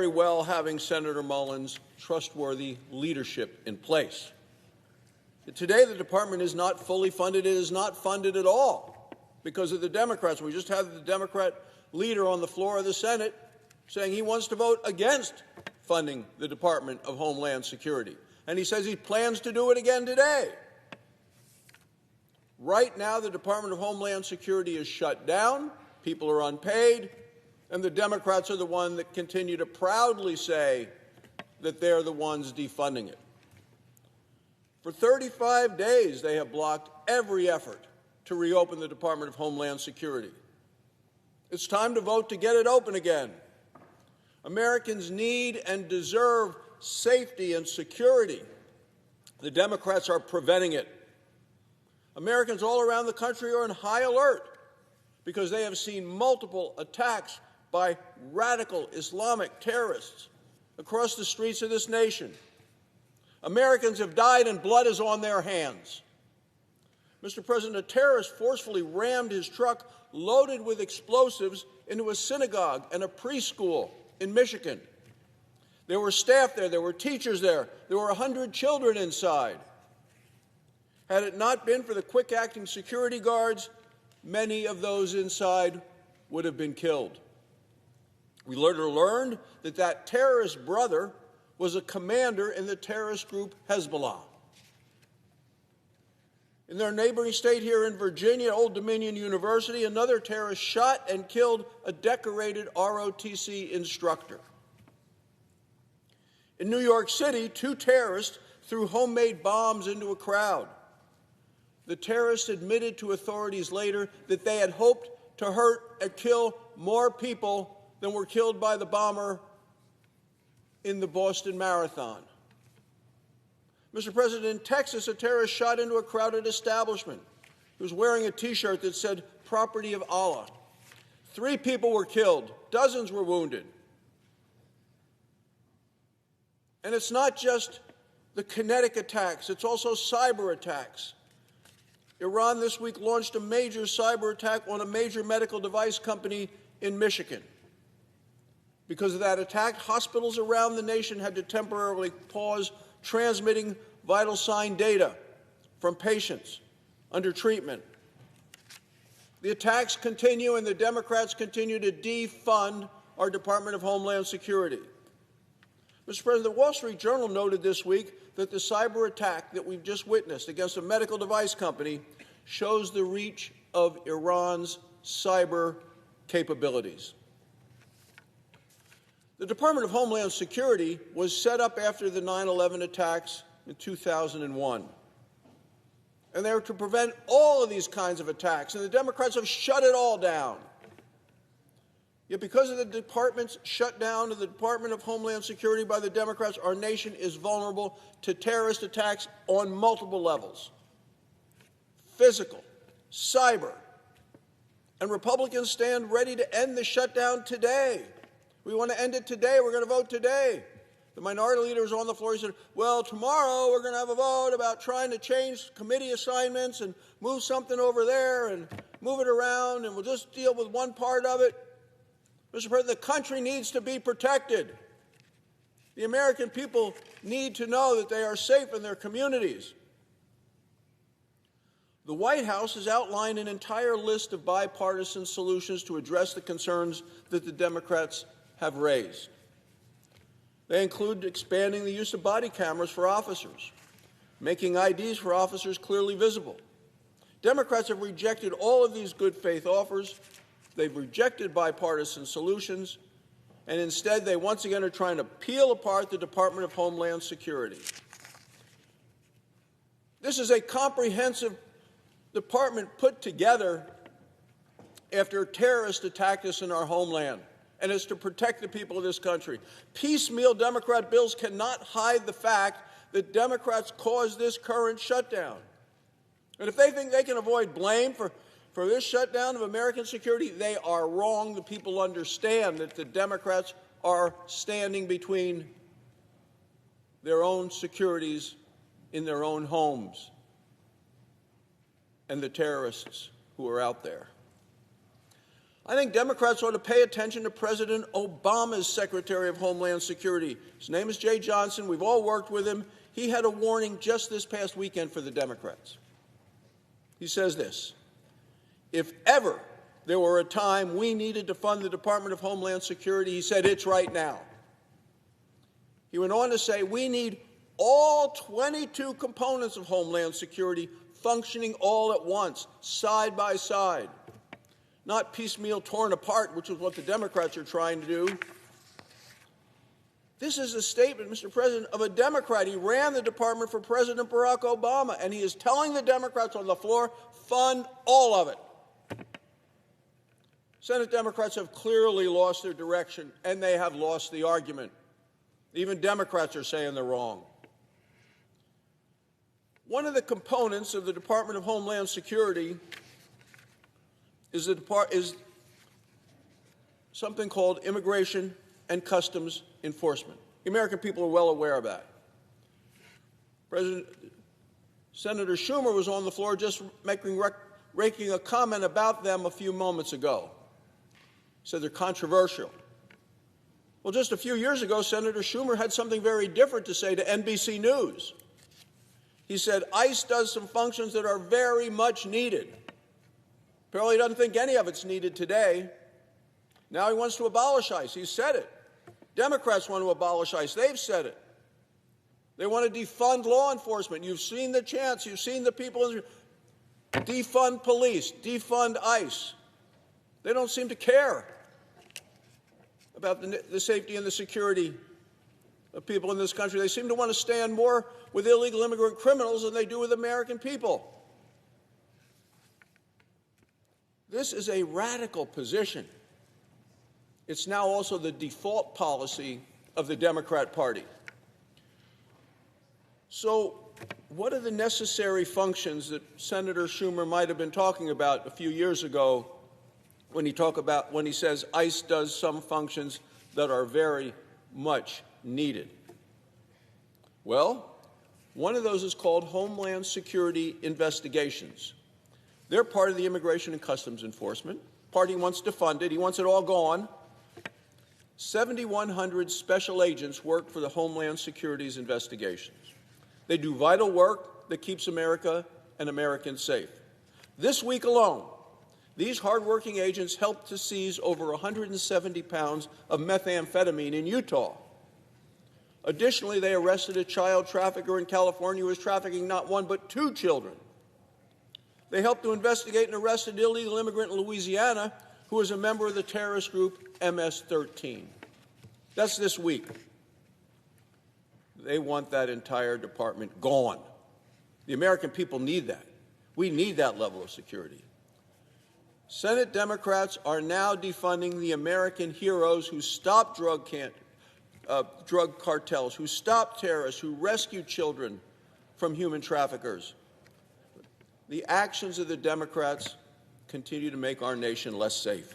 very well having Senator Mullins' trustworthy leadership in place. Today, the department is not fully funded. It is not funded at all because of the Democrats. We just had the Democrat leader on the floor of the Senate saying he wants to vote against funding the Department of Homeland Security. And he says he plans to do it again today. Right now, the Department of Homeland Security is shut down, people are unpaid, and the Democrats are the ones that continue to proudly say that they're the ones defunding it. For 35 days, they have blocked every effort to reopen the Department of Homeland Security. It's time to vote to get it open again. Americans need and deserve safety and security. The Democrats are preventing it. Americans all around the country are in high alert because they have seen multiple attacks by radical Islamic terrorists across the streets of this nation. Americans have died and blood is on their hands. Mr. President, a terrorist forcefully rammed his truck loaded with explosives into a synagogue and a preschool in Michigan. There were staff there, there were teachers there, there were 100 children inside. Had it not been for the quick-acting security guards, many of those inside would have been killed. We later learned that that terrorist brother was a commander in the terrorist group Hezbollah. In their neighboring state here in Virginia, Old Dominion University, another terrorist shot and killed a decorated ROTC instructor. In New York City, 2 terrorists threw homemade bombs into a crowd. The terrorists admitted to authorities later that they had hoped to hurt and kill more people than were killed by the bomber in the Boston Marathon. Mr. President, in Texas, a terrorist shot into a crowded establishment. He was wearing a T-shirt that said, "Property of Allah." 3 people were killed. Dozens were wounded. And it's not just the kinetic attacks. It's also cyber attacks. Iran this week launched a major cyber attack on a major medical device company in Michigan. Because of that attack, hospitals around the nation had to temporarily pause transmitting vital sign data from patients under treatment. The attacks continue, and the Democrats continue to defund our Department of Homeland Security. Mr. President, the Wall Street Journal noted this week that the cyber attack that we've just witnessed against a medical device company shows the reach of Iran's cyber capabilities. The Department of Homeland Security was set up after the 9/11 attacks in 2001. And they were to prevent all of these kinds of attacks, and the Democrats have shut it all down. Yet because of the department's shutdown of the Department of Homeland Security by the Democrats, our nation is vulnerable to terrorist attacks on multiple levels: physical, cyber. And Republicans stand ready to end the shutdown today. We want to end it today. We're going to vote today. The minority leader was on the floor. He said, well, tomorrow we're going to have a vote about trying to change committee assignments and move something over there and move it around, and we'll just deal with one part of it. Mr. President, the country needs to be protected. The American people need to know that they are safe in their communities. The White House has outlined an entire list of bipartisan solutions to address the concerns that the Democrats have raised. They include expanding the use of body cameras for officers, making IDs for officers clearly visible. Democrats have rejected all of these good faith offers. They've rejected bipartisan solutions, and instead they once again are trying to peel apart the Department of Homeland Security. This is a comprehensive department put together after terrorists attacked us in our homeland, and it's to protect the people of this country. Piecemeal Democrat bills cannot hide the fact that Democrats caused this current shutdown. And if they think they can avoid blame for this shutdown of American security, they are wrong. The people understand that the Democrats are standing between their own securities in their own homes and the terrorists who are out there. I think Democrats ought to pay attention to President Obama's Secretary of Homeland Security. His name is Jay Johnson. We've all worked with him. He had a warning just this past weekend for the Democrats. He says this: if ever there were a time we needed to fund the Department of Homeland Security, he said, it's right now. He went on to say, we need all 22 components of Homeland Security functioning all at once, side by side, not piecemeal torn apart, which is what the Democrats are trying to do. This is a statement, Mr. President, of a Democrat. He ran the department for President Barack Obama, and he is telling the Democrats on the floor, fund all of it. Senate Democrats have clearly lost their direction, and they have lost the argument. Even Democrats are saying they're wrong. One of the components of the Department of Homeland Security is something called Immigration and Customs Enforcement. The American people are well aware of that. Senator Schumer was on the floor just making a comment about them a few moments ago. He said they're controversial. Well, just a few years ago, Senator Schumer had something very different to say to NBC News. He said, ICE does some functions that are very much needed. Apparently he doesn't think any of it's needed today. Now he wants to abolish ICE. He said it. Democrats want to abolish ICE. They've said it. They want to defund law enforcement. You've seen the chants. You've seen the people. Defund police. Defund ICE. They don't seem to care about the safety and the security of people in this country. They seem to want to stand more with illegal immigrant criminals than they do with American people. This is a radical position. It's now also the default policy of the Democrat Party. So what are the necessary functions that Senator Schumer might have been talking about a few years ago when he says ICE does some functions that are very much needed? Well, one of those is called Homeland Security investigations. They're part of the Immigration and Customs Enforcement. Party wants to fund it. He wants it all gone. 7,100 special agents work for the Homeland Security's investigations. They do vital work that keeps America and Americans safe. This week alone, these hardworking agents helped to seize over 170 pounds of methamphetamine in Utah. Additionally, they arrested a child trafficker in California who was trafficking not one but two children. They helped to investigate and arrest an illegal immigrant in Louisiana who was a member of the terrorist group MS-13. That's this week. They want that entire department gone. The American people need that. We need that level of security. Senate Democrats are now defunding the American heroes who stopped drug cartels, who stopped terrorists, who rescued children from human traffickers. The actions of the Democrats continue to make our nation less safe.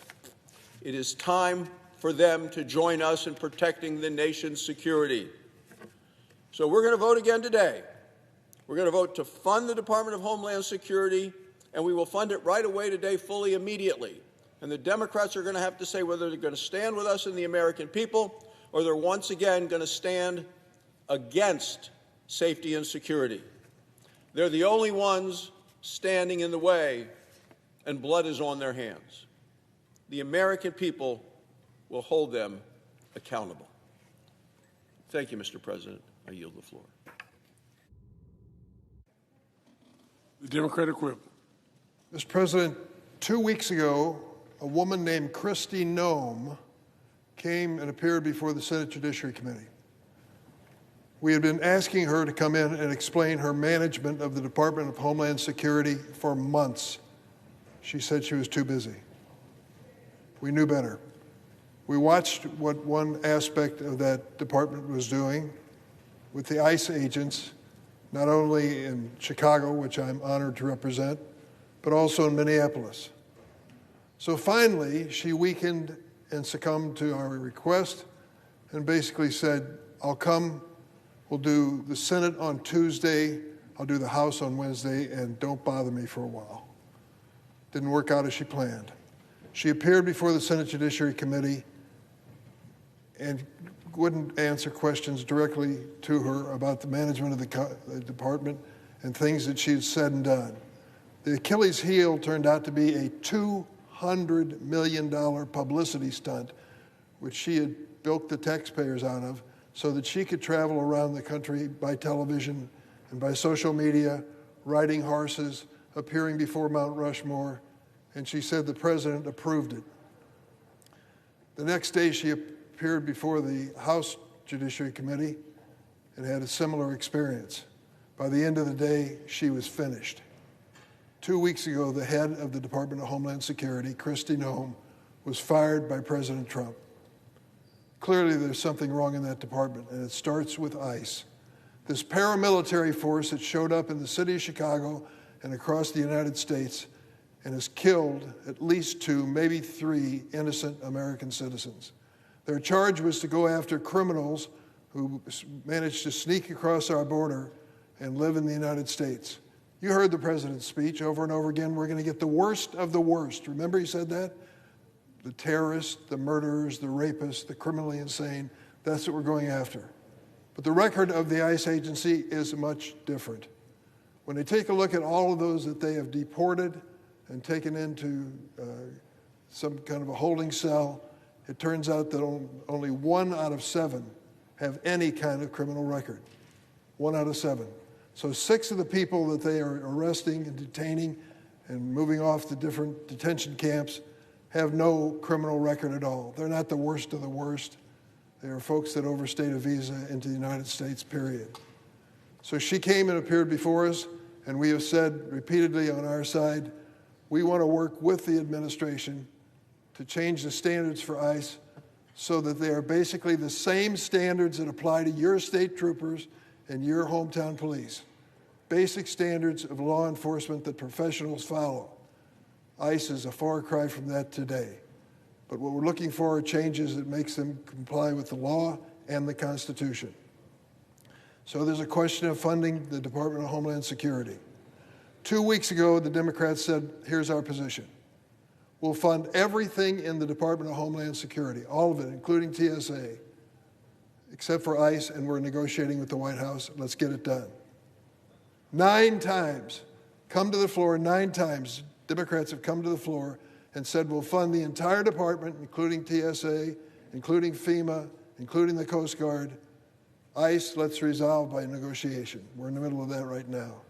It is time for them to join us in protecting the nation's security. So we're going to vote again today. We're going to vote to fund the Department of Homeland Security, and we will fund it right away today, fully, immediately. And the Democrats are going to have to say whether they're going to stand with us and the American people, or they're once again going to stand against safety and security. They're the only ones standing in the way, and blood is on their hands. The American people will hold them accountable. Thank you, Mr. President. I yield the floor. The Democratic whip. Mr. President, 2 weeks ago, a woman named Kristi Noem came and appeared before the Senate Judiciary Committee. We had been asking her to come in and explain her management of the Department of Homeland Security for months. She said she was too busy. We knew better. We watched what one aspect of that department was doing with the ICE agents, not only in Chicago, which I'm honored to represent, but also in Minneapolis. So finally, she weakened and succumbed to our request and basically said, I'll come, we'll do the Senate on Tuesday, I'll do the House on Wednesday, and don't bother me for a while. Didn't work out as she planned. She appeared before the Senate Judiciary Committee and wouldn't answer questions directly to her about the management of the department and things that she had said and done. The Achilles heel turned out to be a $200 million publicity stunt, which she had bilked the taxpayers out of so that she could travel around the country by television and by social media, riding horses, appearing before Mount Rushmore, and she said the president approved it. The next day, she appeared before the House Judiciary Committee and had a similar experience. By the end of the day, she was finished. 2 weeks ago, the head of the Department of Homeland Security, Kristi Noem, was fired by President Trump. Clearly, there's something wrong in that department, and it starts with ICE. This paramilitary force that showed up in the city of Chicago and across the United States and has killed at least 2, maybe 3 innocent American citizens. Their charge was to go after criminals who managed to sneak across our border and live in the United States. You heard the president's speech over and over again. We're going to get the worst of the worst. Remember he said that? The terrorists, the murderers, the rapists, the criminally insane. That's what we're going after. But the record of the ICE agency is much different. When they take a look at all of those that they have deported and taken into some kind of a holding cell, it turns out that only 1 out of 7 have any kind of criminal record. 1 out of 7. So 6 of the people that they are arresting and detaining and moving off to different detention camps have no criminal record at all. They're not the worst of the worst. They are folks that overstayed a visa into the United States, period. So she came and appeared before us, and we have said repeatedly on our side, we want to work with the administration to change the standards for ICE so that they are basically the same standards that apply to your state troopers and your hometown police. Basic standards of law enforcement that professionals follow. ICE is a far cry from that today. But what we're looking for are changes that makes them comply with the law and the Constitution. So there's a question of funding the Department of Homeland Security. 2 weeks ago, the Democrats said, here's our position. We'll fund everything in the Department of Homeland Security, all of it, including TSA, except for ICE, and we're negotiating with the White House. Let's get it done. 9 times, come to the floor 9 times, Democrats have come to the floor and said we'll fund the entire department, including TSA, including FEMA, including the Coast Guard. ICE, let's resolve by negotiation. We're in the middle of that right now.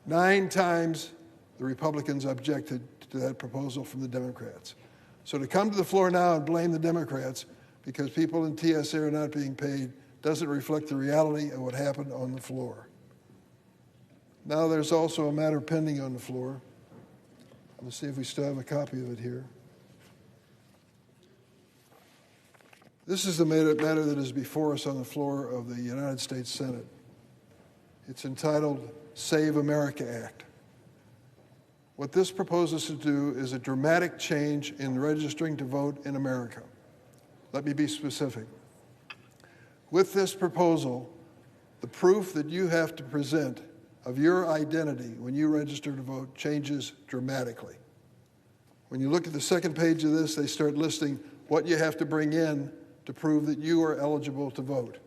9 times the Republicans objected to that proposal from the Democrats. So to come to the floor now and blame the Democrats because people in TSA are not being paid doesn't reflect the reality of what happened on the floor. Now there's also a matter pending on the floor. Let's see if we still have a copy of it here. This is the matter that is before us on the floor of the United States Senate. It's entitled Save America Act. What this proposes to do is a dramatic change in registering to vote in America. Let me be specific. With this proposal, the proof that you have to present of your identity when you register to vote changes dramatically. When you look at the second page of this, they start listing what you have to bring in to prove that you are eligible to vote.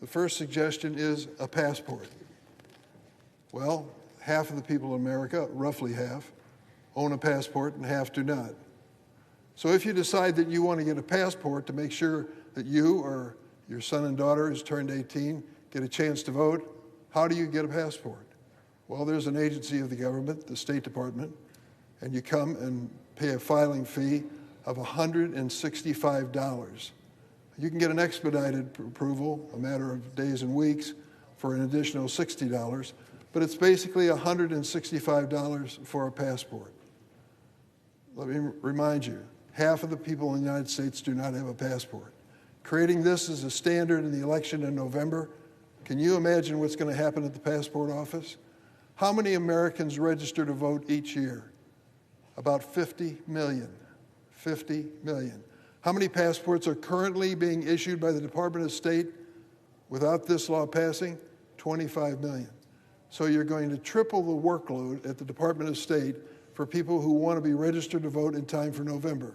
The first suggestion is a passport. Well, half of the people in America, roughly half, own a passport and half do not. So if you decide that you want to get a passport to make sure that you or your son and daughter who's turned 18 get a chance to vote, how do you get a passport? Well, there's an agency of the government, the State Department, and you come and pay a filing fee of $165. You can get an expedited approval, a matter of days and weeks, for an additional $60, but it's basically $165 for a passport. Let me remind you, half of the people in the United States do not have a passport. Creating this as a standard in the election in November, can you imagine what's going to happen at the passport office? How many Americans register to vote each year? About 50 million. 50 million. How many passports are currently being issued by the Department of State without this law passing? 25 million. So you're going to triple the workload at the Department of State for for people who want to be registered to vote in time for November.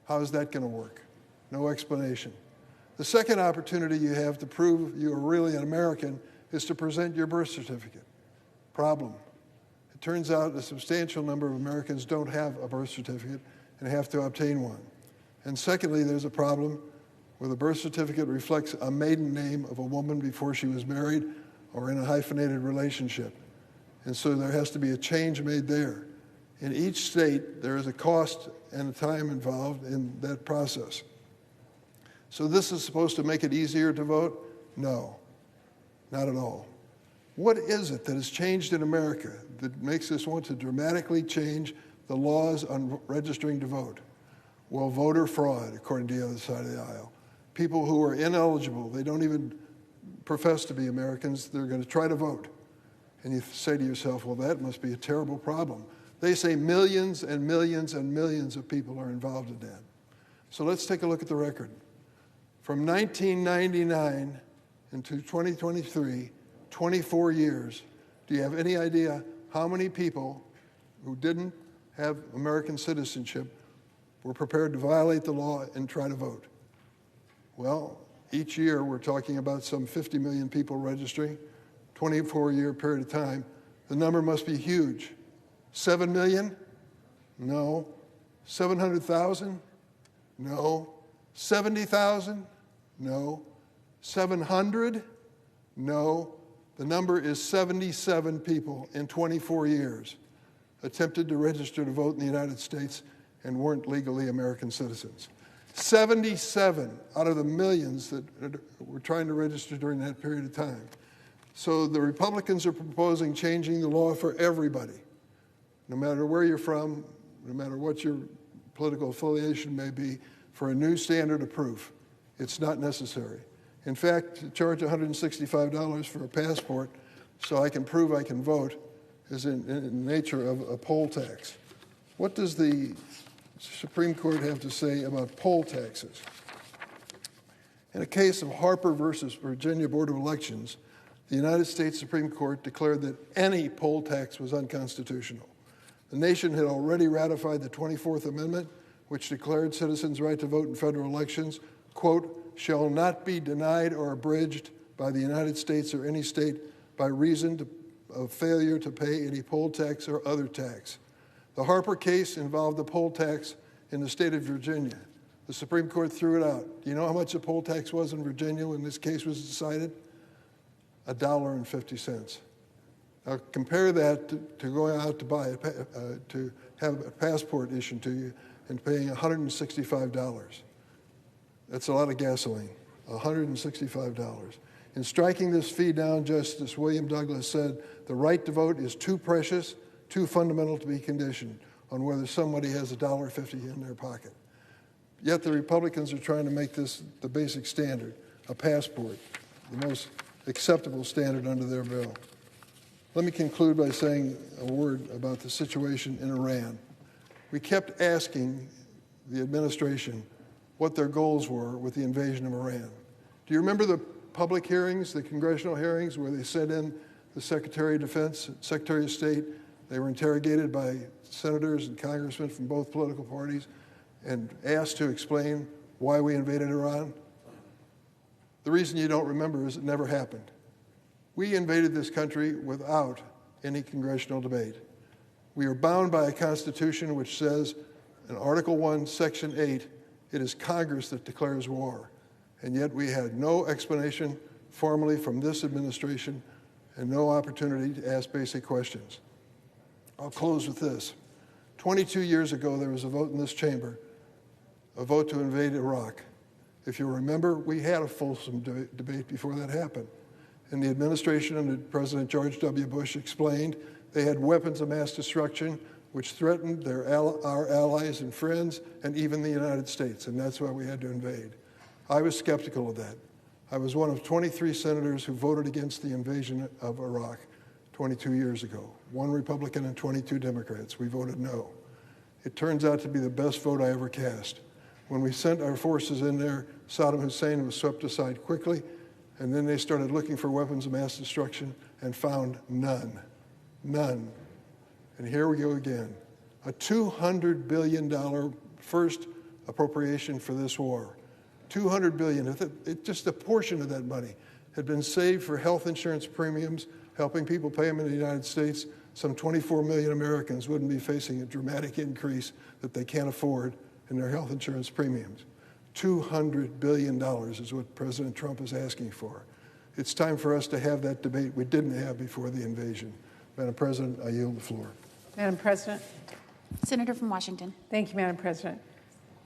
How is that going to work? No explanation. The second opportunity you have to prove you are really an American is to present your birth certificate. Problem. It turns out a substantial number of Americans don't have a birth certificate and have to obtain one. And secondly, there's a problem where the birth certificate reflects a maiden name of a woman before she was married or in a hyphenated relationship. And so there has to be a change made there. In each state, there is a cost and a time involved in that process. So this is supposed to make it easier to vote? No, not at all. What is it that has changed in America that makes us want to dramatically change the laws on registering to vote? Well, voter fraud, according to the other side of the aisle. People who are ineligible, they don't even profess to be Americans, they're going to try to vote. And you say to yourself, well, that must be a terrible problem. They say millions and millions and millions of people are involved in that. So let's take a look at the record. From 1999 into 2023, 24 years, do you have any idea how many people who didn't have American citizenship were prepared to violate the law and try to vote? Well, each year we're talking about some 50 million people registering, 24-year period of time. The number must be huge. 7 million? No. 700,000? No. 70,000? No. 700? No. The number is 77 people in 24 years attempted to register to vote in the United States and weren't legally American citizens. 77 out of the millions that were trying to register during that period of time. So the Republicans are proposing changing the law for everybody, no matter where you're from, no matter what your political affiliation may be, for a new standard of proof. It's not necessary. In fact, to charge $165 for a passport so I can prove I can vote is in the nature of a poll tax. What does the Supreme Court have to say about poll taxes? In a case of Harper versus Virginia Board of Elections, the United States Supreme Court declared that any poll tax was unconstitutional. The nation had already ratified the 24th Amendment, which declared citizens' right to vote in federal elections, quote, shall not be denied or abridged by the United States or any state by reason of failure to pay any poll tax or other tax. The Harper case involved a poll tax in the state of Virginia. The Supreme Court threw it out. Do you know how much the poll tax was in Virginia when this case was decided? $1.50. Now compare that to going out to buy to have a passport issued to you and paying $165. That's a lot of gasoline, $165. In striking this fee down, Justice William Douglas said, the right to vote is too precious, too fundamental to be conditioned on whether somebody has $1.50 in their pocket. Yet the Republicans are trying to make this the basic standard, a passport, the most acceptable standard under their bill. Let me conclude by saying a word about the situation in Iran. We kept asking the administration what their goals were with the invasion of Iran. Do you remember the public hearings, the congressional hearings, where they sent in the Secretary of Defense, Secretary of State? They were interrogated by senators and congressmen from both political parties and asked to explain why we invaded Iran. The reason you don't remember is it never happened. We invaded this country without any congressional debate. We are bound by a Constitution which says in Article 1, Section 8, it is Congress that declares war. And yet we had no explanation formally from this administration and no opportunity to ask basic questions. I'll close with this. 22 years ago, there was a vote in this chamber, a vote to invade Iraq. If you remember, we had a fulsome debate before that happened. And the administration under President George W. Bush explained they had weapons of mass destruction which threatened our allies and friends and even the United States, and that's why we had to invade. I was skeptical of that. I was one of 23 senators who voted against the invasion of Iraq 22 years ago. 1 Republican and 22 Democrats. We voted no. It turns out to be the best vote I ever cast. When we sent our forces in there, Saddam Hussein was swept aside quickly, and then they started looking for weapons of mass destruction and found none. None. And here we go again. a $200 billion first appropriation for this war. $200 billion. Just a portion of that money had been saved for health insurance premiums, helping people pay them in the United States. Some 24 million Americans wouldn't be facing a dramatic increase that they can't afford in their health insurance premiums. $200 billion is what President Trump is asking for. It's time for us to have that debate we didn't have before the invasion. Madam President, I yield the floor. Madam President. Senator from Washington. Thank you, Madam President.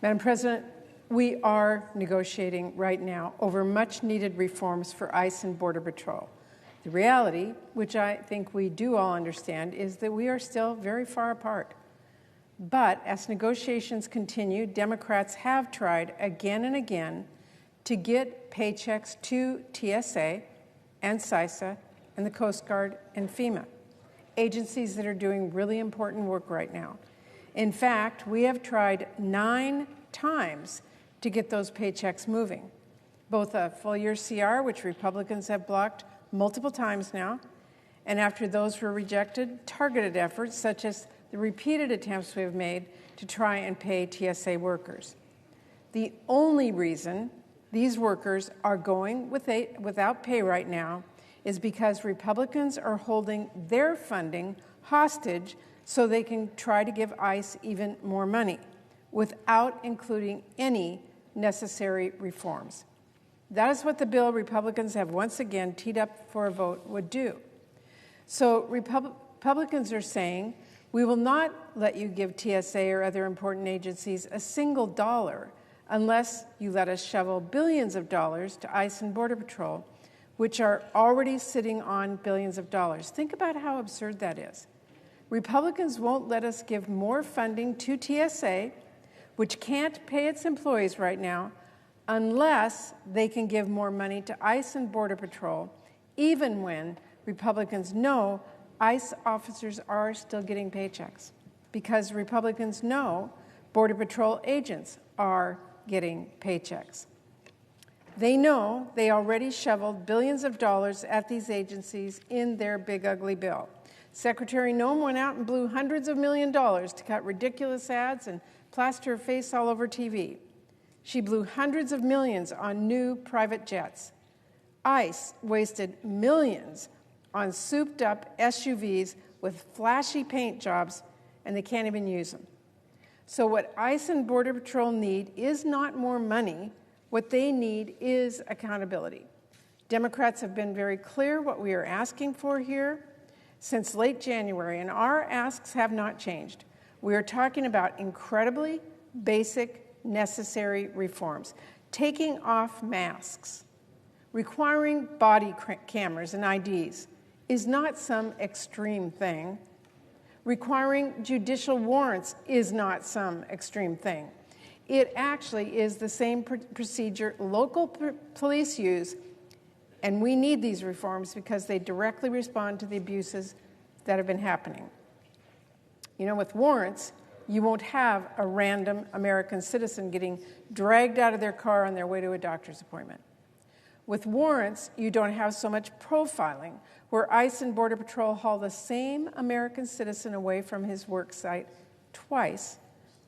Madam President, we are negotiating right now over much-needed reforms for ICE and Border Patrol. The reality, which I think we do all understand, is that we are still very far apart. But as negotiations continue, Democrats have tried again and again to get paychecks to TSA and CISA and the Coast Guard and FEMA, agencies that are doing really important work right now. In fact, we have tried 9 times to get those paychecks moving, both a full-year CR, which Republicans have blocked multiple times now, and after those were rejected, targeted efforts such as the repeated attempts we have made to try and pay TSA workers. The only reason these workers are going without pay right now is because Republicans are holding their funding hostage so they can try to give ICE even more money without including any necessary reforms. That is what the bill Republicans have once again teed up for a vote would do. So Republicans are saying, we will not let you give TSA or other important agencies a single dollar unless you let us shovel billions of dollars to ICE and Border Patrol, which are already sitting on billions of dollars. Think about how absurd that is. Republicans won't let us give more funding to TSA, which can't pay its employees right now, unless they can give more money to ICE and Border Patrol, even when Republicans know ICE officers are still getting paychecks, because Republicans know Border Patrol agents are getting paychecks. They know they already shoveled billions of dollars at these agencies in their big ugly bill. Secretary Noem went out and blew hundreds of millions of dollars to cut ridiculous ads and plaster her face all over TV. She blew hundreds of millions on new private jets. ICE wasted millions on souped-up SUVs with flashy paint jobs, and they can't even use them. So what ICE and Border Patrol need is not more money. What they need is accountability. Democrats have been very clear what we are asking for here since late January, and our asks have not changed. We are talking about incredibly basic, necessary reforms. Taking off masks, requiring body cameras and IDs is not some extreme thing. Requiring judicial warrants is not some extreme thing. It actually is the same procedure local police use, and we need these reforms because they directly respond to the abuses that have been happening. You know, with warrants, you won't have a random American citizen getting dragged out of their car on their way to a doctor's appointment. With warrants, you don't have so much profiling, where ICE and Border Patrol haul the same American citizen away from his work site twice,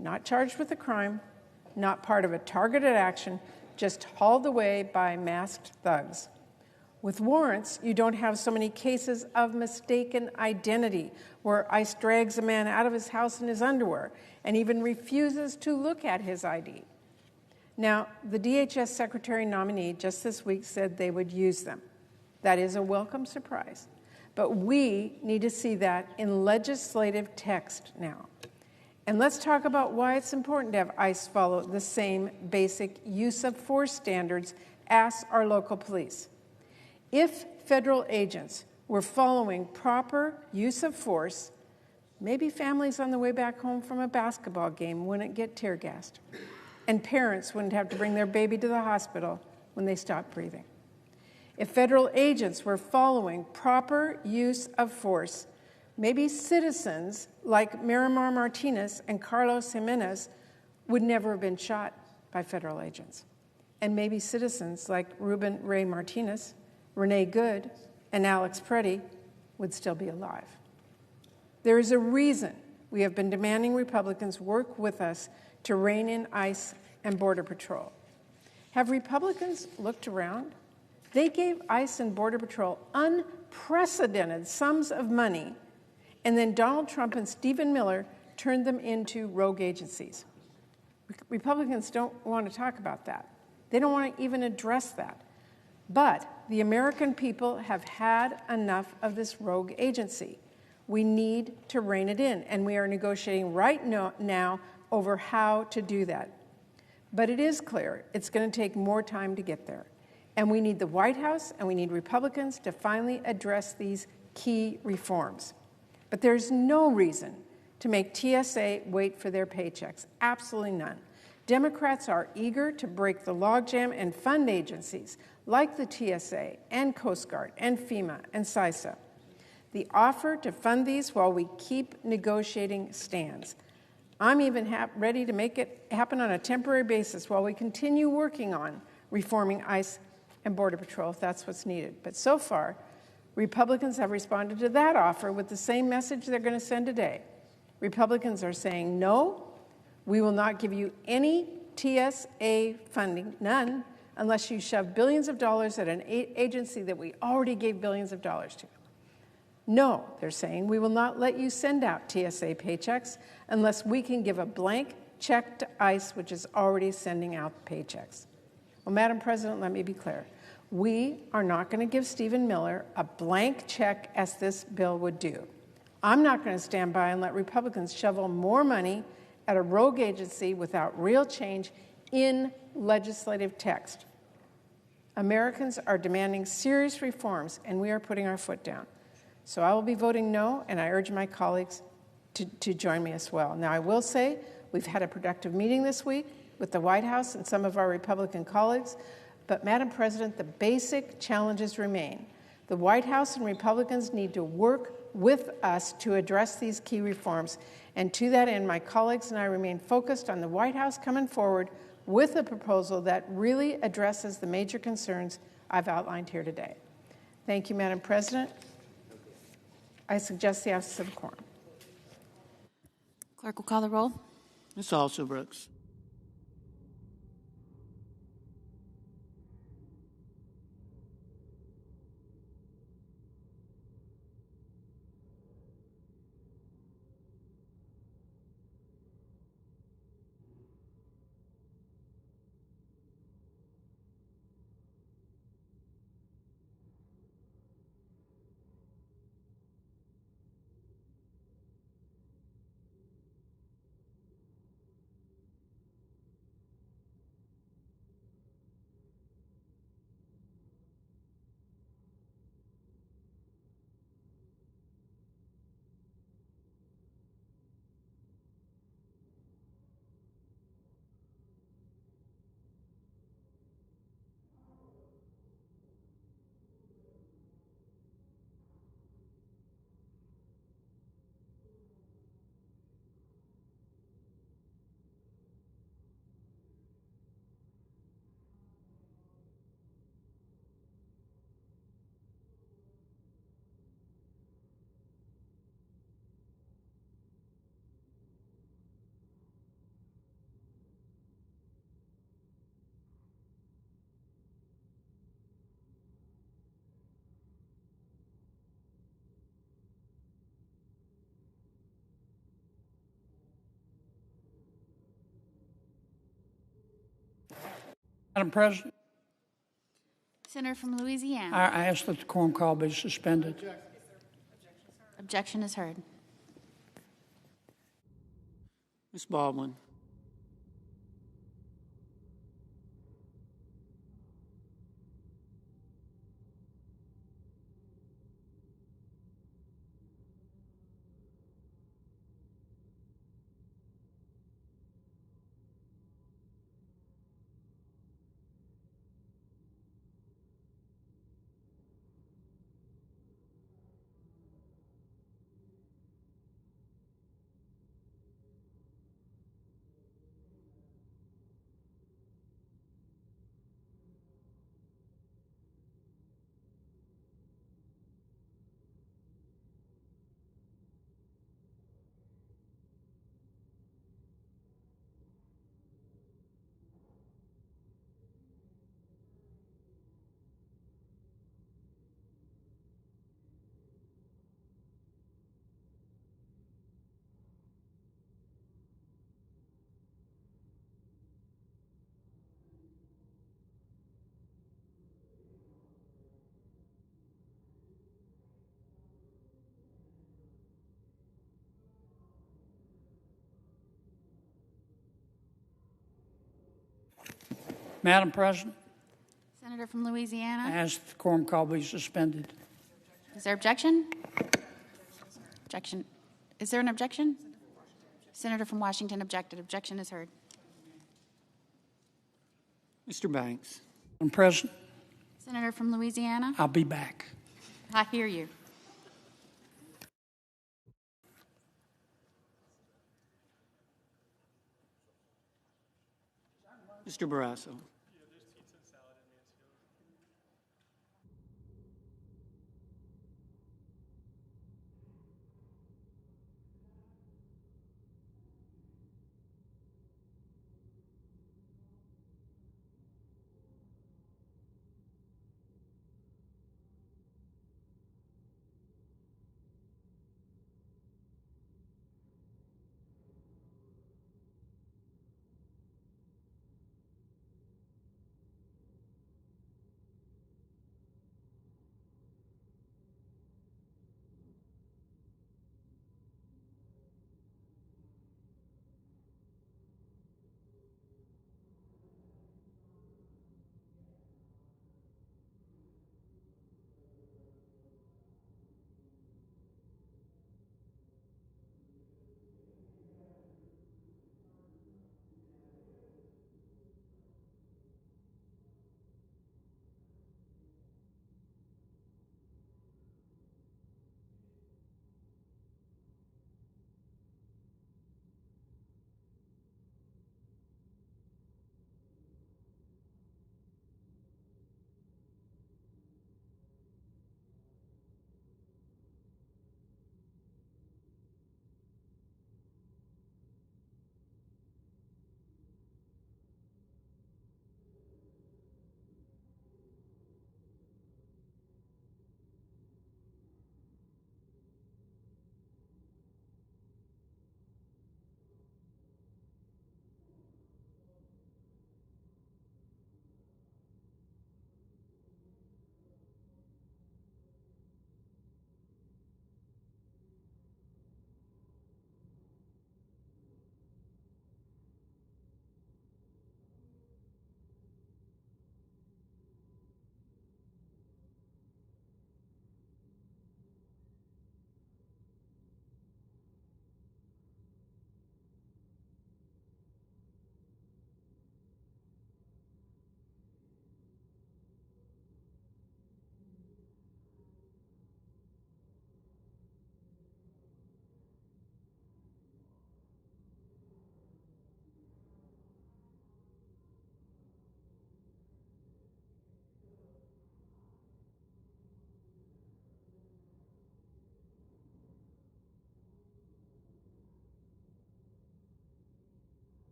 not charged with a crime, not part of a targeted action, just hauled away by masked thugs. With warrants, you don't have so many cases of mistaken identity, where ICE drags a man out of his house in his underwear and even refuses to look at his ID. Now, the DHS Secretary nominee just this week said they would use them. That is a welcome surprise. But we need to see that in legislative text now. And let's talk about why it's important to have ICE follow the same basic use of force standards as our local police. If federal agents were following proper use of force, maybe families on the way back home from a basketball game wouldn't get tear gassed, and parents wouldn't have to bring their baby to the hospital when they stopped breathing. If federal agents were following proper use of force, maybe citizens like Miramar Martinez and Carlos Jimenez would never have been shot by federal agents. And maybe citizens like Ruben Ray Martinez, Renee Good, and Alex Preddy would still be alive. There is a reason we have been demanding Republicans work with us to rein in ICE and Border Patrol. Have Republicans looked around? They gave ICE and Border Patrol unprecedented sums of money, and then Donald Trump and Stephen Miller turned them into rogue agencies. Republicans don't want to talk about that. They don't want to even address that. But the American people have had enough of this rogue agency. We need to rein it in, and we are negotiating right now over how to do that. But it is clear it's going to take more time to get there. And we need the White House and we need Republicans to finally address these key reforms. But there's no reason to make TSA wait for their paychecks. Absolutely none. Democrats are eager to break the logjam and fund agencies like the TSA and Coast Guard and FEMA and CISA. The offer to fund these while we keep negotiating stands. I'm even ready to make it happen on a temporary basis while we continue working on reforming ICE and Border Patrol if that's what's needed. But so far, Republicans have responded to that offer with the same message they're going to send today. Republicans are saying, no, we will not give you any TSA funding, none, unless you shove billions of dollars at an agency that we already gave billions of dollars to. No, they're saying, we will not let you send out TSA paychecks unless we can give a blank check to ICE, which is already sending out paychecks. Well, Madam President, let me be clear. We are not going to give Stephen Miller a blank check as this bill would do. I'm not going to stand by and let Republicans shovel more money at a rogue agency without real change in legislative text. Americans are demanding serious reforms, and we are putting our foot down. So I will be voting no, and I urge my colleagues to join me as well. Now, I will say we've had a productive meeting this week with the White House and some of our Republican colleagues, but Madam President, the basic challenges remain. The White House and Republicans need to work with us to address these key reforms, and to that end, my colleagues and I remain focused on the White House coming forward with a proposal that really addresses the major concerns I've outlined here today. Thank you, Madam President. I suggest the absence of a quorum. Clerk will call the roll. Ms. Alsobrooks. Madam President, Senator from Louisiana. I ask that the quorum call be suspended. Objection is heard. Ms. Baldwin. Madam President, Senator from I Louisiana. ask that the quorum call be suspended. Is there objection? Objection. Is there an objection? Senator from Washington objected. Objection is heard. Mr. Banks. Madam President, Senator from Louisiana. I'll be back. I hear you. Mr. Barrasso.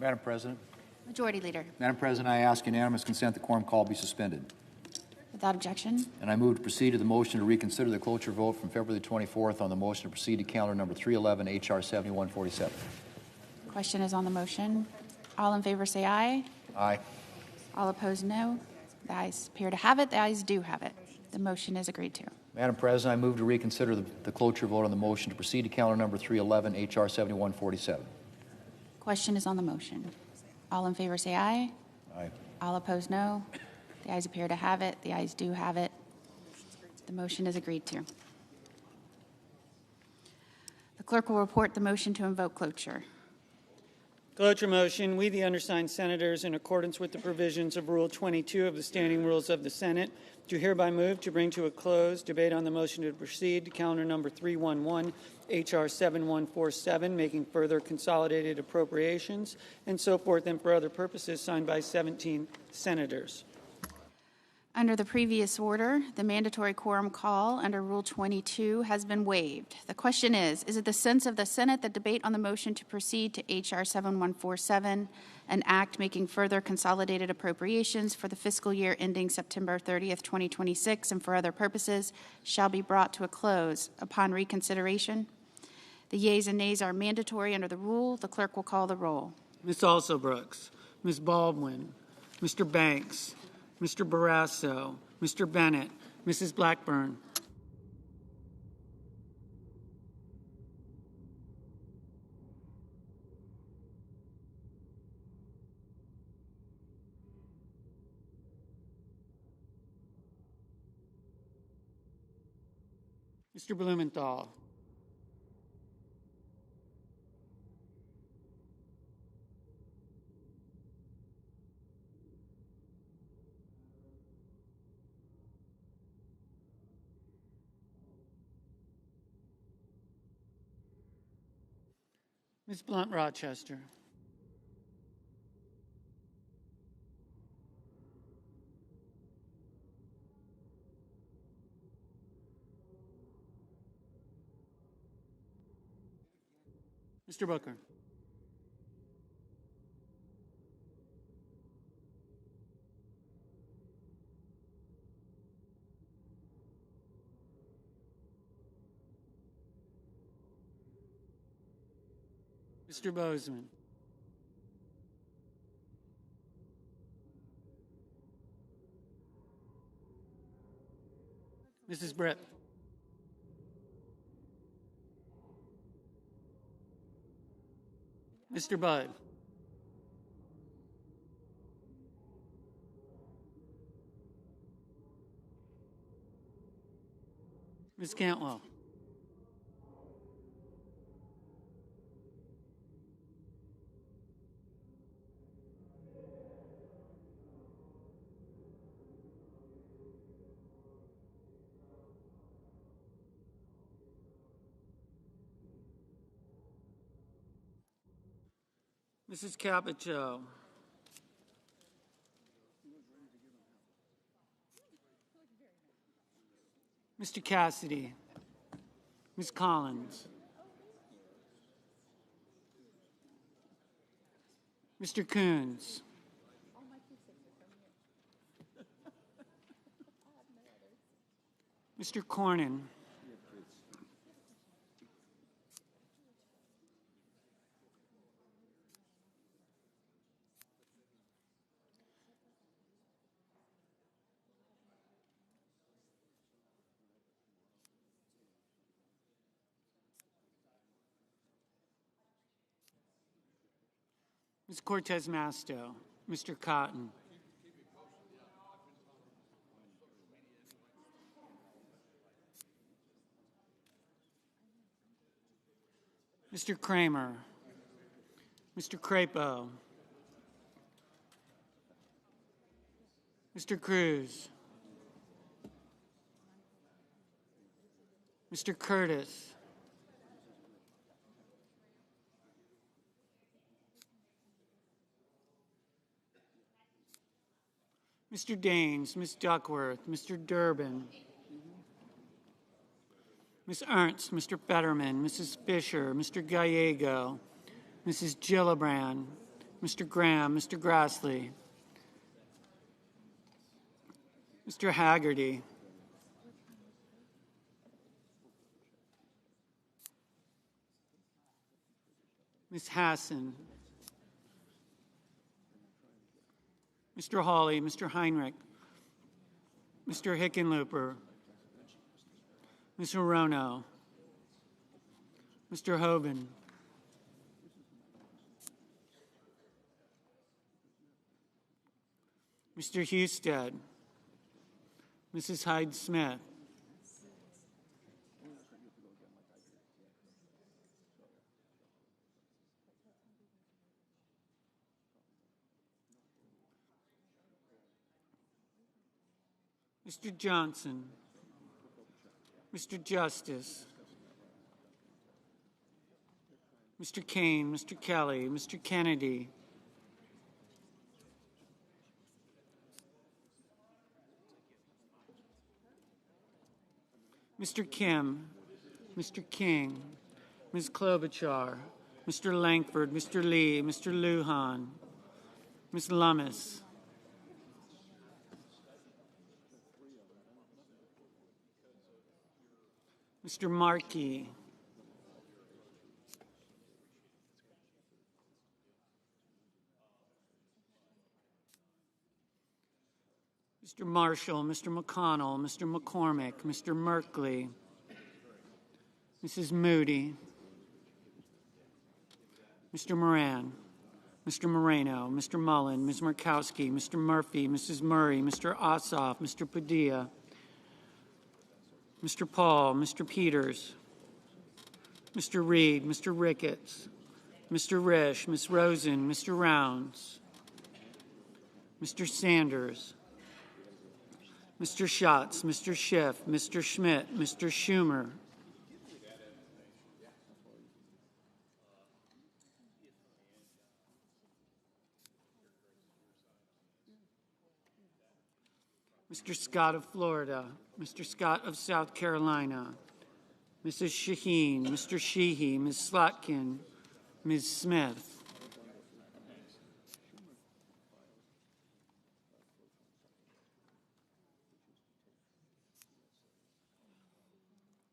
Madam President. Majority Leader. Madam President, I ask unanimous consent the quorum call be suspended. Without objection. And I move to proceed to the motion to reconsider the cloture vote from February the 24th on the motion to proceed to calendar number 311, H.R. 7147. Question is on the motion. All in favor say aye. Aye. All opposed, no. The ayes appear to have it. The ayes do have it. The motion is agreed to. Madam President, I move to reconsider the cloture vote on the motion to proceed to calendar number 311, H.R. 7147. Question is on the motion. All in favor say aye. Aye. All opposed, no. The ayes appear to have it. The ayes do have it. The motion is agreed to. The clerk will report the motion to invoke cloture. Cloture motion. We, the undersigned senators, in accordance with the provisions of Rule 22 of the Standing Rules of the Senate, do hereby move to bring to a close debate on the motion to proceed to calendar number 311, H.R. 7147, making further consolidated appropriations, and so forth and for other purposes, signed by 17 senators. Under the previous order, the mandatory quorum call under Rule 22 has been waived. The question is it the sense of the Senate that debate on the motion to proceed to H.R. 7147, an act making further consolidated appropriations for the fiscal year ending September 30th, 2026, and for other purposes, shall be brought to a close upon reconsideration? The yeas and nays are mandatory under the rule. The clerk will call the roll. Ms. Alsobrooks, Ms. Baldwin, Mr. Banks, Mr. Barrasso, Mr. Bennett, Mrs. Blackburn. Mr. Blumenthal. Ms. Blunt-Rochester. Mr. Booker. Mr. Bozeman. Mrs. Britt. Mr. Budd. Ms. Cantwell. Mrs. Capito. Mr. Cassidy. Ms. Collins. Mr. Coons. Mr. Cornyn. Ms. Cortez Masto, Mr. Cotton. Mr. Kramer, Mr. Crapo, Mr. Cruz, Mr. Curtis, Mr. Daines, Ms. Duckworth, Mr. Durbin, Ms. Ernst, Mr. Fetterman, Mrs. Fisher, Mr. Gallego, Mrs. Gillibrand, Mr. Graham, Mr. Grassley, Mr. Haggerty, Ms. Hassan, Mr. Hawley, Mr. Heinrich, Mr. Hickenlooper, Ms. Hirono, Mr. Hoban, Mr. Husted, Mrs. Hyde-Smith, Mr. Johnson, Mr. Justice, Mr. Kane, Mr. Kelly, Mr. Kennedy, Mr. Kim, Mr. King, Ms. Klobuchar, Mr. Langford, Mr. Lee, Mr. Lujan, Ms. Lummis, Mr. Markey, Mr. Marshall, Mr. McConnell, Mr. McCormick, Mr. Merkley, Mrs. Moody, Mr. Moran, Mr. Moreno, Mr. Mullen, Ms. Murkowski, Mr. Murphy, Mrs. Murray, Mr. Ossoff, Mr. Padilla, Mr. Paul, Mr. Peters, Mr. Reed, Mr. Ricketts, Mr. Risch, Ms. Rosen, Mr. Rounds, Mr. Sanders, Mr. Schatz, Mr. Schiff, Mr. Schmidt, Mr. Schumer, Mr. Scott of Florida, Mr. Scott of South Carolina, Mrs. Shaheen, Mr. Sheehy, Ms. Slotkin, Ms. Smith,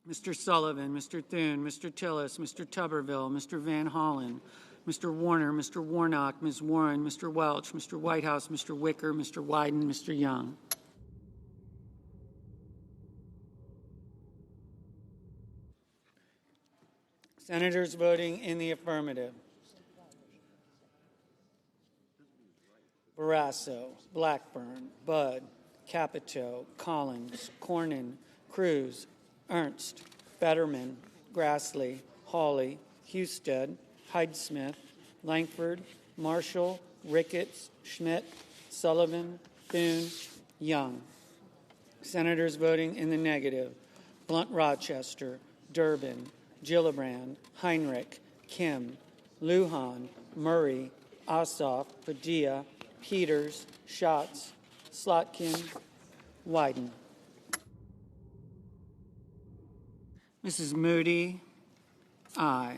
Mr. Sullivan, Mr. Thune, Mr. Tillis, Mr. Tuberville, Mr. Van Hollen, Mr. Warner, Mr. Warnock, Ms. Warren, Mr. Welch, Mr. Whitehouse, Mr. Wicker, Mr. Wyden, Mr. Young. Senators voting in the affirmative: Barrasso, Blackburn, Budd, Capito, Collins, Cornyn, Cruz, Ernst, Fetterman, Grassley, Hawley, Husted, Hyde-Smith, Langford, Marshall, Ricketts, Schmidt, Sullivan, Thune, Young. Senators voting in the negative: Blunt Rochester, Durbin, Gillibrand, Heinrich, Kim, Lujan, Murray, Ossoff, Padilla, Peters, Schatz, Slotkin, Wyden. Mrs. Moody, aye.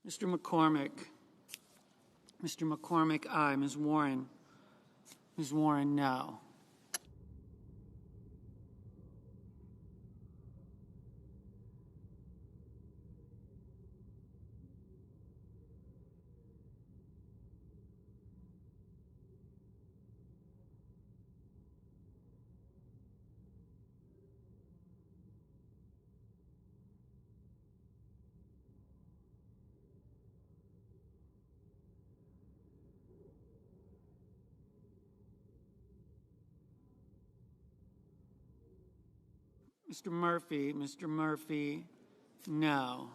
Mr. McCormick. Mr. McCormick, aye. Ms. Warren. Ms. Warren, no. Mr. Murphy, no.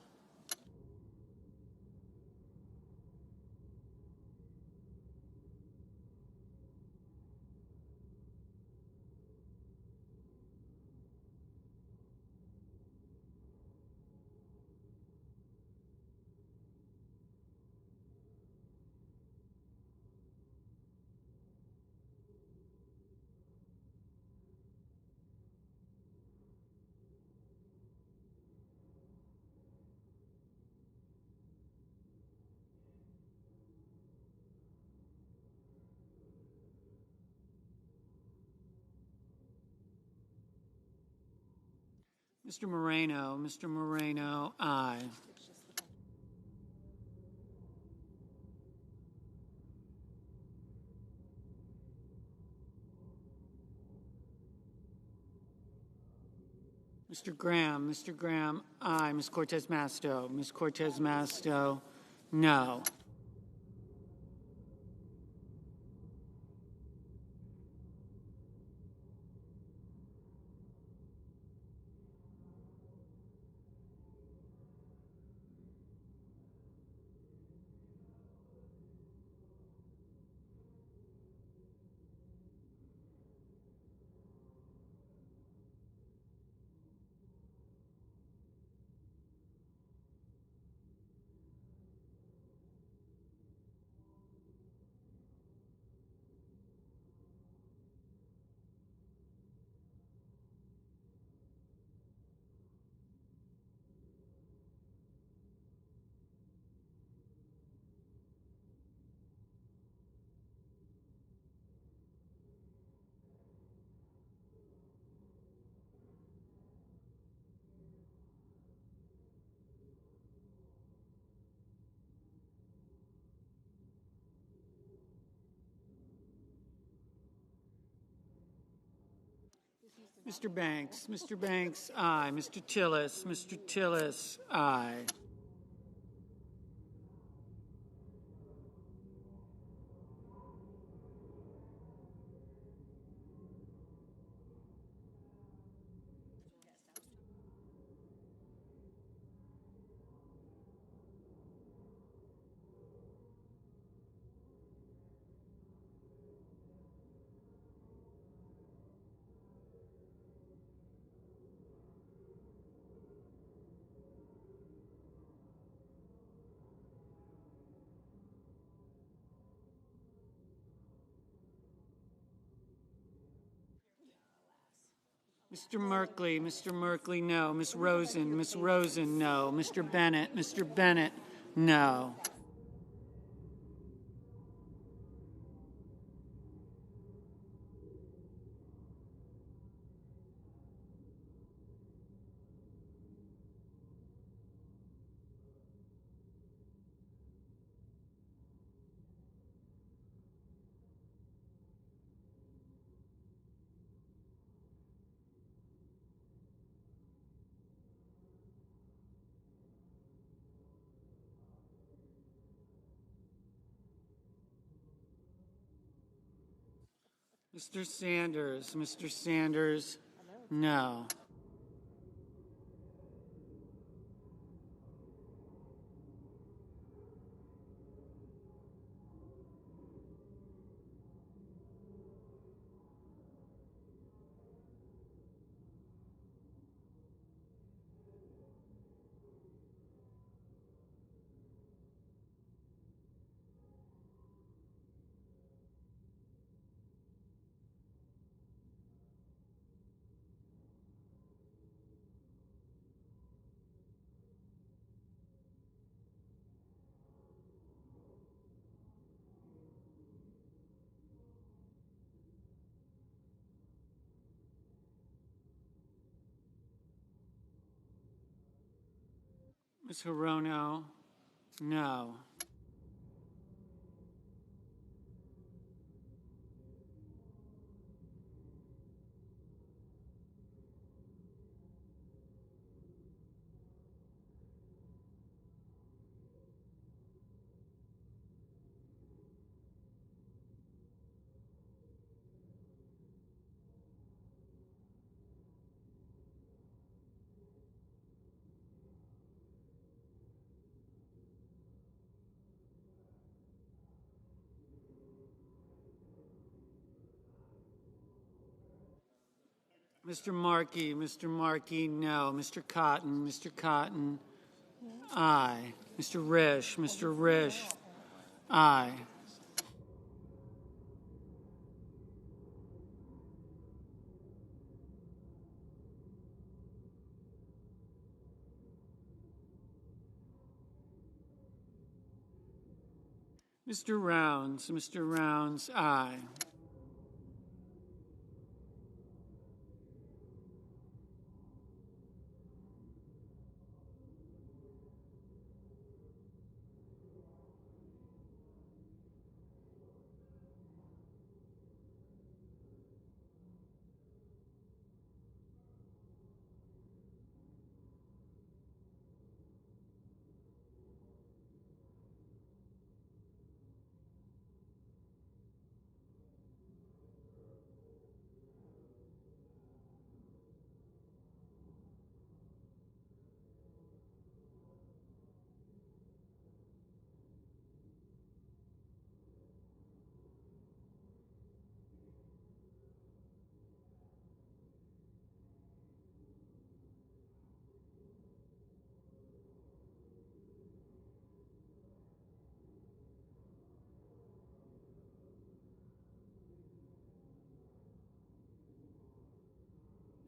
Mr. Moreno, aye. Mr. Graham, aye. Ms. Cortez Masto, no. Mr. Banks, aye. Mr. Tillis, aye. Mr. Merkley, no. Ms. Rosen, no. Mr. Bennett, no. Mr. Sanders, no. Ms. Hirono, no. Mr. Markey, no. Mr. Cotton, aye. Mr. Risch, aye. Mr. Rounds, aye.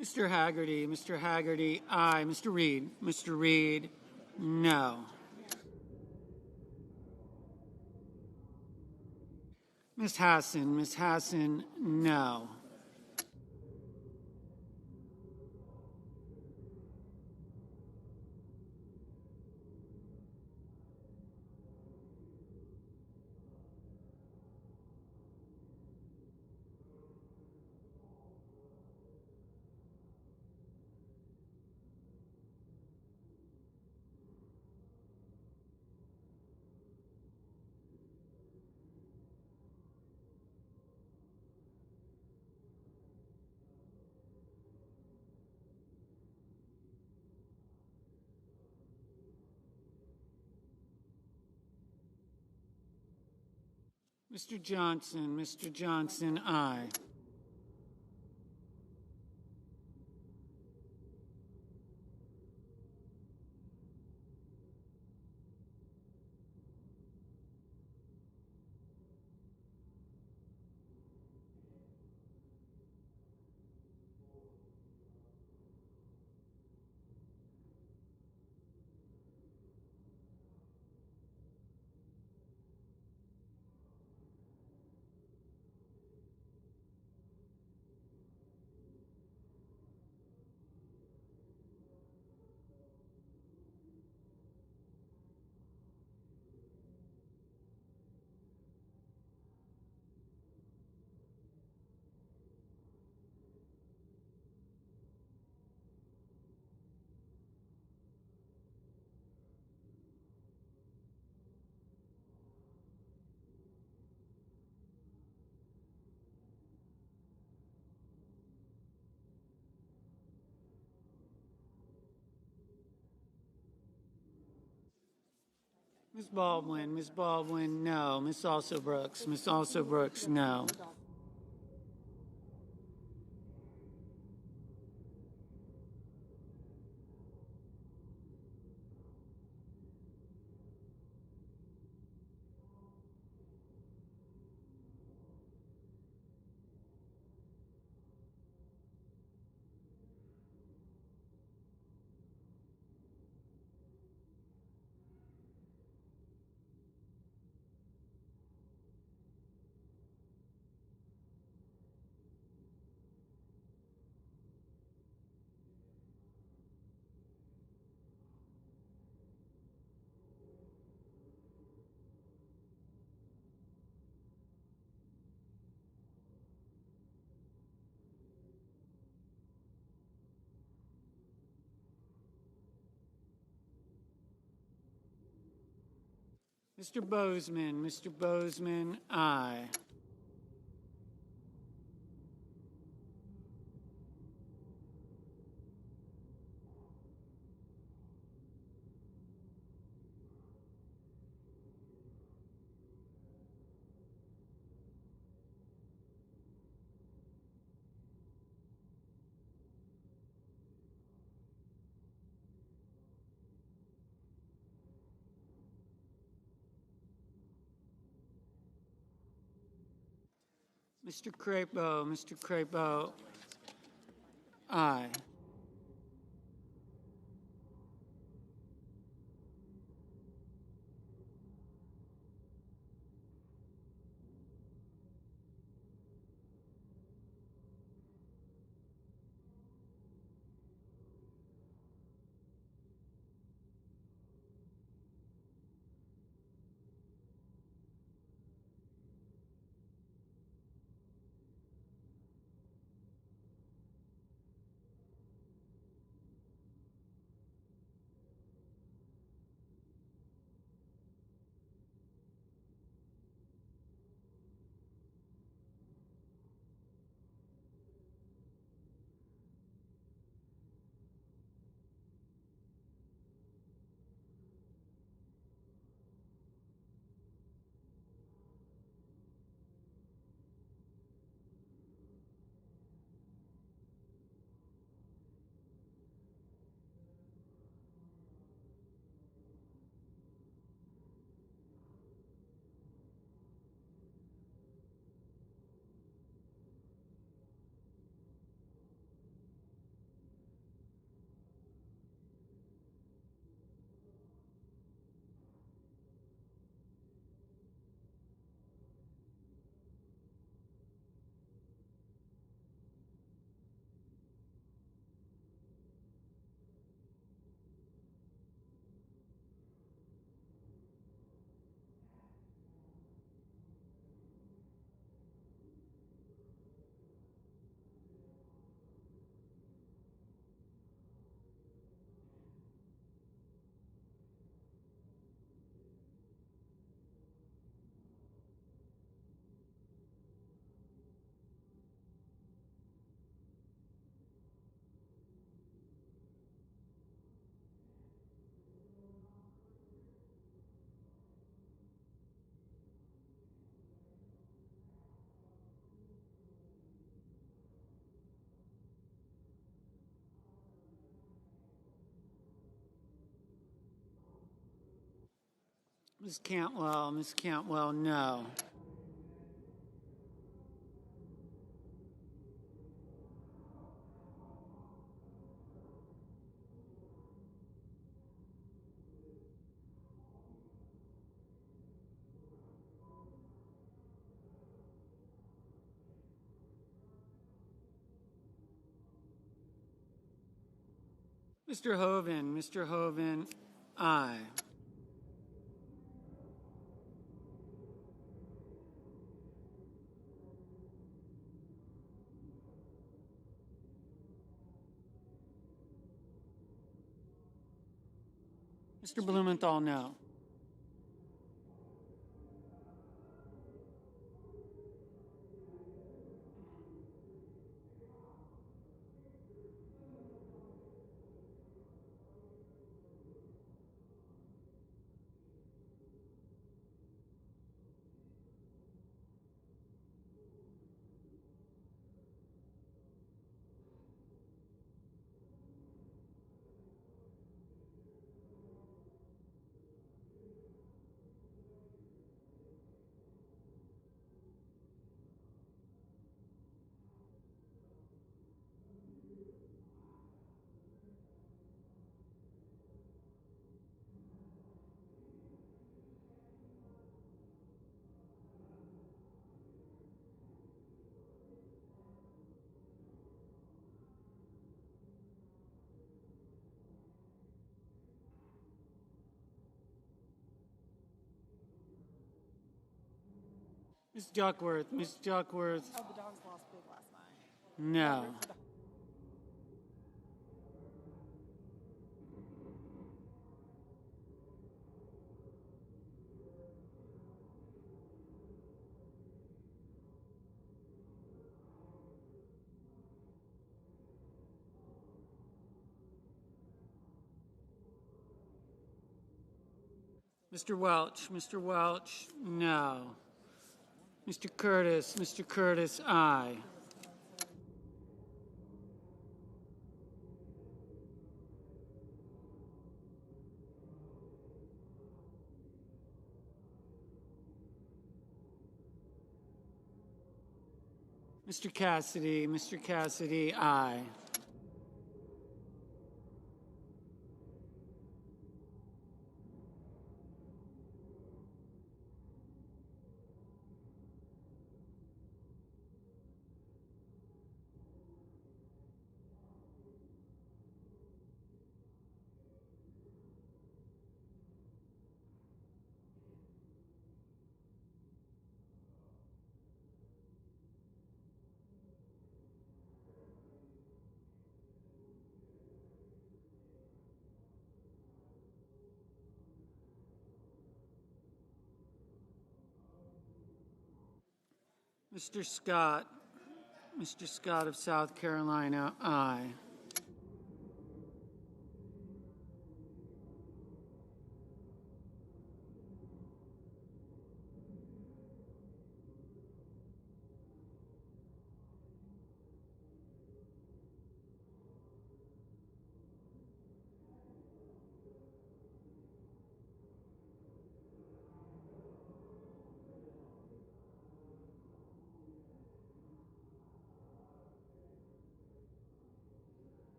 Mr. Haggerty, aye. Mr. Reed, no. Ms. Hassan, no. Mr. Johnson, aye. Ms. Baldwin, no. Ms. Brooks, no. Mr. Bozeman, aye. Mr. Crapo, aye. Ms. Cantwell, no. Mr. Hoven, aye. Mr. Blumenthal, no. Ms. Duckworth. Oh, the Dogs lost big last night. No. Mr. Welch, no. Mr. Curtis, aye. Mr. Cassidy, aye. Mr. Scott of South Carolina, aye.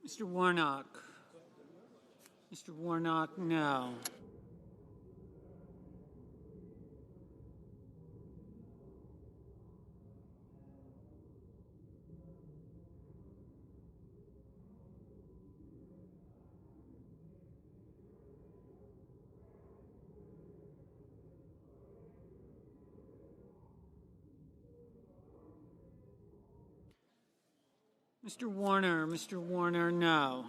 Mr. Warnock, Mr. Warnock, no. Mr. Warner, no.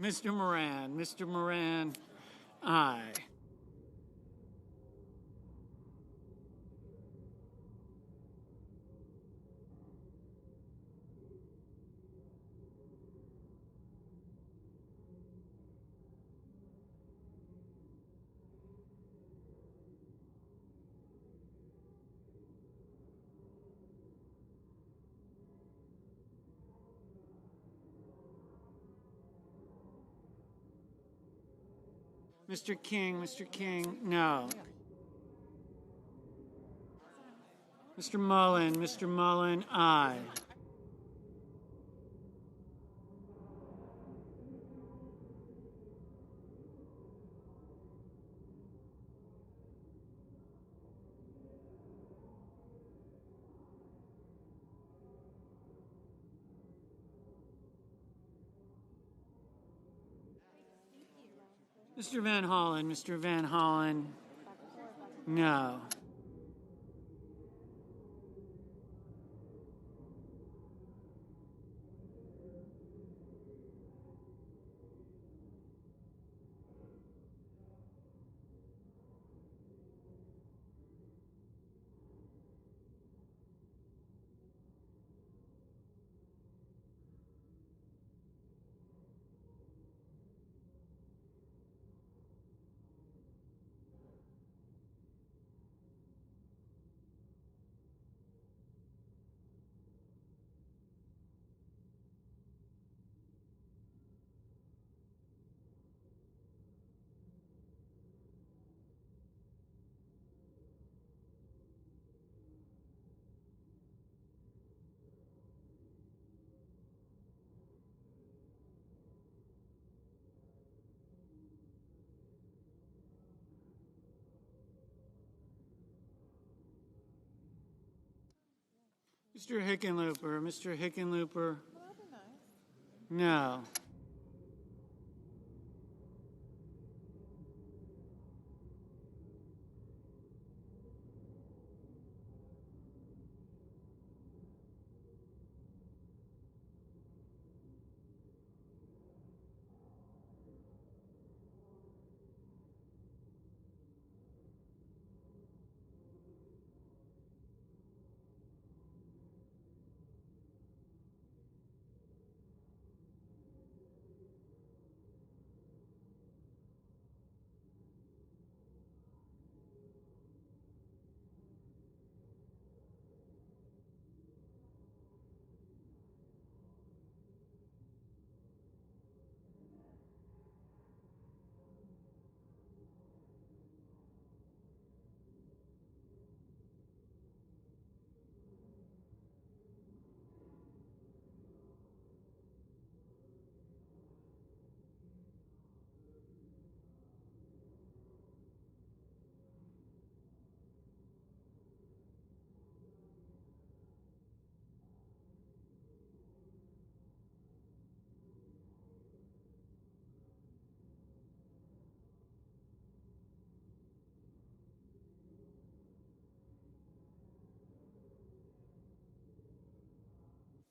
Mr. Moran, aye. Mr. King, no. Mr. Mullen, aye. Mr. Van Hollen, no. Mr. Hickenlooper. No.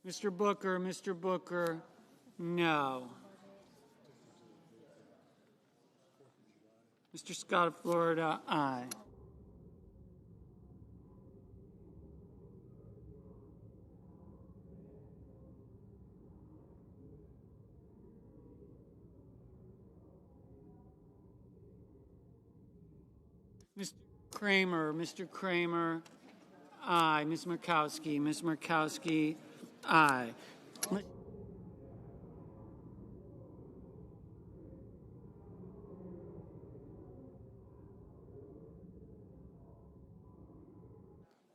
Mr. Booker, no. Mr. Scott of Florida, aye. Mr. Kramer, aye. Ms. Murkowski, aye.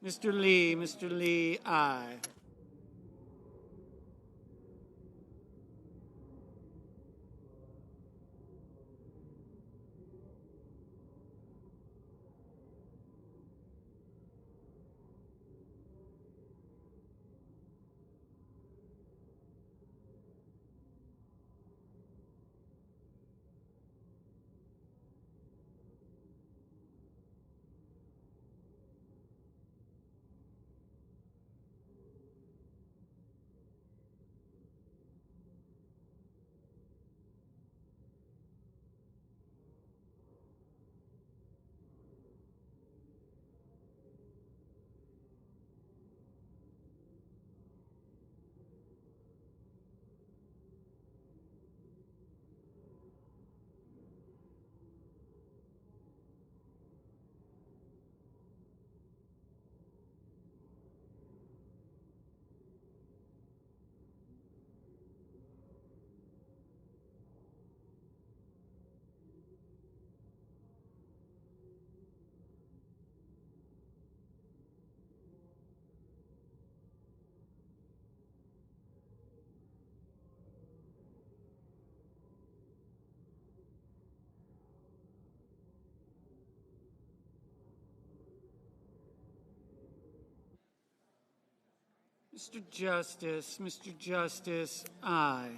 Mr. Lee, aye. Mr. Justice, aye.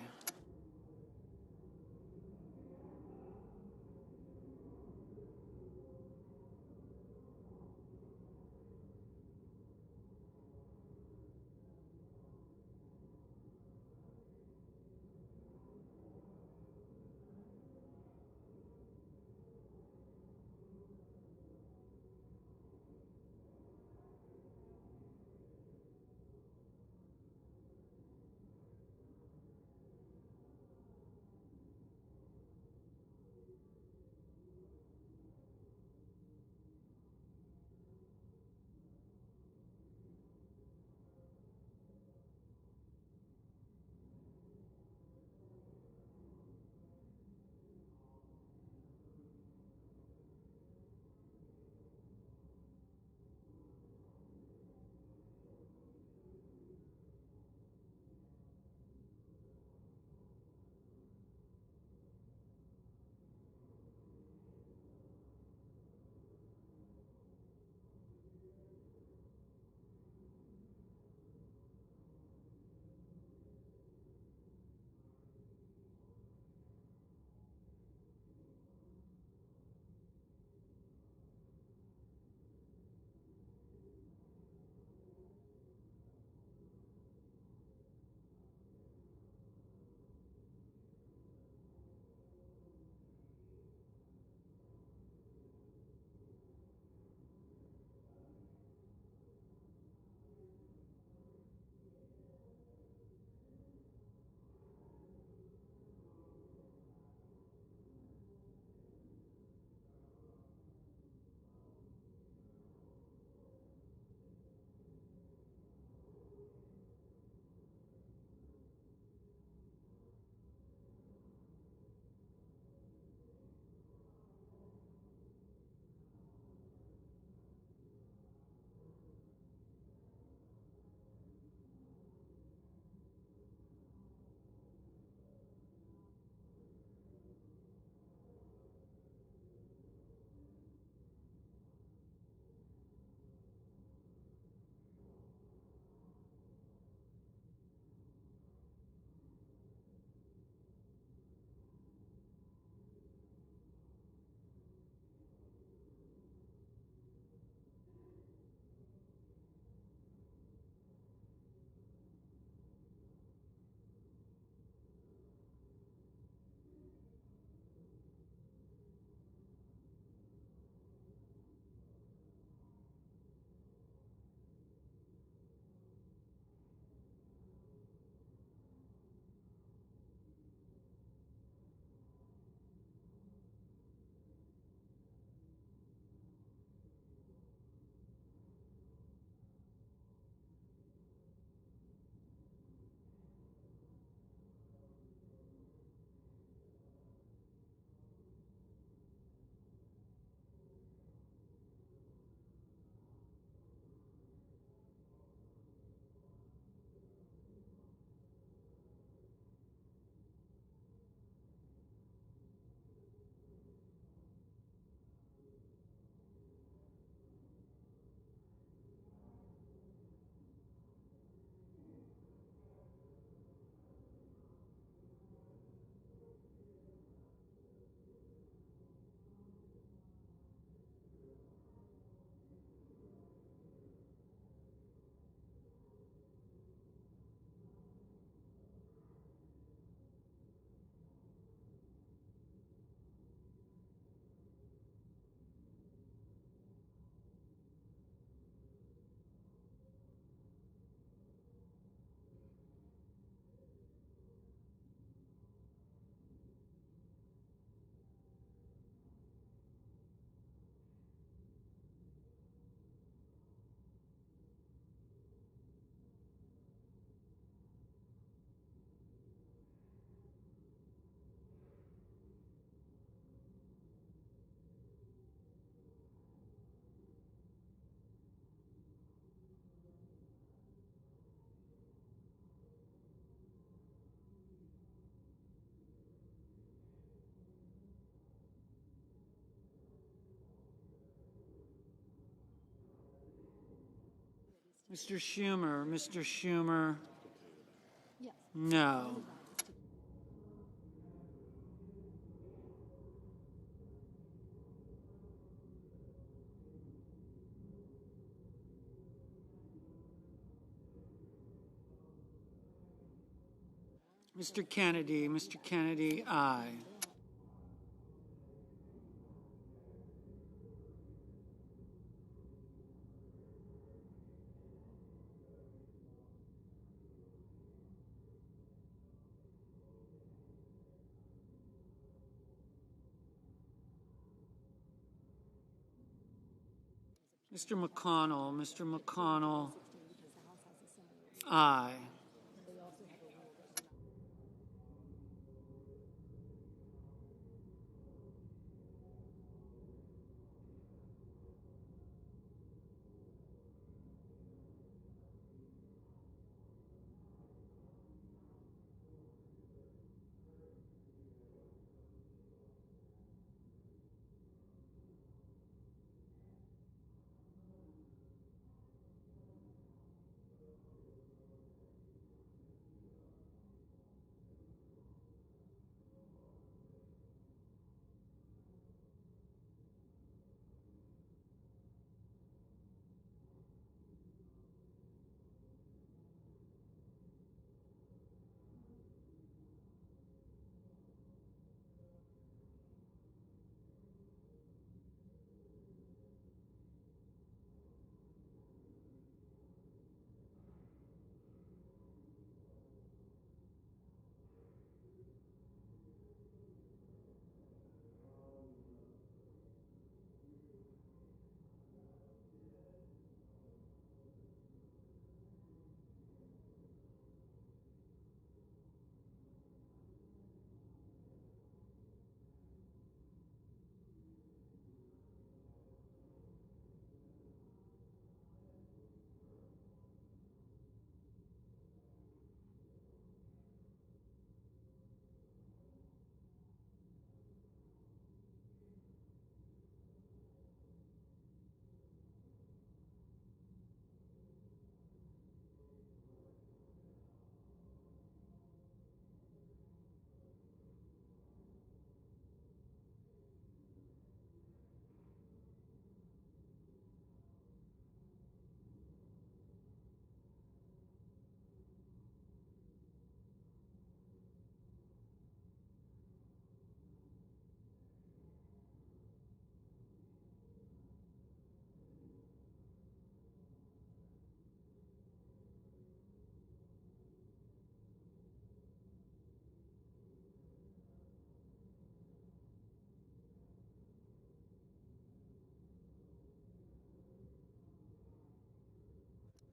Mr. Schumer. Mr. Schumer. No. Mr. Kennedy. Mr. Kennedy, aye. Mr. McConnell. Mr. McConnell, aye.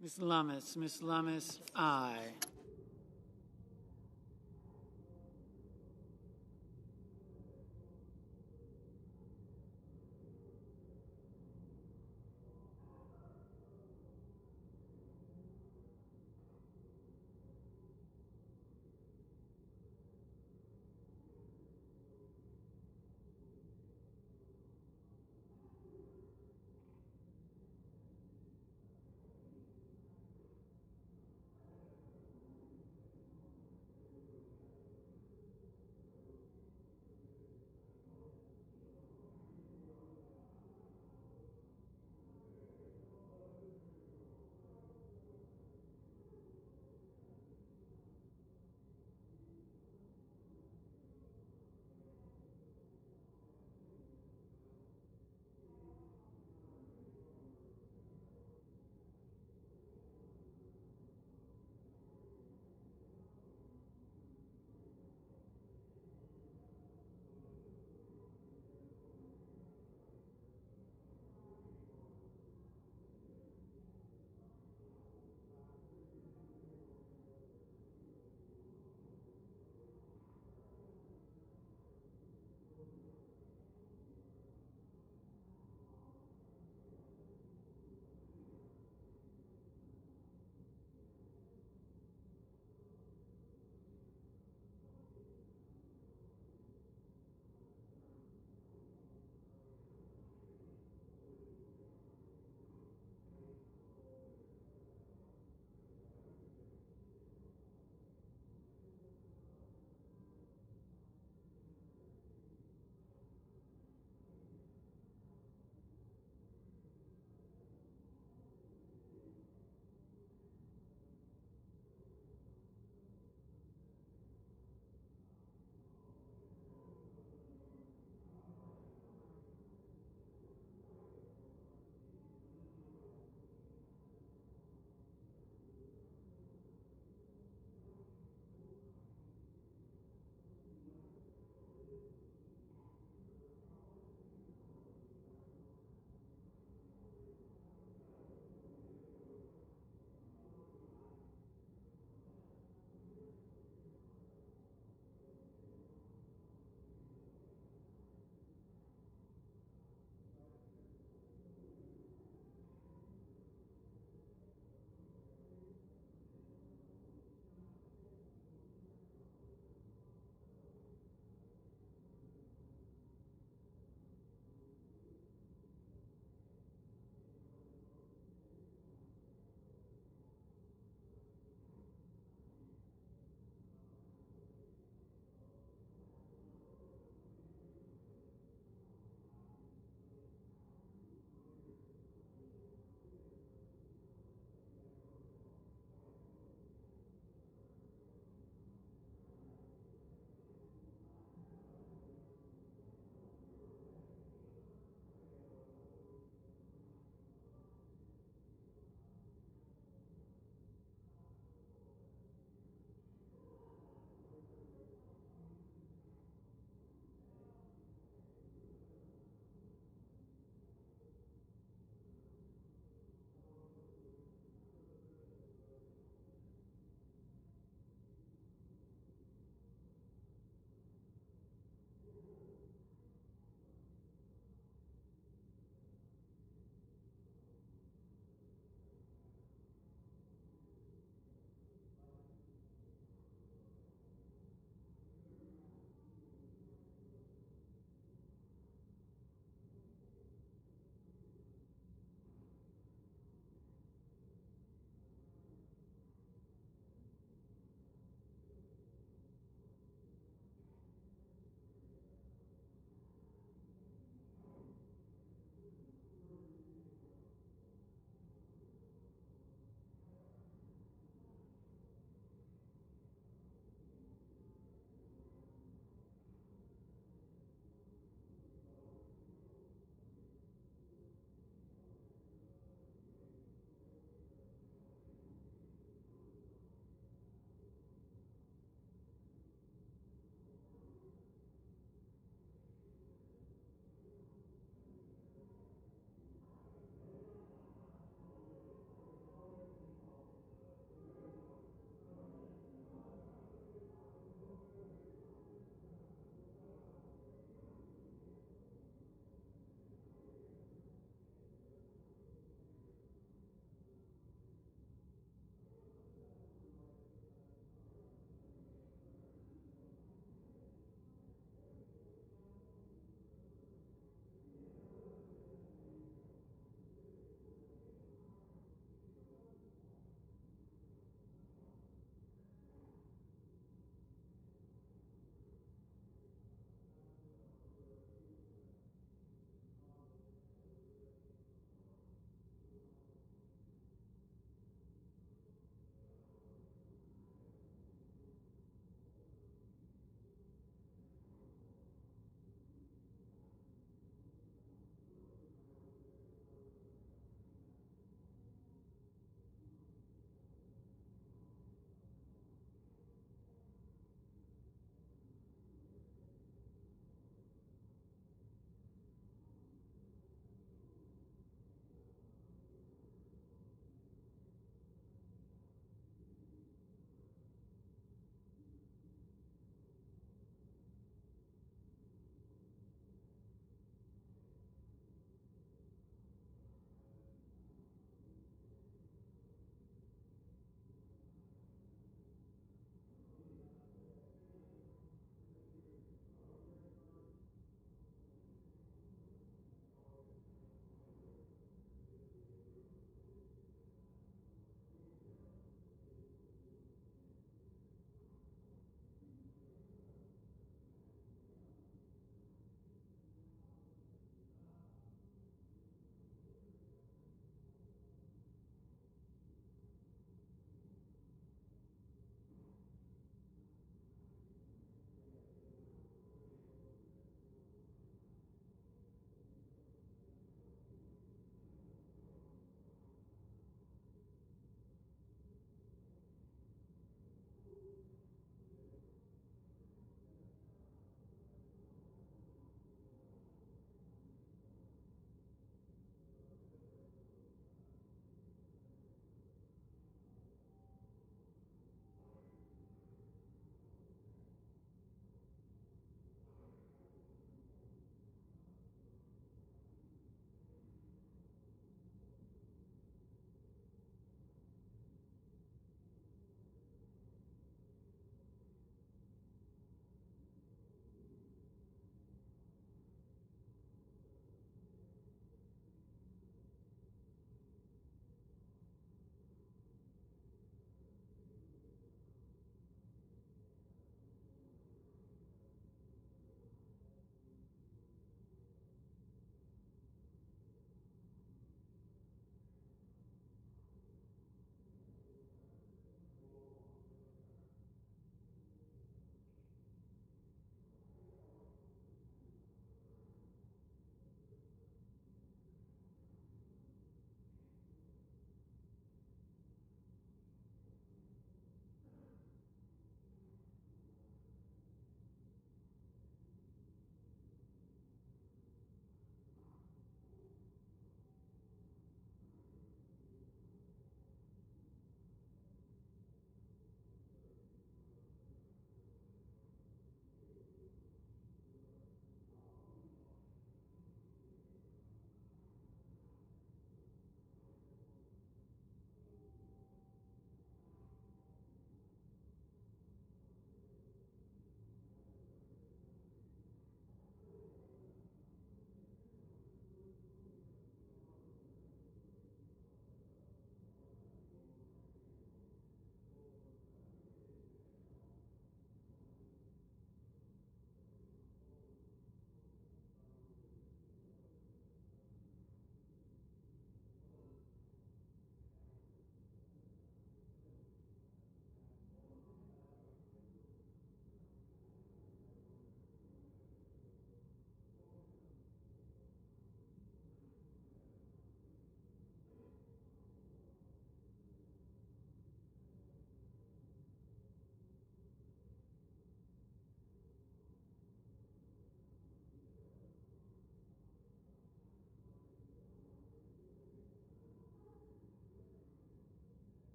Ms. Lummis. Ms. Lummis, aye.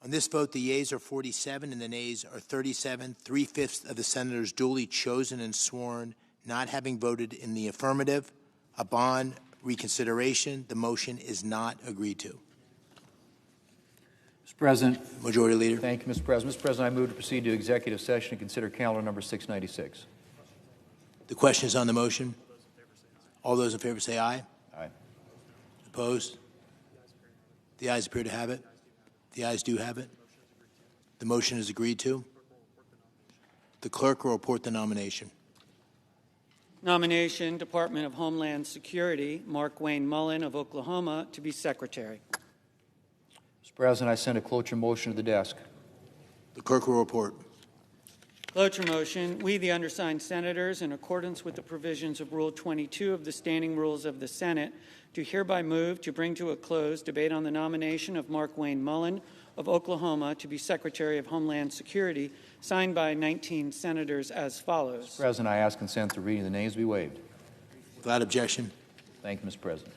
On this vote, the yeas are 47 and the nays are 37, 3/5 of the senators duly chosen and sworn not having voted in the affirmative. Upon reconsideration, the motion is not agreed to. Mr. President. Majority Leader. Thank you, Mr. President. Mr. President, I move to proceed to executive session and consider calendar number 696. The question is on the motion. All those in favor say aye. Aye. Opposed? The ayes appear to have it. The ayes do have it. The motion is agreed to. The clerk will report the nomination. Nomination, Department of Homeland Security, Mark Wayne Mullen of Oklahoma to be Secretary. Mr. President, I send a cloture motion to the desk. The clerk will report. Cloture motion, we, the undersigned senators, in accordance with the provisions of Rule 22 of the Standing Rules of the Senate, do hereby move to bring to a close debate on the nomination of Mark Wayne Mullen of Oklahoma to be Secretary of Homeland Security, signed by 19 senators as follows. Mr. President, I ask consent to reading the names be waived. Without objection. Thank you, Mr. President.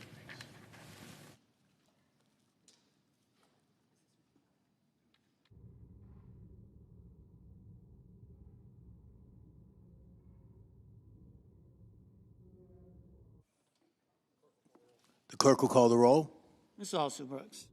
The clerk will call the roll. Ms. Alsoobrooks.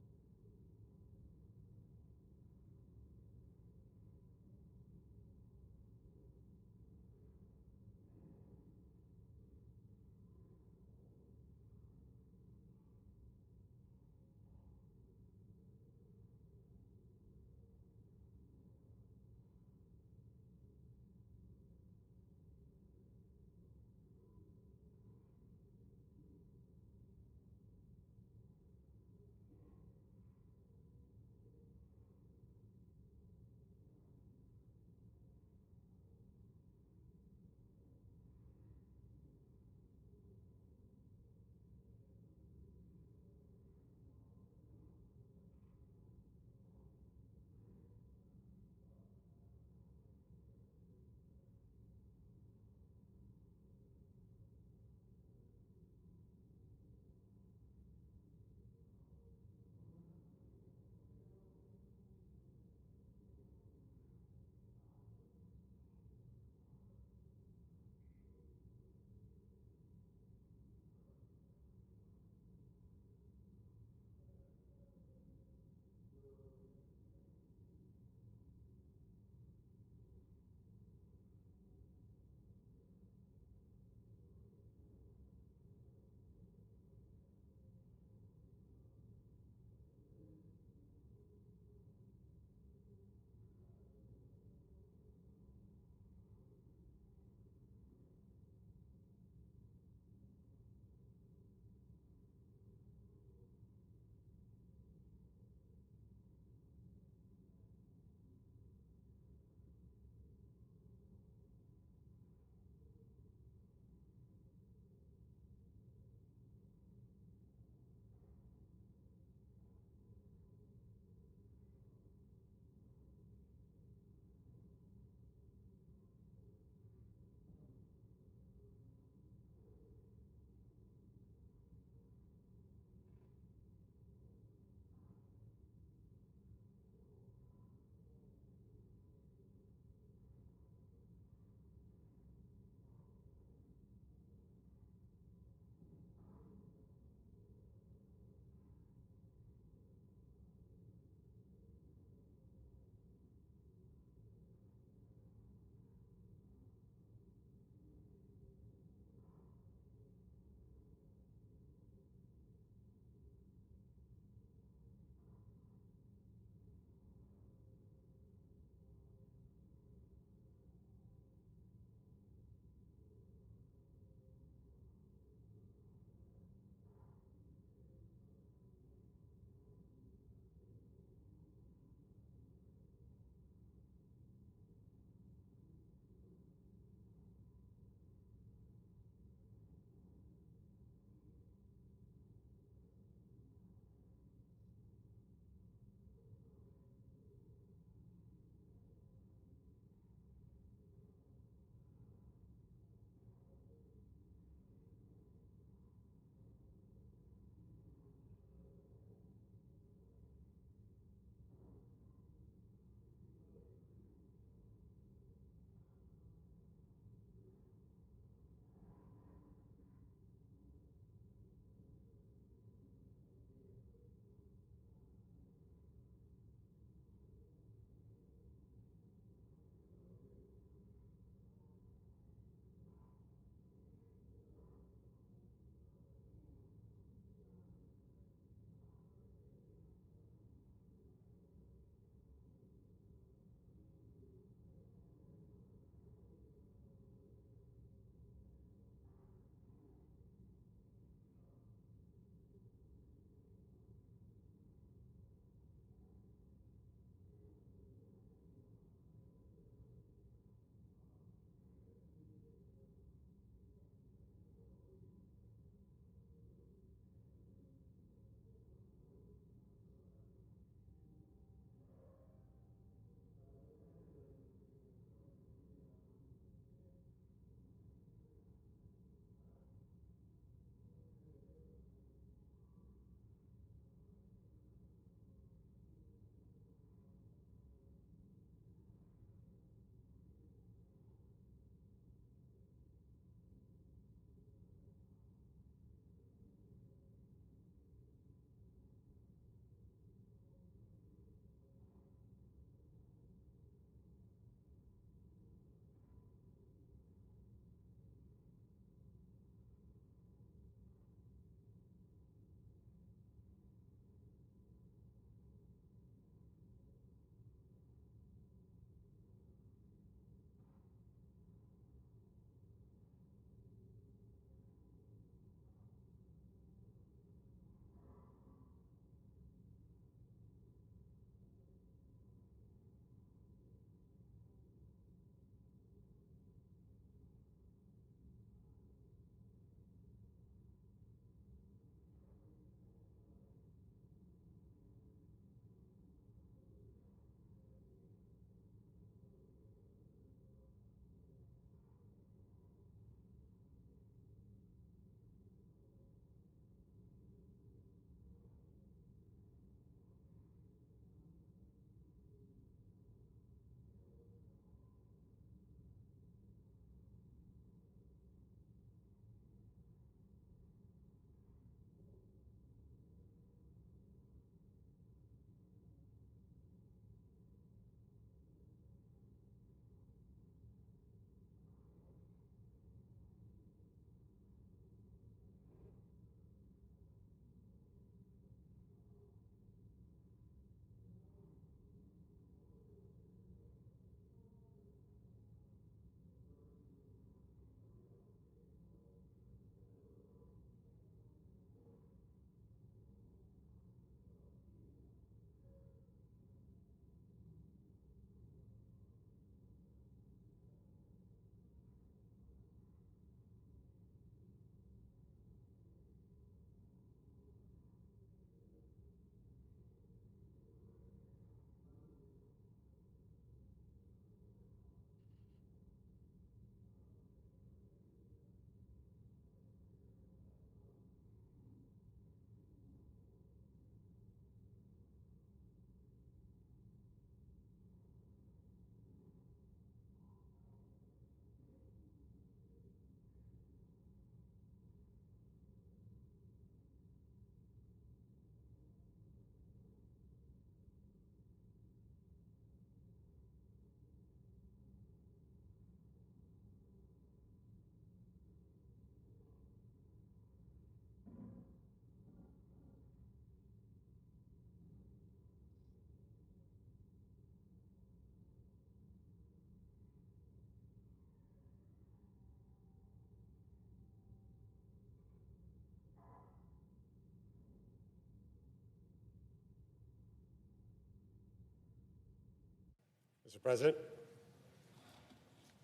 Mr. President.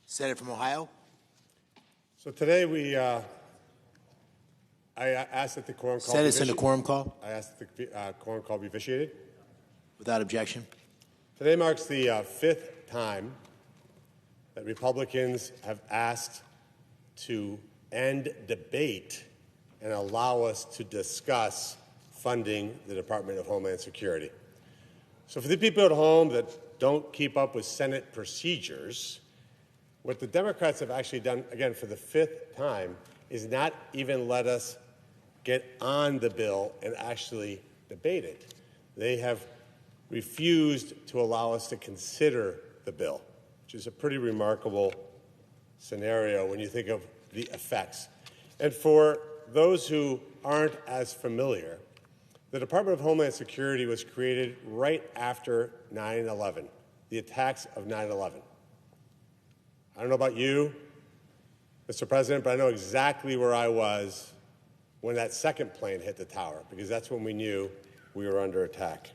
Senator from Ohio. So today I asked that the quorum call Senator, quorum call. I asked that the quorum call be vitiated. Without objection. Today marks the fifth time that Republicans have asked to end debate and allow us to discuss funding the Department of Homeland Security. So for the people at home that don't keep up with Senate procedures, what the Democrats have actually done, again, for the fifth time, is not even let us get on the bill and actually debate it. They have refused to allow us to consider the bill, which is a pretty remarkable scenario when you think of the effects. And for those who aren't as familiar, the Department of Homeland Security was created right after 9/11, the attacks of 9/11. I don't know about you, Mr. President, but I know exactly where I was when that second plane hit the tower, because that's when we knew we were under attack.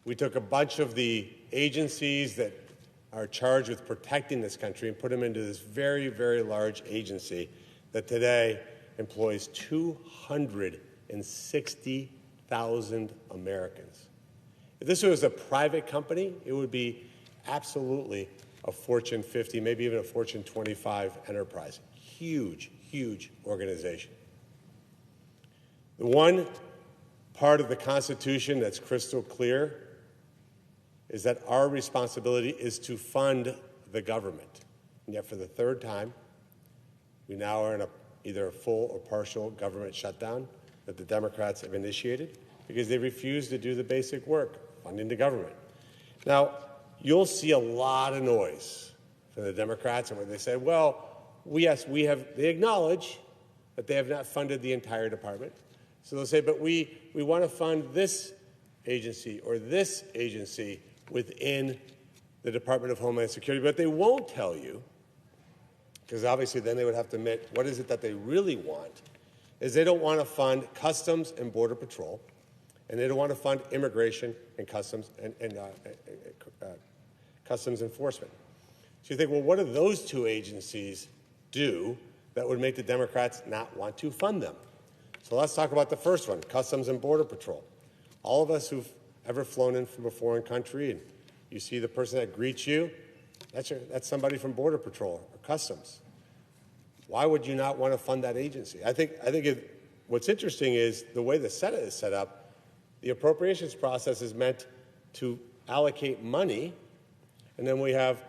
We took a bunch of the agencies that are charged with protecting this country and put them into this very, very large agency that today employs 260,000 Americans. If this was a private company, it would be absolutely a Fortune 50, maybe even a Fortune 25 enterprise. Huge, huge organization. The one part of the Constitution that's crystal clear is that our responsibility is to fund the government. And yet for the third time, we now are in either a full or partial government shutdown that the Democrats have initiated because they refuse to do the basic work, funding the government. Now, you'll see a lot of noise from the Democrats and when they say, well, yes, they acknowledge that they have not funded the entire department. So they'll say, but we want to fund this agency or this agency within the Department of Homeland Security. But they won't tell you, because obviously then they would have to admit what is it that they really want, is they don't want to fund Customs and Border Patrol, and they don't want to fund immigration and customs customs enforcement. So you think, well, what do those two agencies do that would make the Democrats not want to fund them? So let's talk about the first one, Customs and Border Patrol. All of us who've ever flown in from a foreign country and you see the person that greets you, that's somebody from Border Patrol or Customs. Why would you not want to fund that agency? I think what's interesting is the way the Senate is set up, the appropriations process is meant to allocate money, and then we have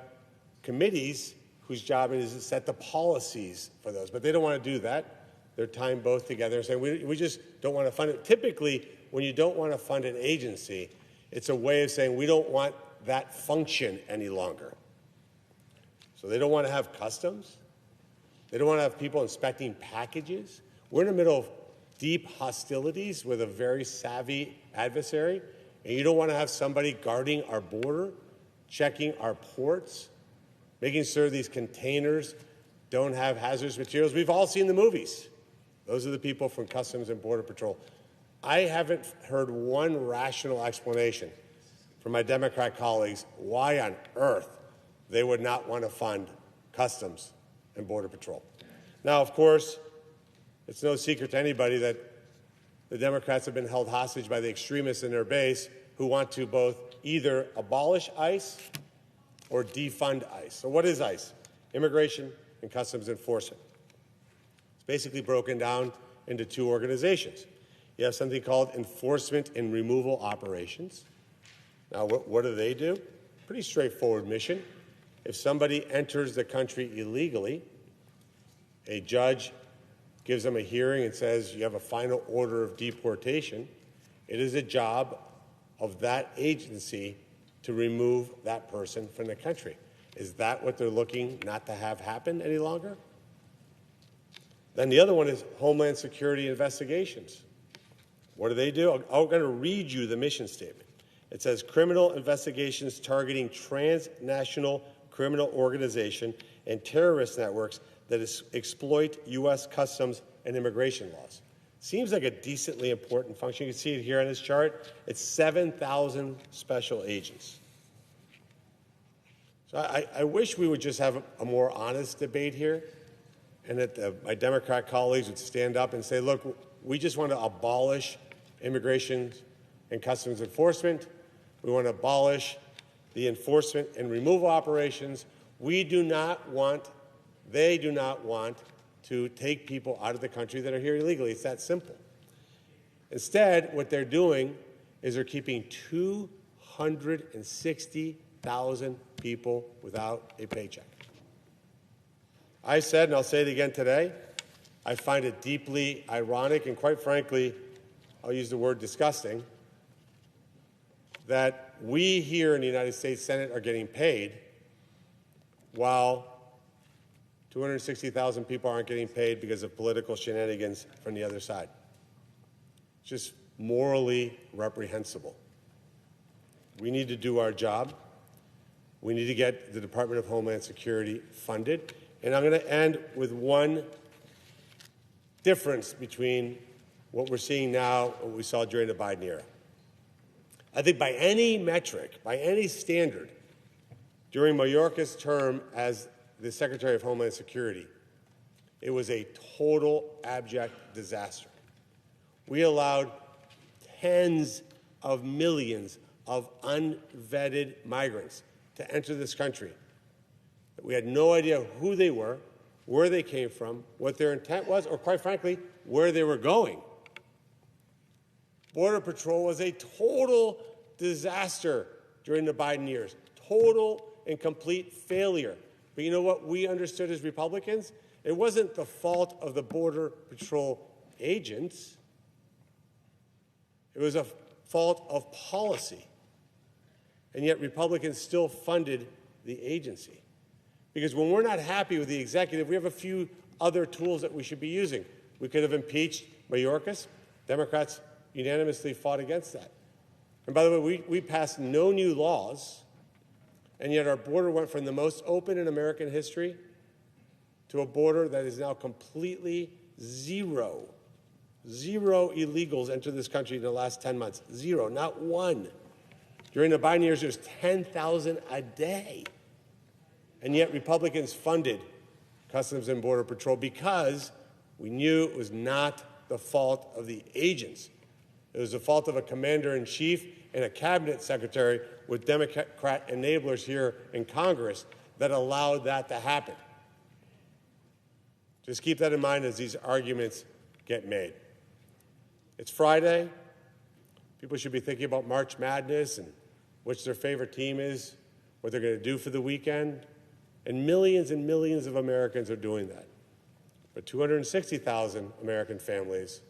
committees whose job it is to set the policies for those. But they don't want to do that. They're tying both together and saying, we just don't want to fund it. Typically, when you don't want to fund an agency, it's a way of saying we don't want that function any longer. So they don't want to have customs. They don't want to have people inspecting packages. We're in the middle of deep hostilities with a very savvy adversary, and you don't want to have somebody guarding our border, checking our ports, making sure these containers don't have hazardous materials. We've all seen the movies. Those are the people from Customs and Border Patrol. I haven't heard one rational explanation from my Democrat colleagues why on earth they would not want to fund Customs and Border Patrol. Now, of course, it's no secret to anybody that the Democrats have been held hostage by the extremists in their base who want to both either abolish ICE or defund ICE. So what is ICE? Immigration and Customs Enforcement. It's basically broken down into two organizations. You have something called Enforcement and Removal Operations. Now, what do? Pretty straightforward mission. If somebody enters the country illegally, a judge gives them a hearing and says you have a final order of deportation. It is a job of that agency to remove that person from the country. Is that what they're looking not to have happen any longer? Then the other one is Homeland Security investigations. What do? I'm going to read you the mission statement. It says criminal investigations targeting transnational criminal organization and terrorist networks that exploit U.S. customs and immigration laws. Seems like a decently important function. You can see it here on this chart. It's 7,000 special agents. So I wish we would just have a more honest debate here, and that my Democrat colleagues would stand up and say, look, we just want to abolish immigration and customs enforcement. We want to abolish the enforcement and removal operations. We do not want, they do not want to take people out of the country that are here illegally. It's that simple. Instead, what they're doing is they're keeping 260,000 people without a paycheck. I said, and I'll say it again today, I find it deeply ironic and, quite frankly, I'll use the word disgusting, that we here in the United States Senate are getting paid while 260,000 people aren't getting paid because of political shenanigans from the other side. It's just morally reprehensible. We need to do our job. We need to get the Department of Homeland Security funded. And I'm going to end with one difference between what we're seeing now and what we saw during the Biden era. I think by any metric, by any standard, during Mayorkas' term as the Secretary of Homeland Security, it was a total abject disaster. We allowed tens of millions of unvetted migrants to enter this country. We had no idea who they were, where they came from, what their intent was, or quite frankly, where they were going. Border Patrol was a total disaster during the Biden years, total and complete failure. But you know what we understood as Republicans? It wasn't the fault of the Border Patrol agents. It was a fault of policy. And yet Republicans still funded the agency. Because when we're not happy with the executive, we have a few other tools that we should be using. We could have impeached Mayorkas. Democrats unanimously fought against that. And by the way, we passed no new laws, and yet our border went from the most open in American history to a border that is now completely zero. Zero illegals entered this country in the last 10 months. Zero, not one. During the Biden years, there's 10,000 a day. And yet Republicans funded Customs and Border Patrol because we knew it was not the fault of the agents. It was the fault of a commander-in-chief and a cabinet secretary with Democrat enablers here in Congress that allowed that to happen. Just keep that in mind as these arguments get made. It's Friday. People should be thinking about March Madness and which their favorite team is, what they're going to do for the weekend. And millions of Americans are doing that. But 260,000 American families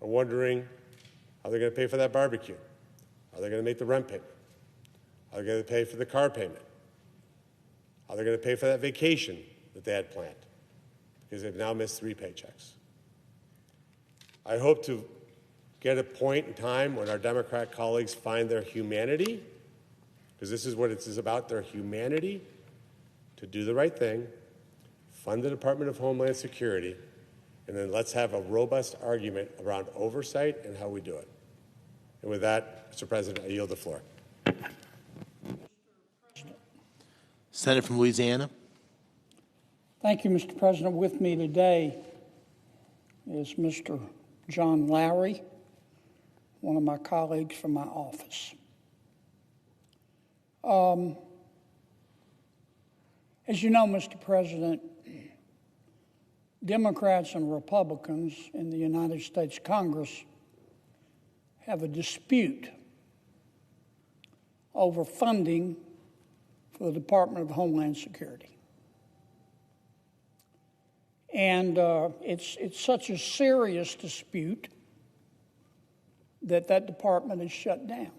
are wondering how they're going to pay for that barbecue. How they're going to make the rent payment. How they're going to pay for the car payment. How they're going to pay for that vacation that they had planned. Because they've now missed 3 paychecks. I hope to get a point in time when our Democrat colleagues find their humanity, because this is what it is about, their humanity, to do the right thing, fund the Department of Homeland Security, and then let's have a robust argument around oversight and how we do it. And with that, Mr. President, I yield the floor. Senator from Louisiana. Thank you, Mr. President. With me today is Mr. John Lowry, one of my colleagues from my office. As you know, Mr. President, Democrats and Republicans in the United States Congress have a dispute over funding for the Department of Homeland Security. And it's such a serious dispute that department is shut down.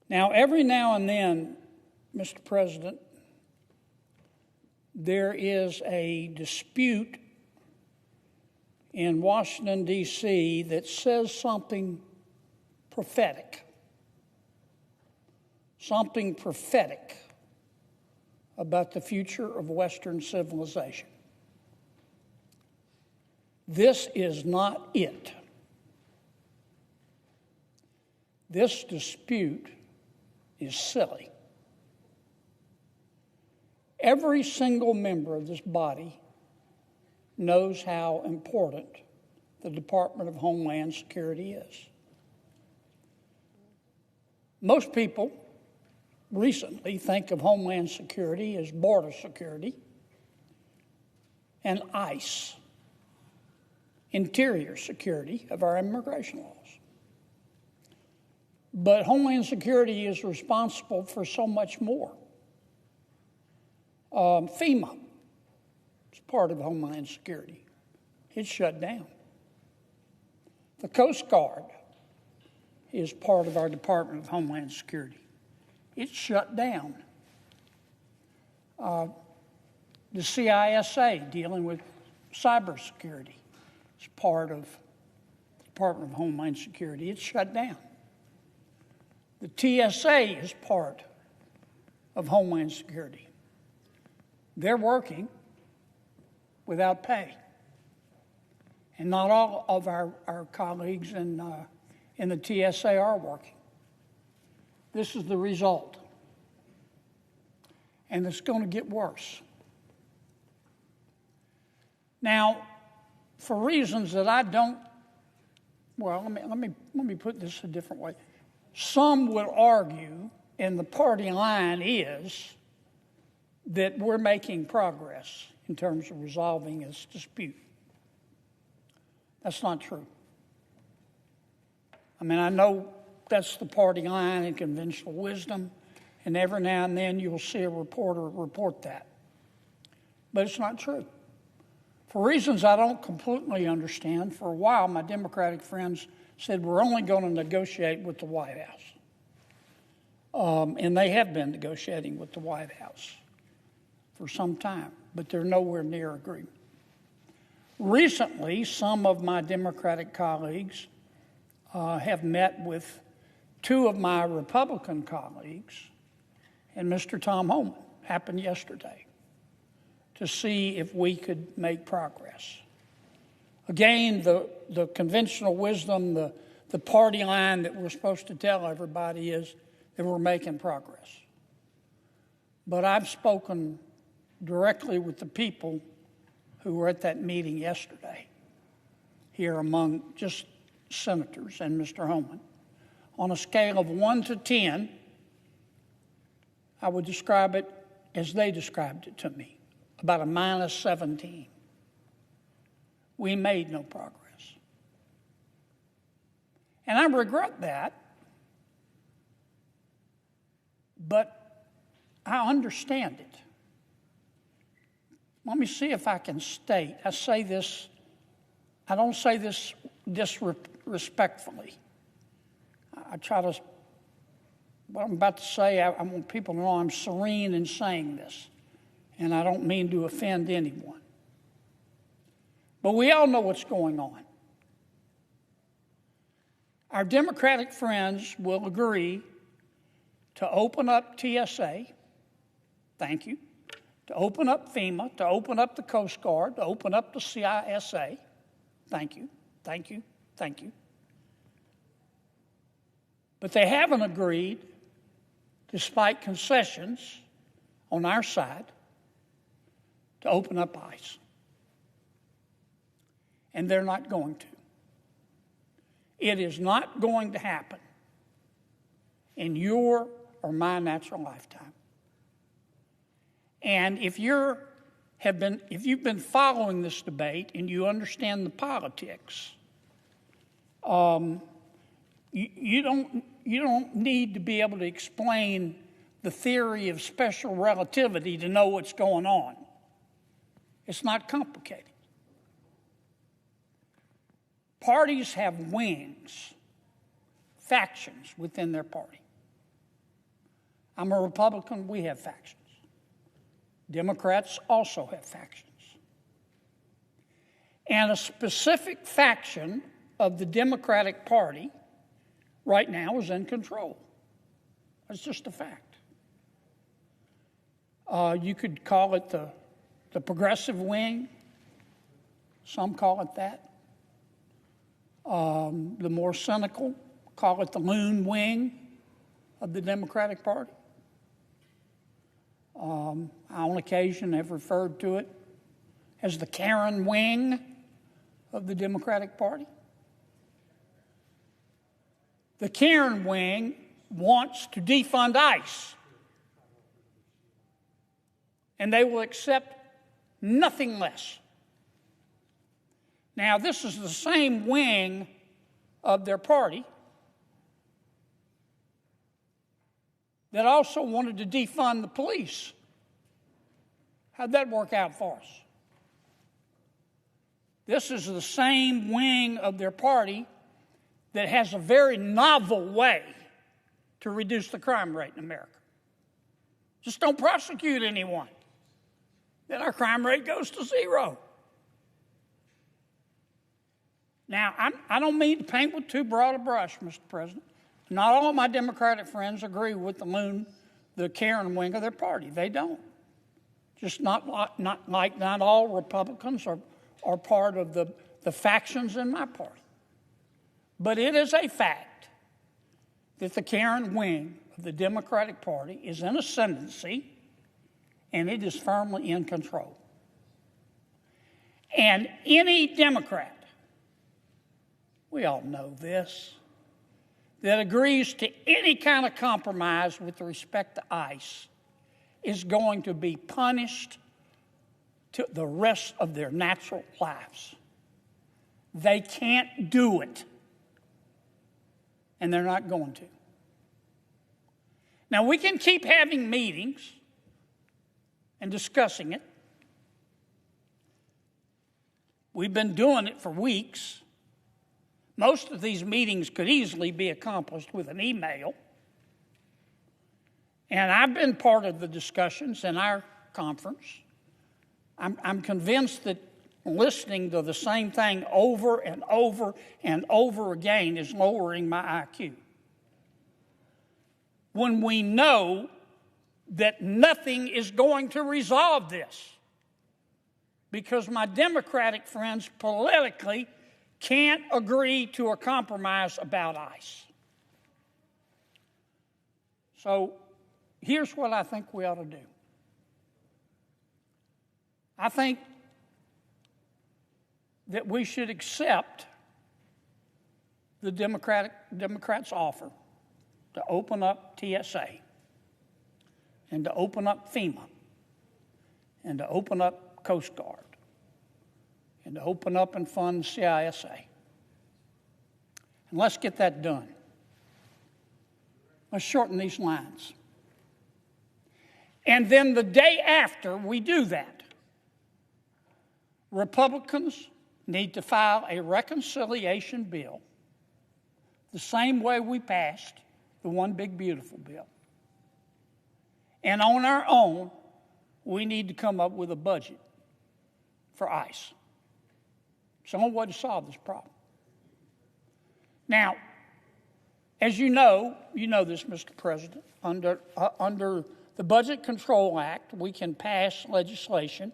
Now, every now and then, Mr. President, there is a dispute in Washington, D.C. that says something prophetic about the future of Western civilization. This is not it. This dispute is silly. Every single member of this body knows how important the Department of Homeland Security is. Most people recently think of Homeland Security as border security and ICE, interior security of our immigration laws. But Homeland Security is responsible for so much more. FEMA is part of Homeland Security. It's shut down. The Coast Guard is part of our Department of Homeland Security. It's shut down. The CISA, dealing with cybersecurity, is part of the Department of Homeland Security. It's shut down. The TSA is part of Homeland Security. They're working without pay. And not all of our colleagues in the TSA are working. This is the result. And it's going to get worse. Now, for reasons that I don't, well, let me put this a different way. Some would argue, and the party line is, that we're making progress in terms of resolving this dispute. That's not true. I mean, I know that's the party line and conventional wisdom, and every now and then you'll see a reporter report that. But it's not true. For reasons I don't completely understand, for a while my Democratic friends said we're only going to negotiate with the White House. And they have been negotiating with the White House for some time, but they're nowhere near agreement. Recently, some of my Democratic colleagues have met with two of my Republican colleagues and Mr. Tom Homan. Happened yesterday, to see if we could make progress. Again, the conventional wisdom, the party line that we're supposed to tell everybody is that we're making progress. But I've spoken directly with the people who were at that meeting yesterday, here among just senators and Mr. Homan. On a scale of 1 to 10, I would describe it as they described it to me, about a minus 17. We made no progress. And I regret that, but I understand it. Let me see if I can state. I say this, I don't say this disrespectfully. I try to, what I'm about to say, I want people to know I'm serene in saying this, and I don't mean to offend anyone. But we all know what's going on. Our Democratic friends will agree to open up TSA, thank you, to open up FEMA, to open up the Coast Guard, to open up the CISA, thank you, thank you, thank you. But they haven't agreed, despite concessions on our side, to open up ICE. And they're not going to. It is not going to happen in your or my natural lifetime. And if you've been following this debate and you understand the politics, you don't need to be able to explain the theory of special relativity to know what's going on. It's not complicated. Parties have wings, factions within their party. I'm a Republican, we have factions. Democrats also have factions. And a specific faction of the Democratic Party right now is in control. That's just a fact. You could call it the progressive wing. Some call it that. The more cynical call it the loon wing of the Democratic Party. I, on occasion, have referred to it as the Karen wing of the Democratic Party. The Karen wing wants to defund ICE, and they will accept nothing less. Now, this is the same wing of their party that also wanted to defund the police. How'd that work out for us? This is the same wing of their party that has a very novel way to reduce the crime rate in America. Just don't prosecute anyone. Then our crime rate goes to zero. Now, I don't mean to paint with too broad a brush, Mr. President. Not all of my Democratic friends agree with the Karen wing of their party. They don't. Just not all Republicans are part of the factions in my party. But it is a fact that the Karen wing of the Democratic Party is in ascendancy, and it is firmly in control. And any Democrat, we all know this, that agrees to any kind of compromise with respect to ICE is going to be punished to the rest of their natural lives. They can't do it, and they're not going to. Now, we can keep having meetings and discussing it. We've been doing it for weeks. Most of these meetings could easily be accomplished with an email. And I've been part of the discussions in our conference. I'm convinced that listening to the same thing over and over and over again is lowering my IQ. When we know that nothing is going to resolve this, because my Democratic friends politically can't agree to a compromise about ICE. So here's what I think we ought to do. I think that we should accept the Democrats' offer to open up TSA and to open up FEMA and to open up Coast Guard and to open up and fund CISA. And let's get that done. Let's shorten these lines. And then the day after we do that, Republicans need to file a reconciliation bill the same way we passed the One Big Beautiful bill. And on our own, we need to come up with a budget for ICE. It's the only way to solve this problem. Now, as you know this, Mr. President, under the Budget Control Act, we can pass legislation,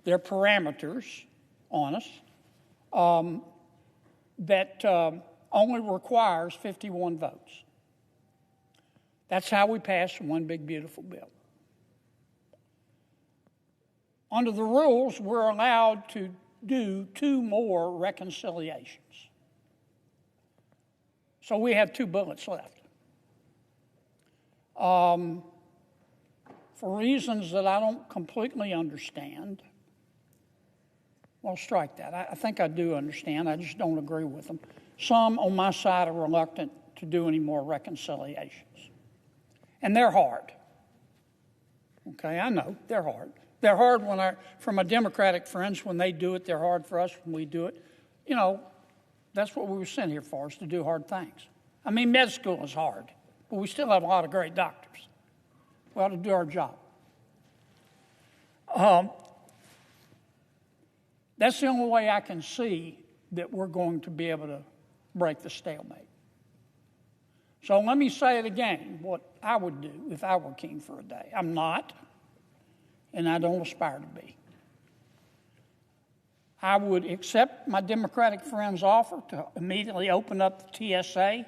there are parameters on us, that only requires 51 votes. That's how we pass the One Big Beautiful bill. Under the rules, we're allowed to do 2 more reconciliations. So we have 2 bullets left. For reasons that I don't completely understand, well, strike that. I think I do understand. I just don't agree with them. Some on my side are reluctant to do any more reconciliations. And they're hard. Okay, I know, they're hard. They're hard for my Democratic friends when they do it. They're hard for us when we do it. You know, that's what we were sent here for, is to do hard things. I mean, med school is hard, but we still have a lot of great doctors. We ought to do our job. That's the only way I can see that we're going to be able to break the stalemate. So let me say it again, what I would do if I were king for a day. I'm not, and I don't aspire to be. I would accept my Democratic friends' offer to immediately open up the TSA,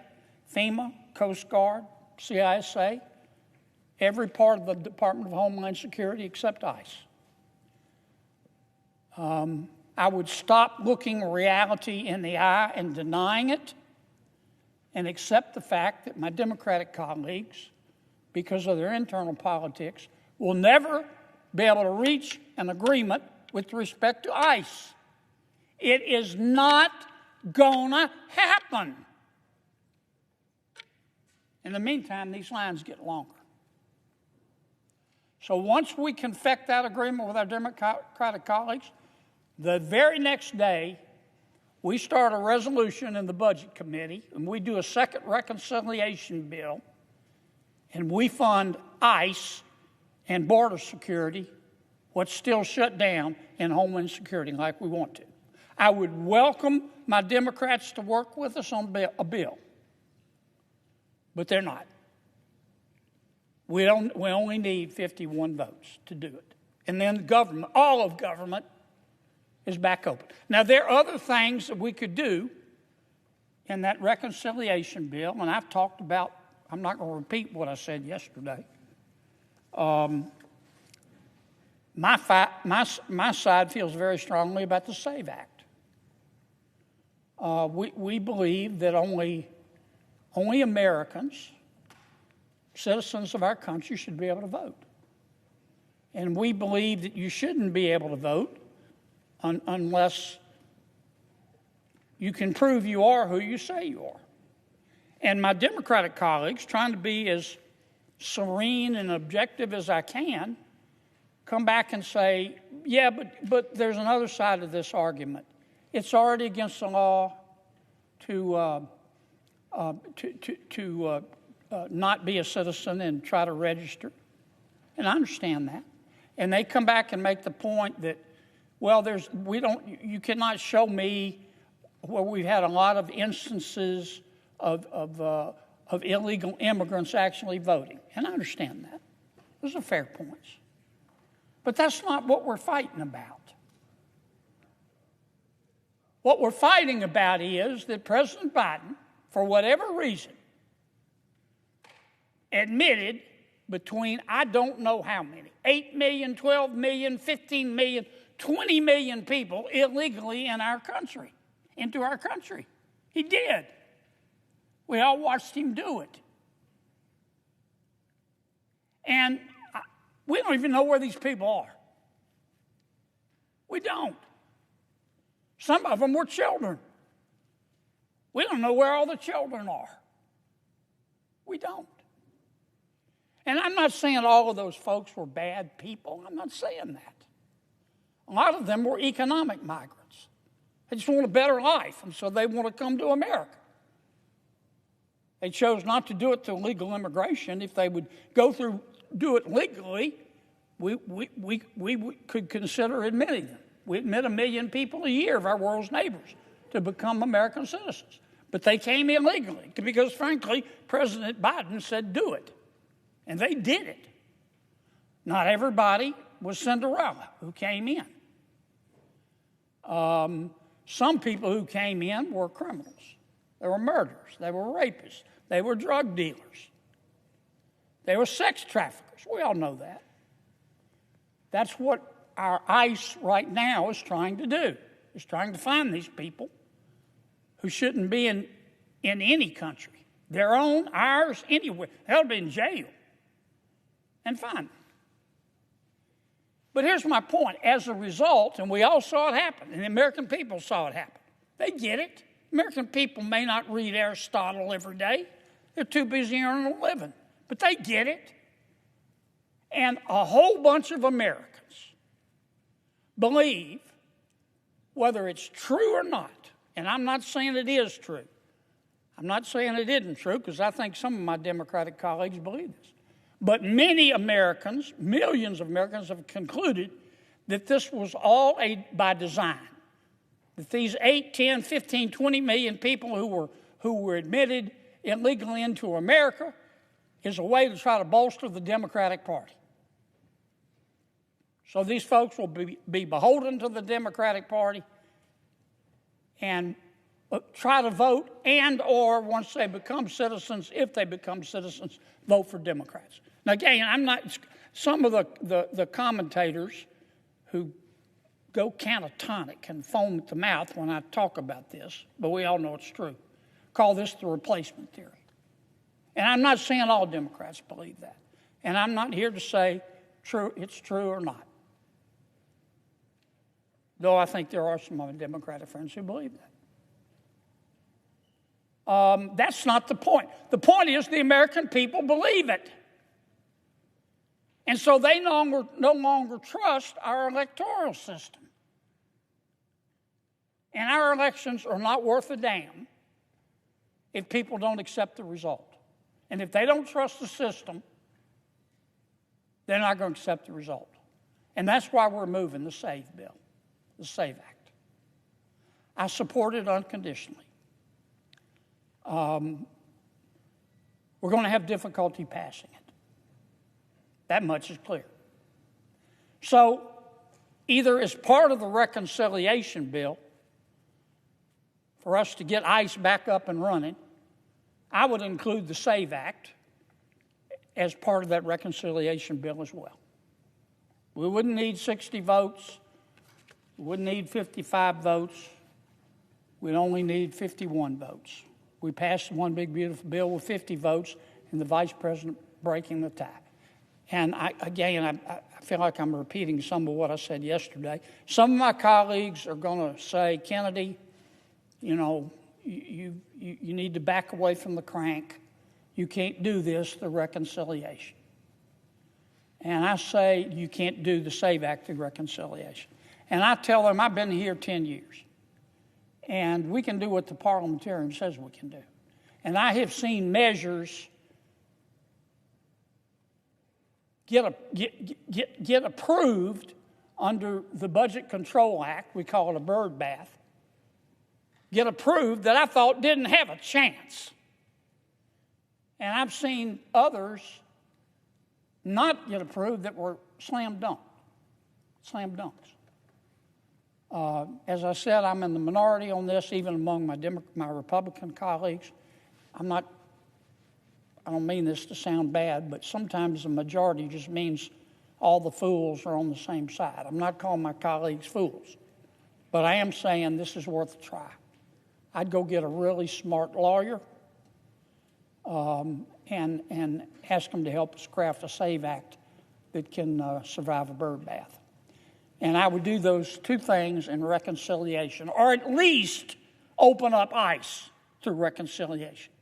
FEMA, Coast Guard, CISA, every part of the Department of Homeland Security except ICE. I would stop looking reality in the eye and denying it and accept the fact that my Democratic colleagues, because of their internal politics, will never be able to reach an agreement with respect to ICE. It is not gonna happen. In the meantime, these lines get longer. So once we confect that agreement with our Democratic colleagues, the very next day, we start a resolution in the Budget Committee, and we do a second reconciliation bill, and we fund ICE and border security, what's still shut down, and Homeland Security like we want to. I would welcome my Democrats to work with us on a bill, but they're not. We only need 51 votes to do it. And then government, all of government, is back open. Now, there are other things that we could do in that reconciliation bill, and I've talked about, I'm not going to repeat what I said yesterday. My side feels very strongly about the SAVE Act. We believe that only Americans, citizens of our country, should be able to vote. And we believe that you shouldn't be able to vote unless you can prove you are who you say you are. And my Democratic colleagues, trying to be as serene and objective as I can, come back and say, yeah, but there's another side of this argument. It's already against the law to not be a citizen and try to register. And I understand that. And they come back and make the point that, well, you cannot show me where we've had a lot of instances of illegal immigrants actually voting. And I understand that. Those are fair points. But that's not what we're fighting about. What we're fighting about is that President Biden, for whatever reason, admitted between I don't know how many, 8 million, 12 million, 15 million, 20 million people illegally in our country, into our country. He did. We all watched him do it. And we don't even know where these people are. We don't. Some of them were children. We don't know where all the children are. We don't. And I'm not saying all of those folks were bad people. I'm not saying that. A lot of them were economic migrants. They just want a better life, and so they want to come to America. They chose not to do it through legal immigration. If they would do it legally, we could consider admitting them. We admit 1 million people a year of our world's neighbors to become American citizens. But they came illegally because, frankly, President Biden said do it. And they did it. Not everybody was Cinderella who came in. Some people who came in were criminals. They were murderers. They were rapists. They were drug dealers. They were sex traffickers. We all know that. That's what our ICE right now is trying to do. It's trying to find these people who shouldn't be in any country. Their own, ours, anywhere. They'll be in jail. And find them. But here's my point. As a result, and we all saw it happen, and the American people saw it happen. They get it. American people may not read Aristotle every day. They're too busy earning a living. But they get it. And a whole bunch of Americans believe, whether it's true or not, and I'm not saying it is true. I'm not saying it isn't true, because I think some of my Democratic colleagues believe this. But many Americans, millions of Americans, have concluded that this was all by design. That these 8, 10, 15, 20 million people who were admitted illegally into America is a way to try to bolster the Democratic Party. So these folks will be beholden to the Democratic Party, and try to vote and or once they become citizens, if they become citizens, vote for Democrats. Now, again, I'm not, some of the commentators who go catatonic and foam at the mouth when I talk about this, but we all know it's true, call this the replacement theory. And I'm not saying all Democrats believe that. And I'm not here to say it's true or not. Though I think there are some of my Democratic friends who believe that. That's not the point. The point is the American people believe it. And so they no longer trust our electoral system. And our elections are not worth a damn if people don't accept the result. And if they don't trust the system, they're not going to accept the result. And that's why we're moving the SAVE bill, the SAVE Act. I support it unconditionally. We're going to have difficulty passing it. That much is clear. So, either as part of the reconciliation bill, for us to get ICE back up and running, I would include the SAVE Act as part of that reconciliation bill as well. We wouldn't need 60 votes. We wouldn't need 55 votes. We'd only need 51 votes. We passed one big, beautiful bill with 50 votes and the vice president breaking the tie. And I feel like I'm repeating some of what I said yesterday. Some of my colleagues are going to say, Kennedy, you know, you need to back away from the crank. You can't do this, the reconciliation. And I say you can't do the SAVE Act, the reconciliation. And I tell them I've been here 10 years. And we can do what the parliamentarian says we can do. And I have seen measures get approved under the Budget Control Act, we call it a bird bath, get approved that I thought didn't have a chance. And I've seen others not get approved that were slam dunks. As I said, I'm in the minority on this, even among my Republican colleagues. I don't mean this to sound bad, but sometimes the majority just means all the fools are on the same side. I'm not calling my colleagues fools, but I am saying this is worth a try. I'd go get a really smart lawyer and ask them to help us craft a SAVE Act that can survive a bird bath. And I would do those two things in reconciliation, or at least open up ICE through reconciliation.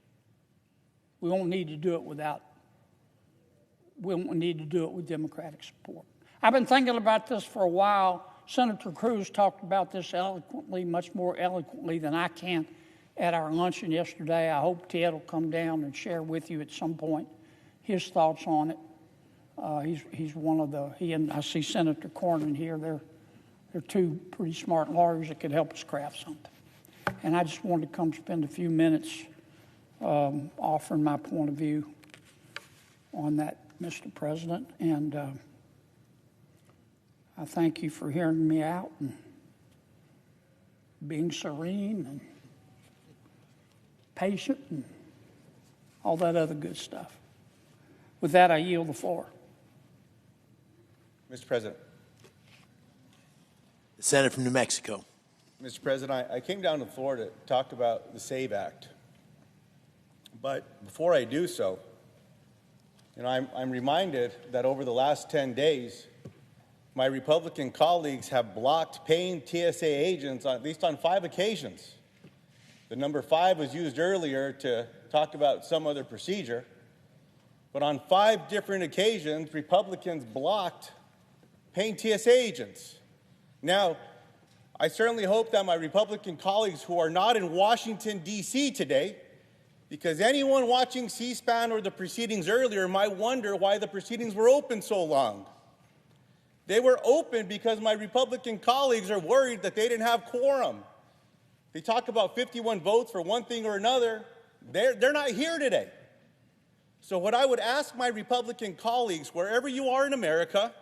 We won't need to do it with Democratic support. I've been thinking about this for a while. Senator Cruz talked about this eloquently, much more eloquently than I can at our luncheon yesterday. I hope Ted will come down and share with you at some point his thoughts on it. He's one of he and I see Senator Cornyn here. They're two pretty smart lawyers that could help us craft something. And I just wanted to come spend a few minutes offering my point of view on that, Mr. President. And I thank you for hearing me out and being serene and patient and all that other good stuff. With that, I yield the floor. Mr. President. The Senator from New Mexico. Mr. President, I came down to the floor to talk about the SAVE Act. But before I do so, I'm reminded that over the last 10 days, my Republican colleagues have blocked paying TSA agents at least on 5 occasions. The number 5 was used earlier to talk about some other procedure. But on 5 different occasions, Republicans blocked paying TSA agents. Now, I certainly hope that my Republican colleagues who are not in Washington, D.C. today, because anyone watching C-SPAN or the proceedings earlier might wonder why the proceedings were open so long. They were open because my Republican colleagues are worried that they didn't have quorum. They talk about 51 votes for one thing or another. They're not here today. So what I would ask my Republican colleagues, wherever you are in America,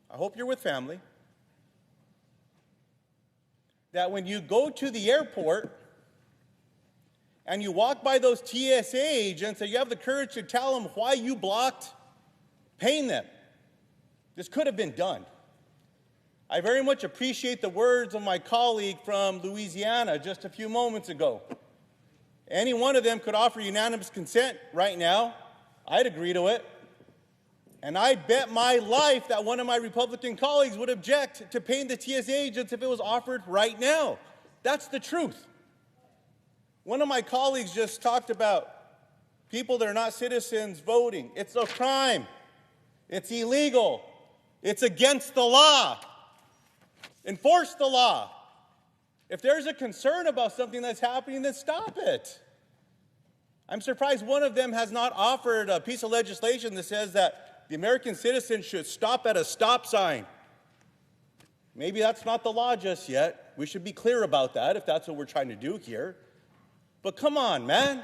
I hope you're with family, that when you go to the airport, and you walk by those TSA agents and you have the courage to tell them why you blocked paying them. This could have been done. I very much appreciate the words of my colleague from Louisiana just a few moments ago. Any one of them could offer unanimous consent right now. I'd agree to it. And I bet my life that one of my Republican colleagues would object to paying the TSA agents if it was offered right now. That's the truth. One of my colleagues just talked about people that are not citizens voting. It's a crime. It's illegal. It's against the law. Enforce the law. If there's a concern about something that's happening, then stop it. I'm surprised one of them has not offered a piece of legislation that says that the American citizen should stop at a stop sign. Maybe that's not the law just yet. We should be clear about that if that's what we're trying to do here. But come on, man.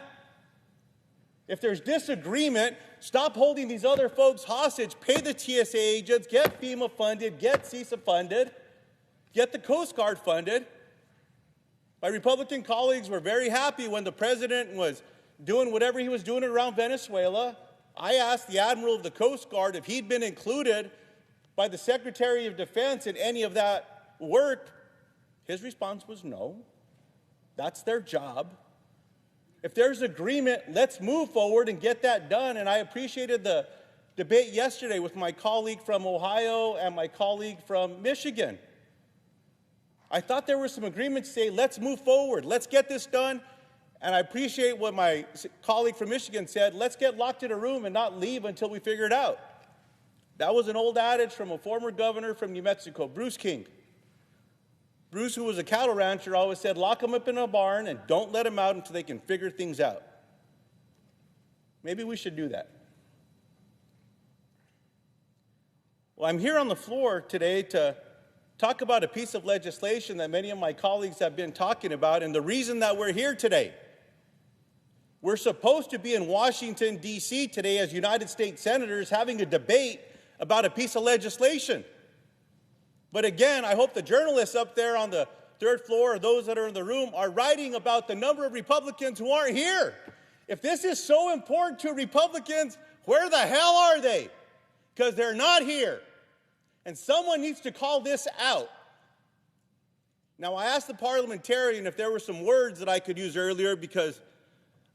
If there's disagreement, stop holding these other folks hostage. Pay the TSA agents, get FEMA funded, get CISA funded, get the Coast Guard funded. My Republican colleagues were very happy when the president was doing whatever he was doing around Venezuela. I asked the Admiral of the Coast Guard if he'd been included by the Secretary of Defense in any of that work. His response was no. That's their job. If there's agreement, let's move forward and get that done. And I appreciated the debate yesterday with my colleague from Ohio and my colleague from Michigan. I thought there was some agreement to say, let's move forward, let's get this done. And I appreciate what my colleague from Michigan said, let's get locked in a room and not leave until we figure it out. That was an old adage from a former governor from New Mexico, Bruce King. Bruce, who was a cattle rancher, always said, lock them up in a barn and don't let them out until they can figure things out. Maybe we should do that. Well, I'm here on the floor today to talk about a piece of legislation that many of my colleagues have been talking about, and the reason that we're here today. We're supposed to be in Washington, D.C. today as United States senators having a debate about a piece of legislation. But again, I hope the journalists up there on the third floor or those that are in the room are writing about the number of Republicans who aren't here. If this is so important to Republicans, where the hell are they? Because they're not here. And someone needs to call this out. Now, I asked the parliamentarian if there were some words that I could use earlier because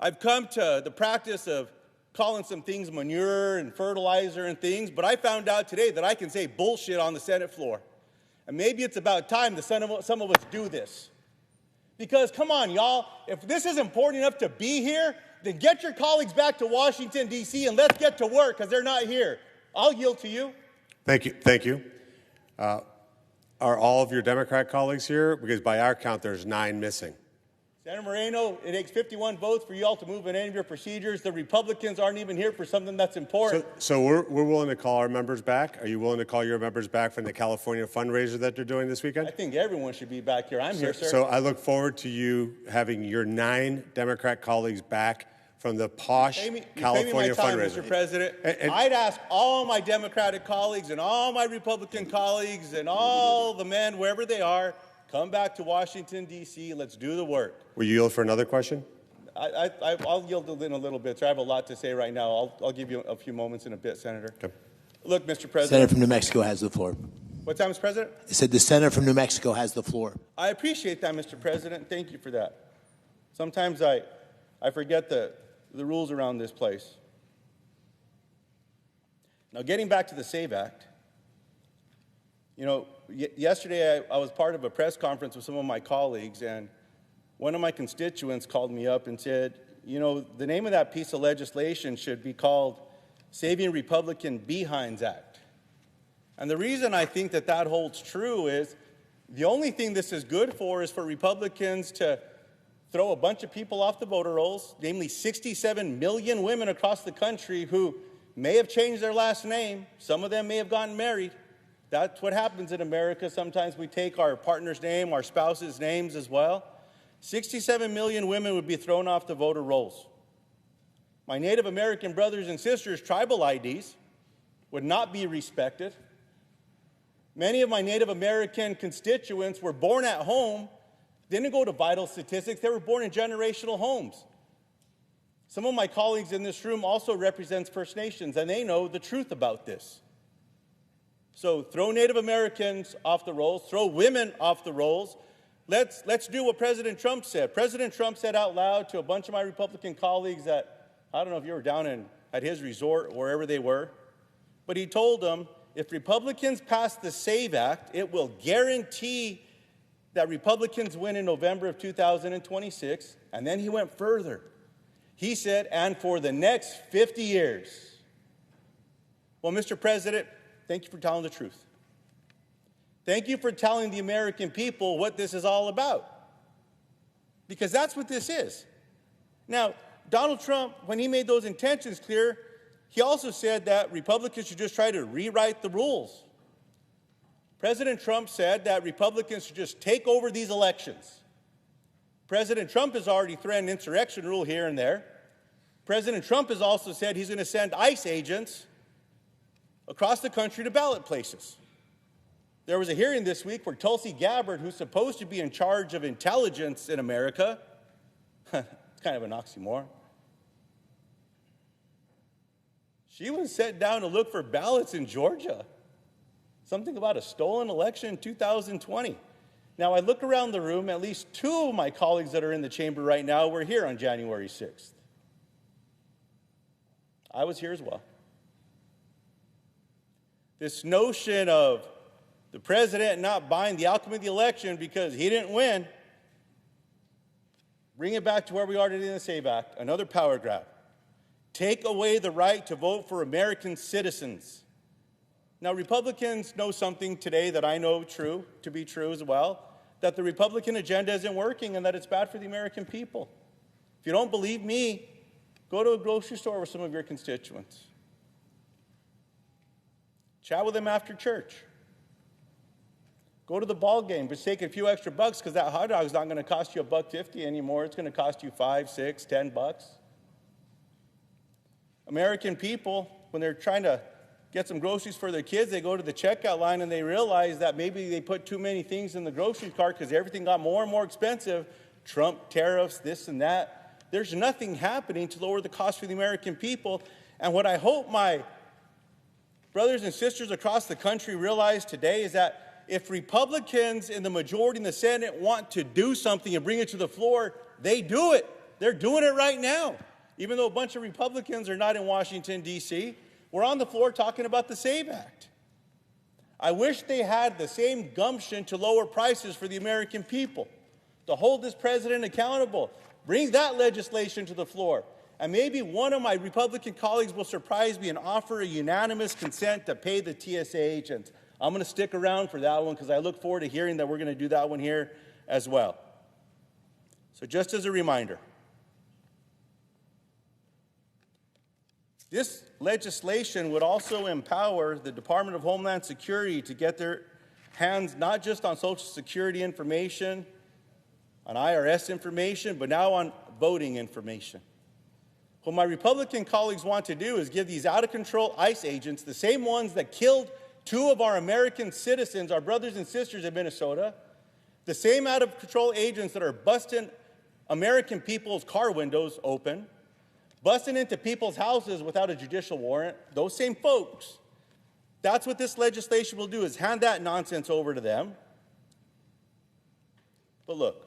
I've come to the practice of calling some things manure and fertilizer and things, but I found out today that I can say bullshit on the Senate floor. And maybe it's about time that some of us do this. Because, come on, y'all, if this is important enough to be here, then get your colleagues back to Washington, D.C., and let's get to work because they're not here. I'll yield to you. Thank you. Thank you. Are all of your Democrat colleagues here? Because by our count, there's 9 missing. Senator Moreno, it takes 51 votes for you all to move in any of your procedures. The Republicans aren't even here for something that's important. So we're willing to call our members back. Are you willing to call your members back from the California fundraiser that they're doing this weekend? I think everyone should be back here. I'm here, sir. So I look forward to you having your 9 Democrat colleagues back from the posh California fundraiser. Mr. President. I'd ask all my Democratic colleagues and all my Republican colleagues and all the men, wherever they are, come back to Washington, D.C. Let's do the work. Will you yield for another question? I'll yield in a little bit, sir. I have a lot to say right now. I'll give you a few moments in a bit, Senator. Okay. Look, Mr. President. Senator from New Mexico has the floor. What time, Mr. President? I said the senator from New Mexico has the floor. I appreciate that, Mr. President. Thank you for that. Sometimes I forget the rules around this place. Now, getting back to the SAVE Act, you know, yesterday I was part of a press conference with some of my colleagues, and one of my constituents called me up and said, you know, the name of that piece of legislation should be called Saving Republican Behinds Act. And the reason I think that that holds true is the only thing this is good for is for Republicans to throw a bunch of people off the voter rolls, namely 67 million women across the country who may have changed their last name. Some of them may have gotten married. That's what happens in America. Sometimes we take our partner's name, our spouse's names as well. 67 million women would be thrown off the voter rolls. My Native American brothers and sisters' tribal IDs would not be respected. Many of my Native American constituents were born at home, didn't go to vital statistics. They were born in generational homes. Some of my colleagues in this room also represent First Nations, and they know the truth about this. So throw Native Americans off the rolls, throw women off the rolls. Let's do what President Trump said. President Trump said out loud to a bunch of my Republican colleagues that, I don't know if you were down at his resort or wherever they were, but he told them, if Republicans pass the SAVE Act, it will guarantee that Republicans win in November of 2026. And then he went further. He said, and for the next 50 years. Well, Mr. President, thank you for telling the truth. Thank you for telling the American people what this is all about. Because that's what this is. Now, Donald Trump, when he made those intentions clear, he also said that Republicans should just try to rewrite the rules. President Trump said that Republicans should just take over these elections. President Trump has already threatened insurrection rule here and there. President Trump has also said he's going to send ICE agents across the country to ballot places. There was a hearing this week where Tulsi Gabbard, who's supposed to be in charge of intelligence in America, it's kind of an oxymoron, she was sent down to look for ballots in Georgia. Something about a stolen election in 2020. Now, I look around the room, at least two of my colleagues that are in the chamber right now were here on January 6th. I was here as well. This notion of the president not buying the outcome of the election because he didn't win, bring it back to where we are today in the SAVE Act, another power grab. Take away the right to vote for American citizens. Now, Republicans know something today that I know to be true as well, that the Republican agenda isn't working and that it's bad for the American people. If you don't believe me, go to a grocery store with some of your constituents. Chat with them after church. Go to the ball game, but take a few extra bucks because that hot dog is not going to cost you $1.50 anymore. It's going to cost you $5, $6, $10. American people, when they're trying to get some groceries for their kids, they go to the checkout line and they realize that maybe they put too many things in the grocery cart because everything got more and more expensive. Trump tariffs, this and that. There's nothing happening to lower the cost for the American people. And what I hope my brothers and sisters across the country realize today is that if Republicans in the majority in the Senate want to do something and bring it to the floor, they do it. They're doing it right now. Even though a bunch of Republicans are not in Washington, D.C., we're on the floor talking about the SAVE Act. I wish they had the same gumption to lower prices for the American people, to hold this president accountable. Bring that legislation to the floor. And maybe one of my Republican colleagues will surprise me and offer a unanimous consent to pay the TSA agents. I'm going to stick around for that one because I look forward to hearing that we're going to do that one here as well. So just as a reminder, this legislation would also empower the Department of Homeland Security to get their hands not just on Social Security information, on IRS information, but now on voting information. What my Republican colleagues want to do is give these out-of-control ICE agents, the same ones that killed two of our American citizens, our brothers and sisters in Minnesota, the same out-of-control agents that are busting American people's car windows open, busting into people's houses without a judicial warrant, those same folks. That's what this legislation will do, is hand that nonsense over to them. But look,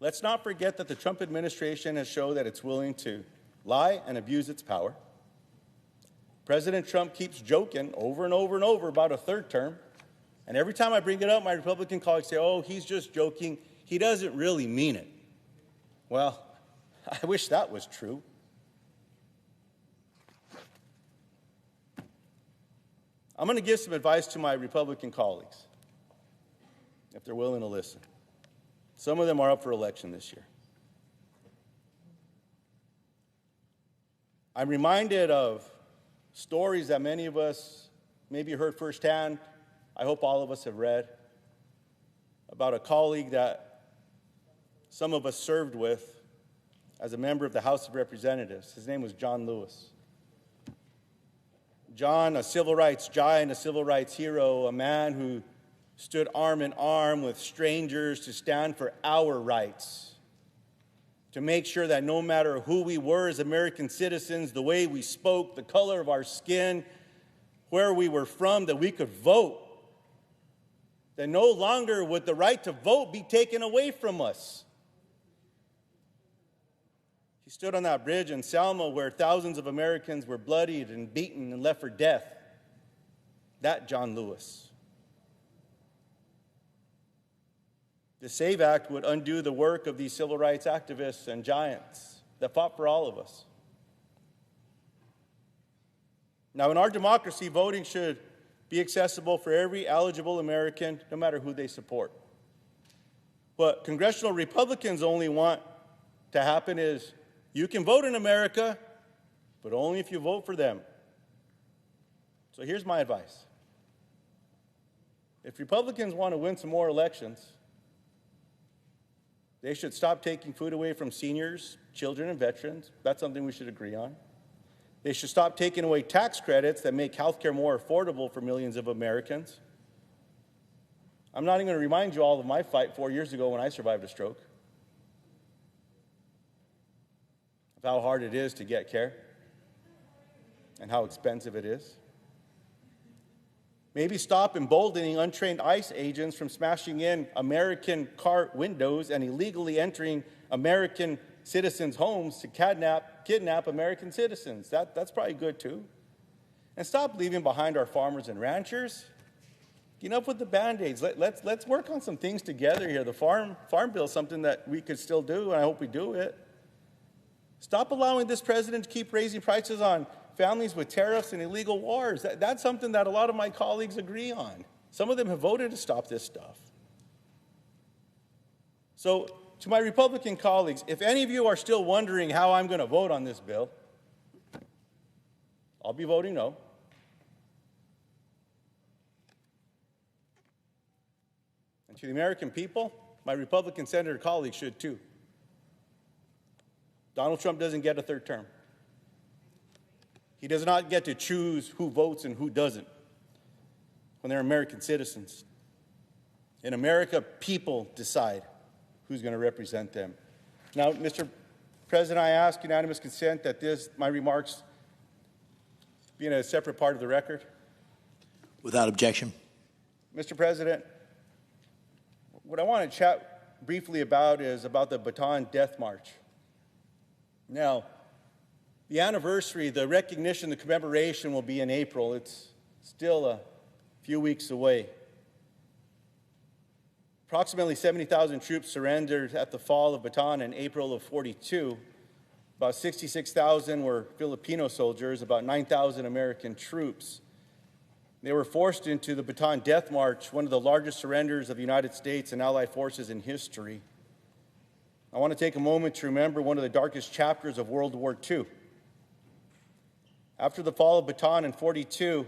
let's not forget that the Trump administration has shown that it's willing to lie and abuse its power. President Trump keeps joking over and over and over about a third term. And every time I bring it up, my Republican colleagues say, oh, he's just joking. He doesn't really mean it. Well, I wish that was true. I'm going to give some advice to my Republican colleagues, if they're willing to listen. Some of them are up for election this year. I'm reminded of stories that many of us maybe heard firsthand. I hope all of us have read about a colleague that some of us served with as a member of the House of Representatives. His name was John Lewis. John, a civil rights giant, a civil rights hero, a man who stood arm in arm with strangers to stand for our rights, to make sure that no matter who we were as American citizens, the way we spoke, the color of our skin, where we were from, that we could vote. That no longer would the right to vote be taken away from us. He stood on that bridge in Selma where thousands of Americans were bloodied and beaten and left for death. That John Lewis. The SAVE Act would undo the work of these civil rights activists and giants that fought for all of us. Now, in our democracy, voting should be accessible for every eligible American, no matter who they support. What congressional Republicans only want to happen is you can vote in America, but only if you vote for them. So here's my advice. If Republicans want to win some more elections, they should stop taking food away from seniors, children, and veterans. That's something we should agree on. They should stop taking away tax credits that make health care more affordable for millions of Americans. I'm not even going to remind you all of my fight 4 years ago when I survived a stroke, of how hard it is to get care and how expensive it is. Maybe stop emboldening untrained ICE agents from smashing in American car windows and illegally entering American citizens' homes to kidnap American citizens. That's probably good too. And stop leaving behind our farmers and ranchers. Enough with the Band-Aids. Let's work on some things together here. The farm bill is something that we could still do, and I hope we do it. Stop allowing this president to keep raising prices on families with tariffs and illegal wars. That's something that a lot of my colleagues agree on. Some of them have voted to stop this stuff. So, to my Republican colleagues, if any of you are still wondering how I'm going to vote on this bill, I'll be voting no. And to the American people, my Republican senator colleagues should too. Donald Trump doesn't get a third term. He does not get to choose who votes and who doesn't when they're American citizens. In America, people decide who's going to represent them. Now, Mr. President, I ask unanimous consent that my remarks be in a separate part of the record. Without objection. Mr. President, what I want to chat briefly about is about the Bataan Death March. Now, the anniversary, the recognition, the commemoration will be in April. It's still a few weeks away. Approximately 70,000 troops surrendered at the fall of Bataan in April of '42. About 66,000 were Filipino soldiers, about 9,000 American troops. They were forced into the Bataan Death March, one of the largest surrenders of the United States and Allied forces in history. I want to take a moment to remember one of the darkest chapters of World War II. After the fall of Bataan in '42,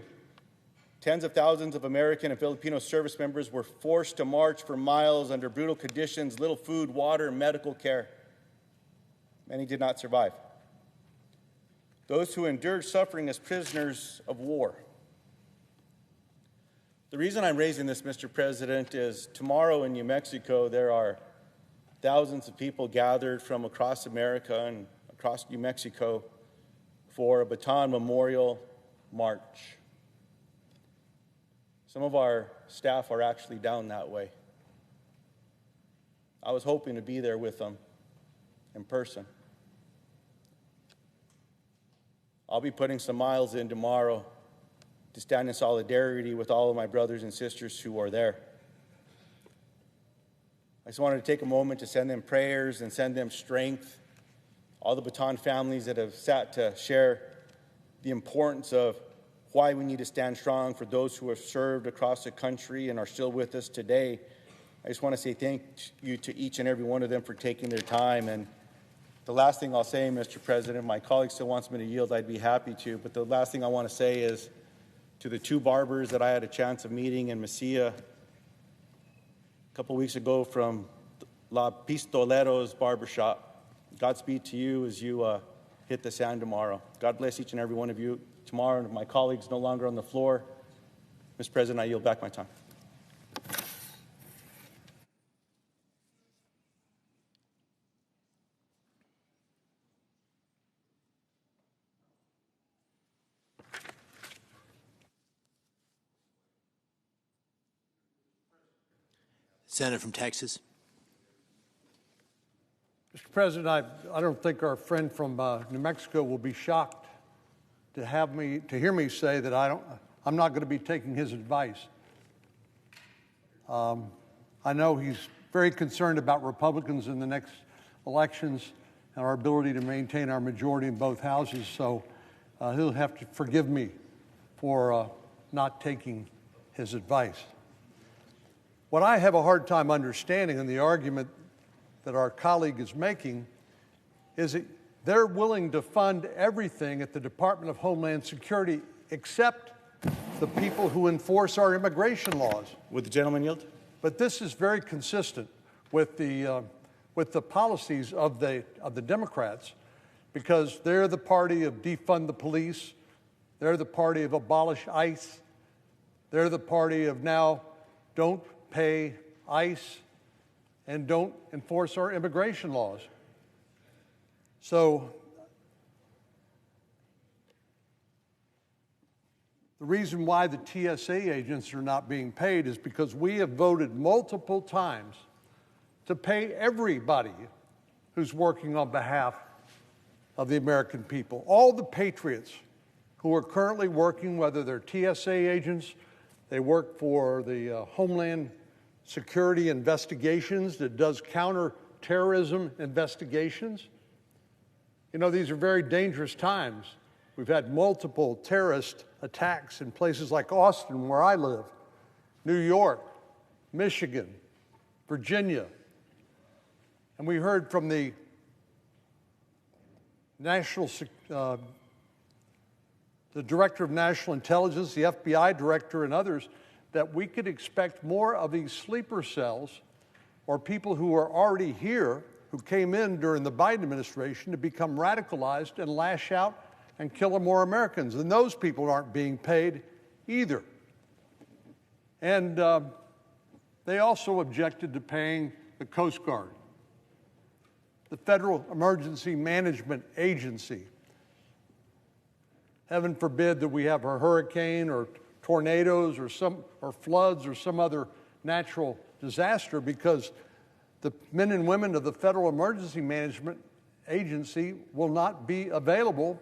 tens of thousands of American and Filipino service members were forced to march for miles under brutal conditions, little food, water, and medical care. Many did not survive. Those who endured suffering as prisoners of war. The reason I'm raising this, Mr. President, is tomorrow in New Mexico there are thousands of people gathered from across America and across New Mexico for a Bataan Memorial March. Some of our staff are actually down that way. I was hoping to be there with them in person. I'll be putting some miles in tomorrow to stand in solidarity with all of my brothers and sisters who are there. I just wanted to take a moment to send them prayers and send them strength. All the Bataan families that have sat to share the importance of why we need to stand strong for those who have served across the country and are still with us today. I just want to say thank you to each and every one of them for taking their time. And the last thing I'll say, Mr. President, my colleague still wants me to yield, I'd be happy to, but the last thing I want to say is to the two barbers that I had a chance of meeting in Mesilla a couple weeks ago from La Pistoleros Barbershop. Godspeed to you as you hit the sand tomorrow. God bless each and every one of you. Tomorrow, and my colleagues no longer on the floor. Mr. President, I yield back my time. Senator from Texas. Mr. President, I don't think our friend from New Mexico will be shocked to hear me say that I'm not going to be taking his advice. I know he's very concerned about Republicans in the next elections and our ability to maintain our majority in both houses, so he'll have to forgive me for not taking his advice. What I have a hard time understanding in the argument that our colleague is making is that they're willing to fund everything at the Department of Homeland Security except the people who enforce our immigration laws. Would the gentleman yield? But this is very consistent with the policies of the Democrats, because they're the party of defund the police, they're the party of abolish ICE, they're the party of now don't pay ICE and don't enforce our immigration laws. So the reason why the TSA agents are not being paid is because we have voted multiple times to pay everybody who's working on behalf of the American people. All the patriots who are currently working, whether they're TSA agents, they work for the Homeland Security investigations that does counterterrorism investigations. You know, these are very dangerous times. We've had multiple terrorist attacks in places like Austin, where I live, New York, Michigan, Virginia. And we heard from the Director of National Intelligence, the FBI Director, and others, that we could expect more of these sleeper cells, or people who are already here, who came in during the Biden administration, to become radicalized and lash out and kill more Americans. And those people aren't being paid either. And they also objected to paying the Coast Guard, the Federal Emergency Management Agency. Heaven forbid that we have a hurricane or tornadoes or floods or some other natural disaster, because the men and women of the Federal Emergency Management Agency will not be available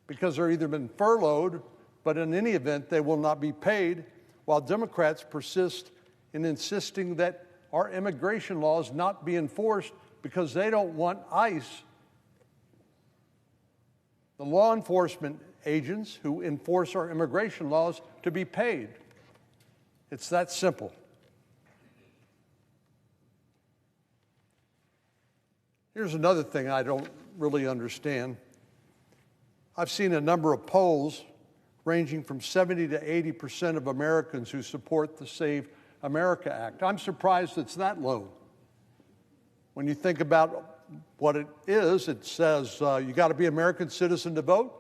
because they're either been furloughed, but in any event, they will not be paid, while Democrats persist in insisting that our immigration laws not be enforced because they don't want ICE, the law enforcement agents who enforce our immigration laws, to be paid. It's that simple. Here's another thing I don't really understand. I've seen a number of polls ranging from 70 to 80% of Americans who support the Save America Act. I'm surprised it's that low. When you think about what it is, it says you got to be an American citizen to vote.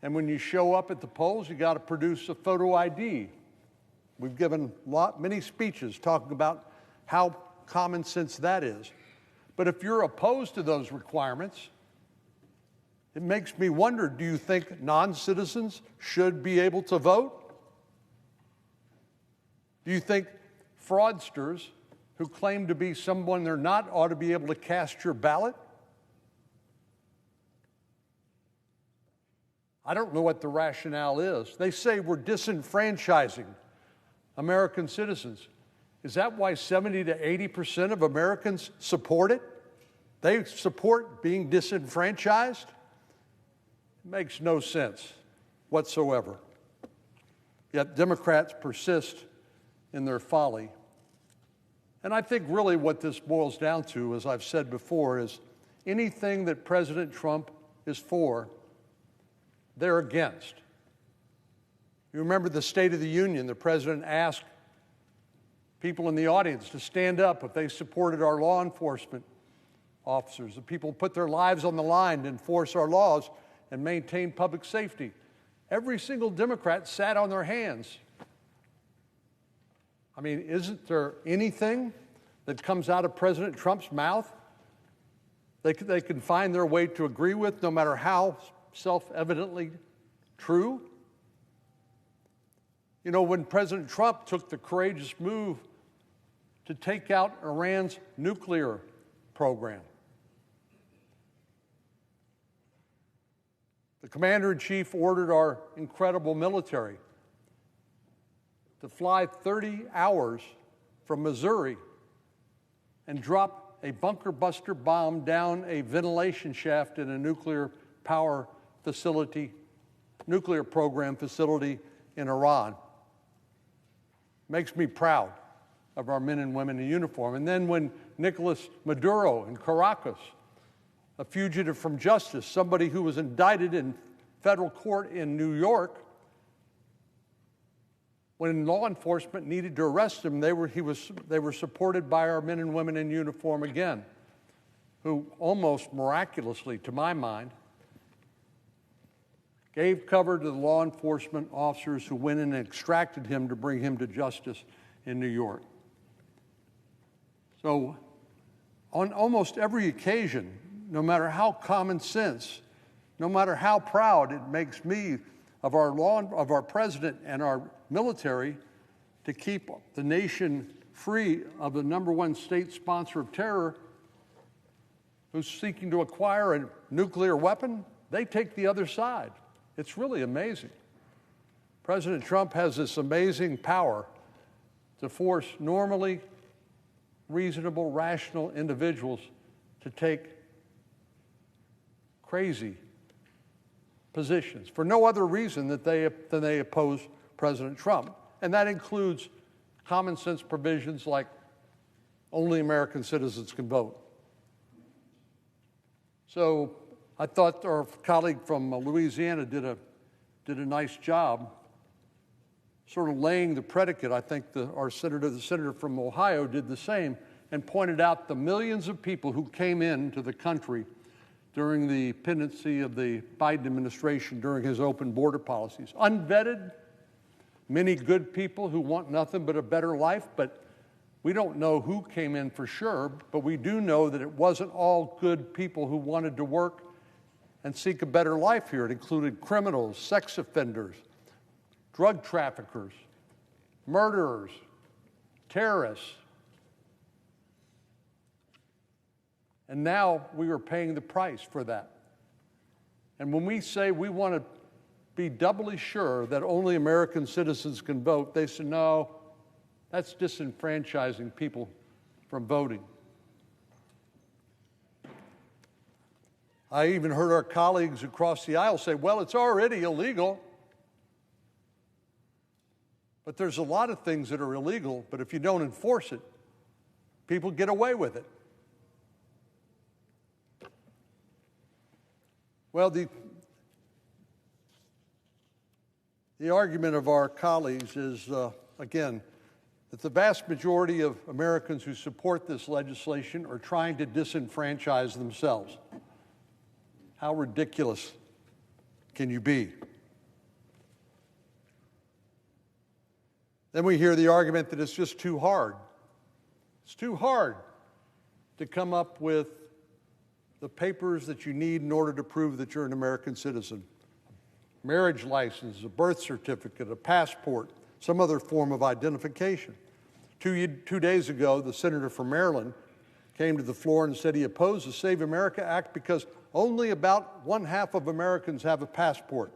And when you show up at the polls, you got to produce a photo ID. We've given many speeches talking about how common sense that is. But if you're opposed to those requirements, it makes me wonder, do you think non-citizens should be able to vote? Do you think fraudsters who claim to be someone they're not ought to be able to cast your ballot? I don't know what the rationale is. They say we're disenfranchising American citizens. Is that why 70 to 80% of Americans support it? They support being disenfranchised? It makes no sense whatsoever. Yet Democrats persist in their folly. And I think really what this boils down to, as I've said before, is anything that President Trump is for, they're against. You remember the State of the Union, the president asked people in the audience to stand up if they supported our law enforcement officers. The people put their lives on the line to enforce our laws and maintain public safety. Every single Democrat sat on their hands. I mean, isn't there anything that comes out of President Trump's mouth they can find their way to agree with, no matter how self-evidently true? You know, when President Trump took the courageous move to take out Iran's nuclear program. The Commander-in-Chief ordered our incredible military to fly 30 hours from Missouri and drop a bunker buster bomb down a ventilation shaft in a nuclear power facility, nuclear program facility in Iran. Makes me proud of our men and women in uniform. And then when Nicolas Maduro in Caracas, a fugitive from justice, somebody who was indicted in federal court in New York, when law enforcement needed to arrest him, they were supported by our men and women in uniform again, who almost miraculously, to my mind, gave cover to the law enforcement officers who went in and extracted him to bring him to justice in New York. So on almost every occasion, no matter how common sense, no matter how proud it makes me of our president and our military to keep the nation free of the #1 state sponsor of terror who's seeking to acquire a nuclear weapon, they take the other side. It's really amazing. President Trump has this amazing power to force normally reasonable, rational individuals to take crazy positions for no other reason than they oppose President Trump. And that includes common sense provisions like only American citizens can vote. So I thought our colleague from Louisiana did a nice job sort of laying the predicate. I think the senator from Ohio did the same and pointed out the millions of people who came into the country during the pendency of the Biden administration, during his open border policies. Unvetted, many good people who want nothing but a better life, but we don't know who came in for sure, but we do know that it wasn't all good people who wanted to work and seek a better life here. It included criminals, sex offenders, drug traffickers, murderers, terrorists. And now we are paying the price for that. And when we say we want to be doubly sure that only American citizens can vote, they say, no, that's disenfranchising people from voting. I even heard our colleagues across the aisle say, well, it's already illegal. But there's a lot of things that are illegal, but if you don't enforce it, people get away with it. Well, the argument of our colleagues is, again, that the vast majority of Americans who support this legislation are trying to disenfranchise themselves. How ridiculous can you be? Then we hear the argument that it's just too hard. It's too hard to come up with the papers that you need in order to prove that you're an American citizen. Marriage license, a birth certificate, a passport, some other form of identification. 2 days ago, the senator from Maryland came to the floor and said he opposed the Save America Act because only about 1/2 of Americans have a passport.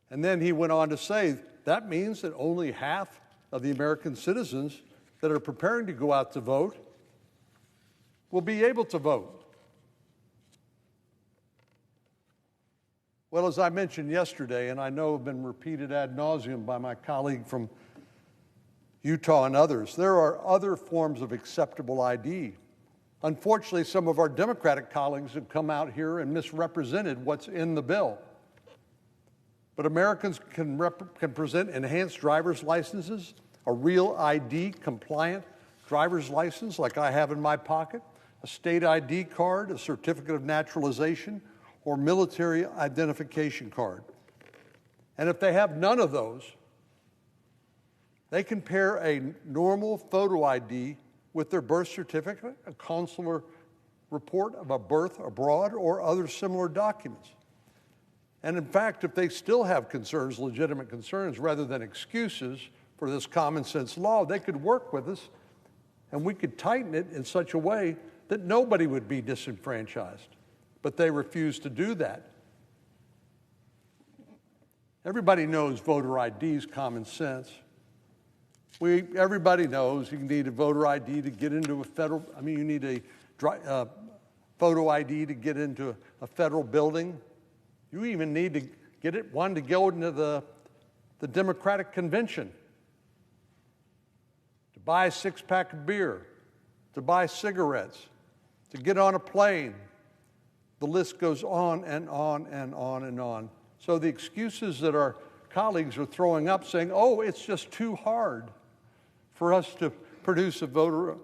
And then he went on to say that means that only half of the American citizens that are preparing to go out to vote will be able to vote. Well, as I mentioned yesterday, and I know have been repeated ad nauseum by my colleague from Utah and others, there are other forms of acceptable ID. Unfortunately, some of our Democratic colleagues have come out here and misrepresented what's in the bill. But Americans can present enhanced driver's licenses, a real ID compliant driver's license like I have in my pocket, a state ID card, a certificate of naturalization, or military identification card. And if they have none of those, they can pair a normal photo ID with their birth certificate, a consular report of a birth abroad, or other similar documents. And in fact, if they still have concerns, legitimate concerns, rather than excuses for this common sense law, they could work with us and we could tighten it in such a way that nobody would be disenfranchised. But they refused to do that. Everybody knows voter ID is common sense. Everybody knows you need a voter ID to get into a federal, you need a photo ID to get into a federal building. You even need to get one to go into the Democratic Convention, to buy a six-pack of beer, to buy cigarettes, to get on a plane. The list goes on and on and on and on. So the excuses that our colleagues are throwing up saying, oh, it's just too hard for us to produce a voter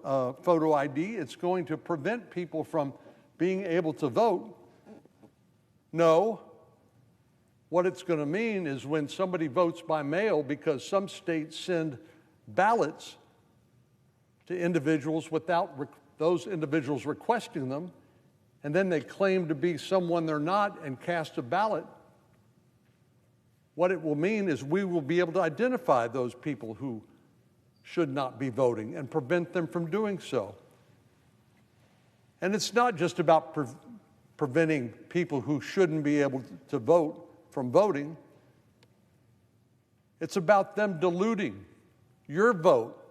photo ID, it's going to prevent people from being able to vote. No. What it's going to mean is when somebody votes by mail, because some states send ballots to individuals without those individuals requesting them, and then they claim to be someone they're not and cast a ballot, what it will mean is we will be able to identify those people who should not be voting and prevent them from doing so. And it's not just about preventing people who shouldn't be able to vote from voting. It's about them diluting your vote.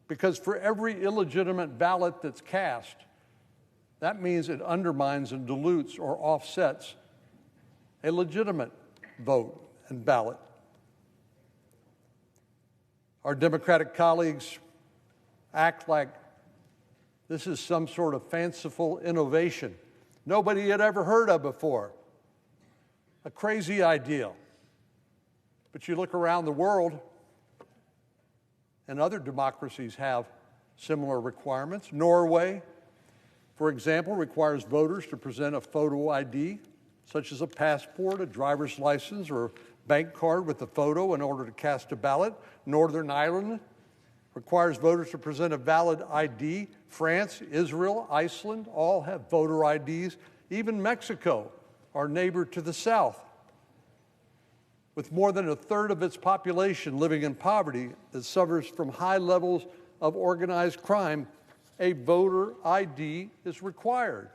Because for every illegitimate ballot that's cast, that means it undermines and dilutes or offsets a legitimate vote and ballot. Our Democratic colleagues act like this is some sort of fanciful innovation nobody had ever heard of before. A crazy idea. But you look around the world, and other democracies have similar requirements. Norway, for example, requires voters to present a photo ID, such as a passport, a driver's license, or a bank card with a photo in order to cast a ballot. Northern Ireland requires voters to present a valid ID. France, Israel, Iceland all have voter IDs. Even Mexico, our neighbor to the south, with more than a third of its population living in poverty that suffers from high levels of organized crime, a voter ID is required.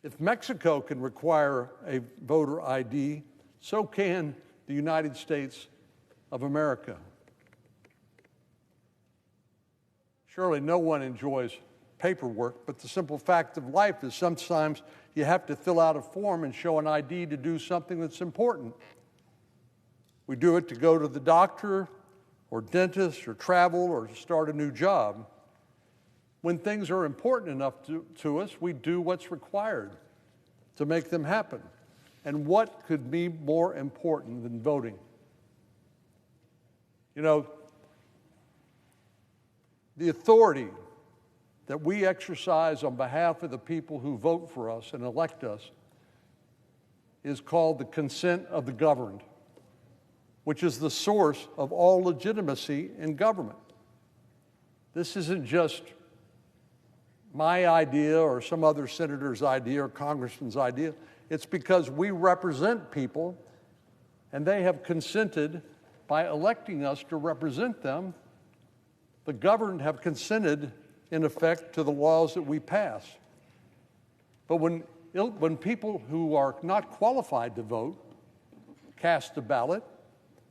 If Mexico can require a voter ID, so can the United States of America. Surely no one enjoys paperwork, but the simple fact of life is sometimes you have to fill out a form and show an ID to do something that's important. We do it to go to the doctor or dentist or travel or to start a new job. When things are important enough to us, we do what's required to make them happen. And what could be more important than voting? You know, the authority that we exercise on behalf of the people who vote for us and elect us is called the consent of the governed, which is the source of all legitimacy in government. This isn't just my idea or some other senator's idea or congressman's idea. It's because we represent people and they have consented by electing us to represent them. The governed have consented, in effect, to the laws that we pass. But when people who are not qualified to vote cast a ballot,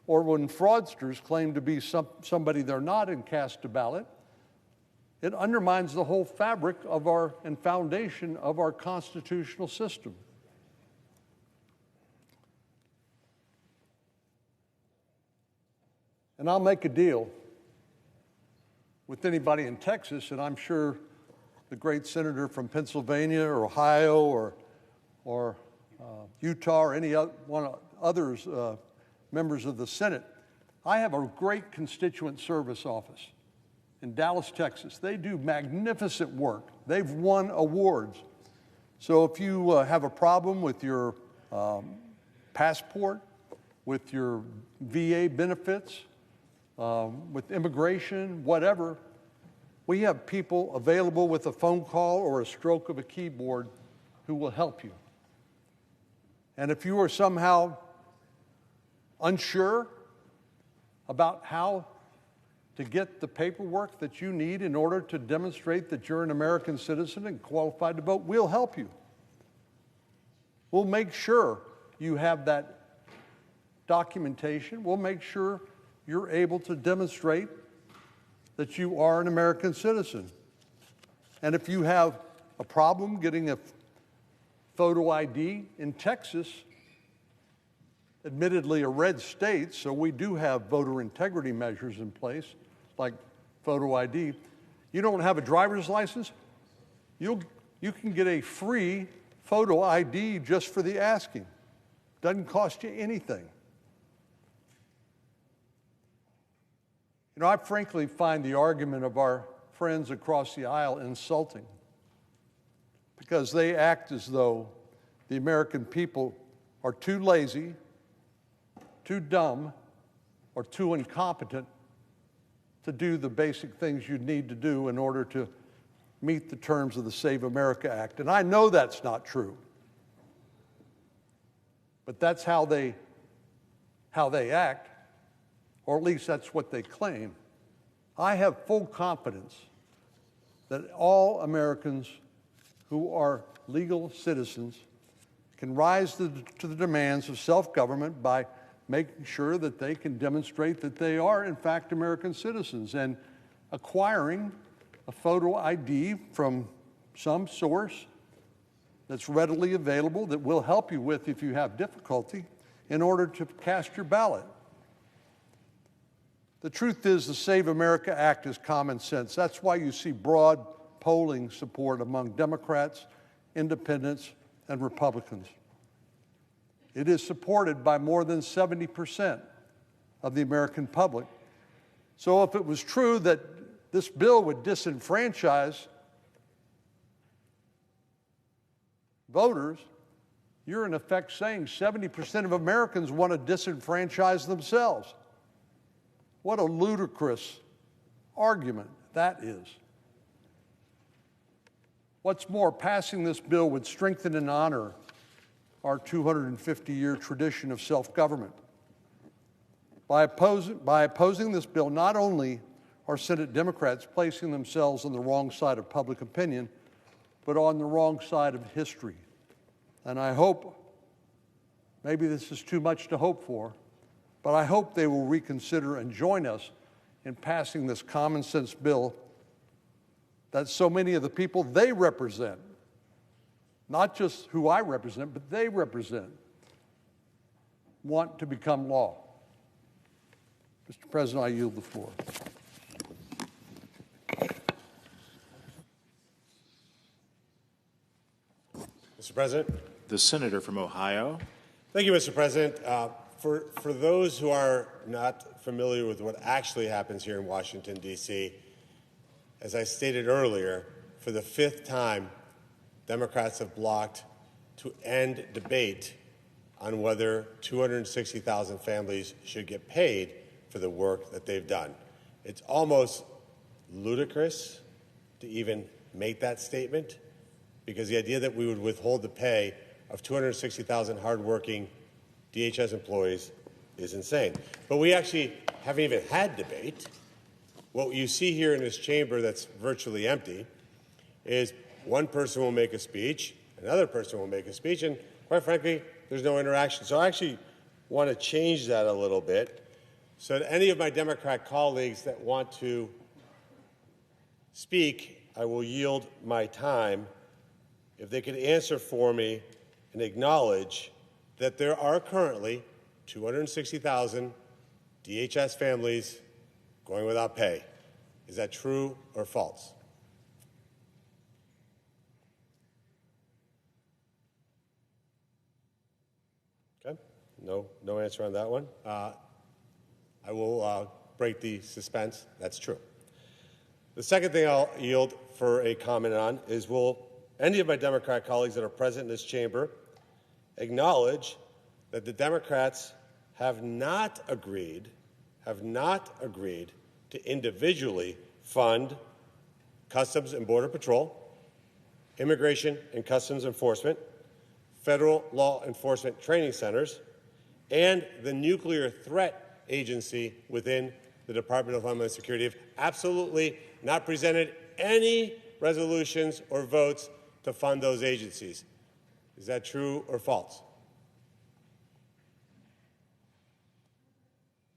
or when fraudsters claim to be somebody they're not and cast a ballot, it undermines the whole fabric of and foundation of our constitutional system. And I'll make a deal with anybody in Texas, and I'm sure the great senator from Pennsylvania or Ohio or Utah or any others members of the Senate. I have a great constituent service office in Dallas, Texas. They do magnificent work. They've won awards. So if you have a problem with your passport, with your VA benefits, with immigration, whatever, we have people available with a phone call or a stroke of a keyboard who will help you. And if you are somehow unsure about how to get the paperwork that you need in order to demonstrate that you're an American citizen and qualified to vote, we'll help you. We'll make sure you have that documentation. We'll make sure you're able to demonstrate that you are an American citizen. And if you have a problem getting a photo ID in Texas, admittedly a red state, so we do have voter integrity measures in place, like photo ID. You don't have a driver's license, you can get a free photo ID just for the asking. Doesn't cost you anything. You know, I frankly find the argument of our friends across the aisle insulting, because they act as though the American people are too lazy, too dumb, or too incompetent to do the basic things you need to do in order to meet the terms of the Save America Act. And I know that's not true. But that's how they act, or at least that's what they claim. I have full confidence that all Americans who are legal citizens can rise to the demands of self-government by making sure that they can demonstrate that they are, in fact, American citizens, and acquiring a photo ID from some source that's readily available that we'll help you with if you have difficulty in order to cast your ballot. The truth is, the Save America Act is common sense. That's why you see broad polling support among Democrats, independents, and Republicans. It is supported by more than 70% of the American public. So if it was true that this bill would disenfranchise voters, you're in effect saying 70% of Americans want to disenfranchise themselves. What a ludicrous argument that is. What's more, passing this bill would strengthen and honor our 250-year tradition of self-government. By opposing this bill, not only are Senate Democrats placing themselves on the wrong side of public opinion, but on the wrong side of history. And I hope, maybe this is too much to hope for, but I hope they will reconsider and join us in passing this common sense bill that so many of the people they represent, not just who I represent, but they represent, want to become law. Mr. President, I yield the floor. Mr. President. The senator from Ohio. Thank you, Mr. President. For those who are not familiar with what actually happens here in Washington, D.C., as I stated earlier, for the 5th time, Democrats have blocked to end debate on whether 260,000 families should get paid for the work that they've done. It's almost ludicrous to even make that statement, because the idea that we would withhold the pay of 260,000 hardworking DHS employees is insane. But we actually haven't even had debate. What you see here in this chamber that's virtually empty is one person will make a speech, another person will make a speech, and quite frankly, there's no interaction. So I actually want to change that a little bit so that any of my Democrat colleagues that want to speak, I will yield my time. If they could answer for me and acknowledge that there are currently 260,000 DHS families going without pay. Is that true or false? Okay, no answer on that one. I will break the suspense. That's true. The second thing I'll yield for a comment on is, will any of my Democrat colleagues that are present in this chamber acknowledge that the Democrats have not agreed to individually fund Customs and Border Patrol, Immigration and Customs Enforcement, federal law enforcement training centers, and the Nuclear Threat Agency within the Department of Homeland Security have absolutely not presented any resolutions or votes to fund those agencies. Is that true or false?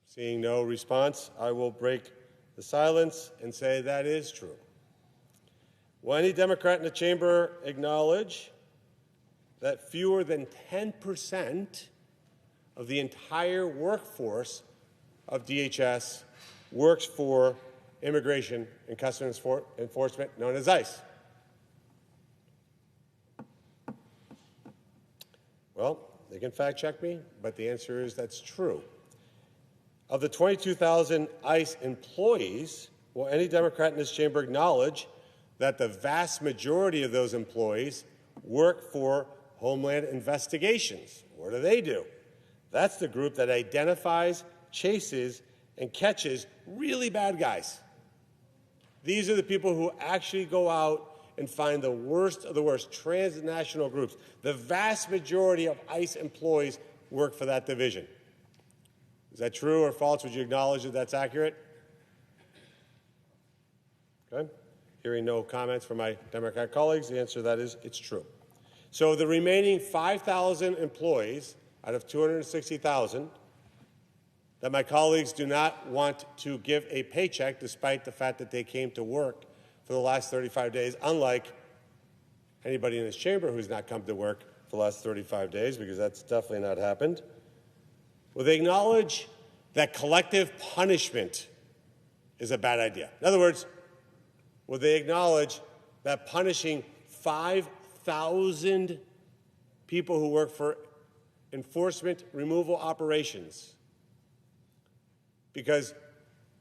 Seeing no response, I will break the silence and say that is true. Will any Democrat in the chamber acknowledge that fewer than 10% of the entire workforce of DHS works for Immigration and Customs Enforcement, known as ICE? Well, they can fact check me, but the answer is that's true. Of the 22,000 ICE employees, will any Democrat in this chamber acknowledge that the vast majority of those employees work for Homeland Investigations? What do? That's the group that identifies, chases, and catches really bad guys. These are the people who actually go out and find the worst of the worst, transnational groups. The vast majority of ICE employees work for that division. Is that true or false? Would you acknowledge that that's accurate? Okay. Hearing no comments from my Democrat colleagues, the answer to that is it's true. So the remaining 5,000 employees out of 260,000 that my colleagues do not want to give a paycheck despite the fact that they came to work for the last 35 days, unlike anybody in this chamber who's not come to work for the last 35 days, because that's definitely not happened. Will they acknowledge that collective punishment is a bad idea? In other words, will they acknowledge that punishing 5,000 people who work for enforcement removal operations because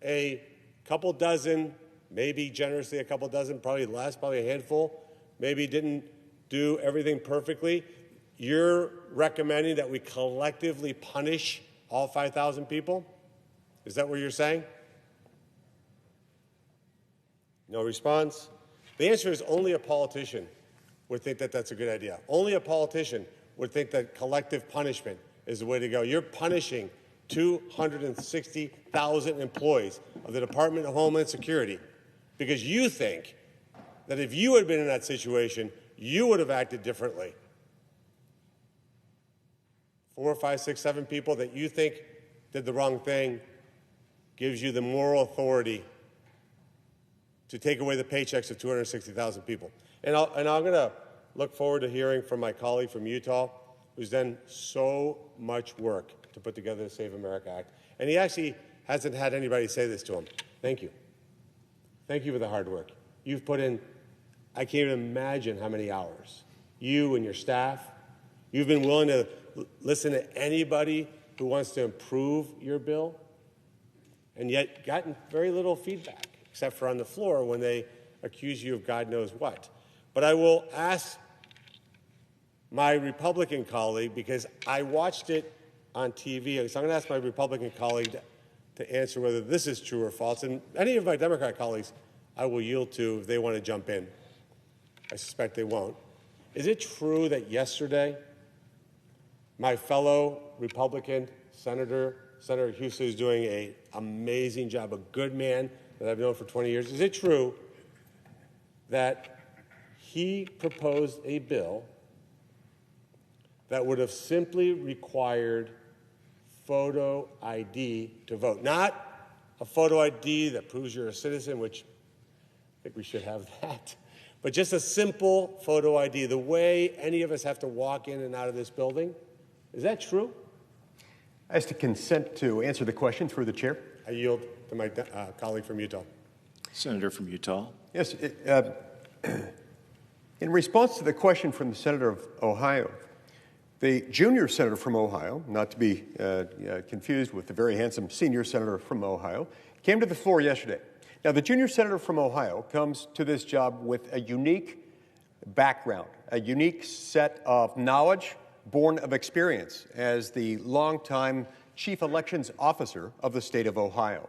a couple dozen, maybe generously a couple dozen, probably less, probably a handful, maybe didn't do everything perfectly, you're recommending that we collectively punish all 5,000 people? Is that what you're saying? No response. The answer is only a politician would think that that's a good idea. Only a politician would think that collective punishment is the way to go. You're punishing 260,000 employees of the Department of Homeland Security because you think that if you had been in that situation, you would have acted differently. 4, 5, 6, 7 people that you think did the wrong thing gives you the moral authority to take away the paychecks of 260,000 people. And I'm going to look forward to hearing from my colleague from Utah, who's done so much work to put together the Save America Act. And he actually hasn't had anybody say this to him. Thank you. Thank you for the hard work. You've put in, I can't even imagine how many hours. You and your staff, you've been willing to listen to anybody who wants to improve your bill, and yet gotten very little feedback, except for on the floor when they accuse you of God knows what. But I will ask my Republican colleague, because I watched it on TV, so I'm going to ask my Republican colleague to answer whether this is true or false. And any of my Democrat colleagues I will yield to if they want to jump in. I suspect they won't. Is it true that yesterday my fellow Republican Senator Houston is doing an amazing job, a good man that I've known for 20 years. Is it true that he proposed a bill that would have simply required photo ID to vote? Not a photo ID that proves you're a citizen, which I think we should have that, but just a simple photo ID, the way any of us have to walk in and out of this building. Is that true? As to consent to answer the question through the chair. I yield to my colleague from Utah. Senator from Utah. Yes. In response to the question from the Senator of Ohio, the junior senator from Ohio, not to be confused with the very handsome senior senator from Ohio, came to the floor yesterday. Now, the junior senator from Ohio comes to this job with a unique background, a unique set of knowledge born of experience as the longtime chief elections officer of the state of Ohio.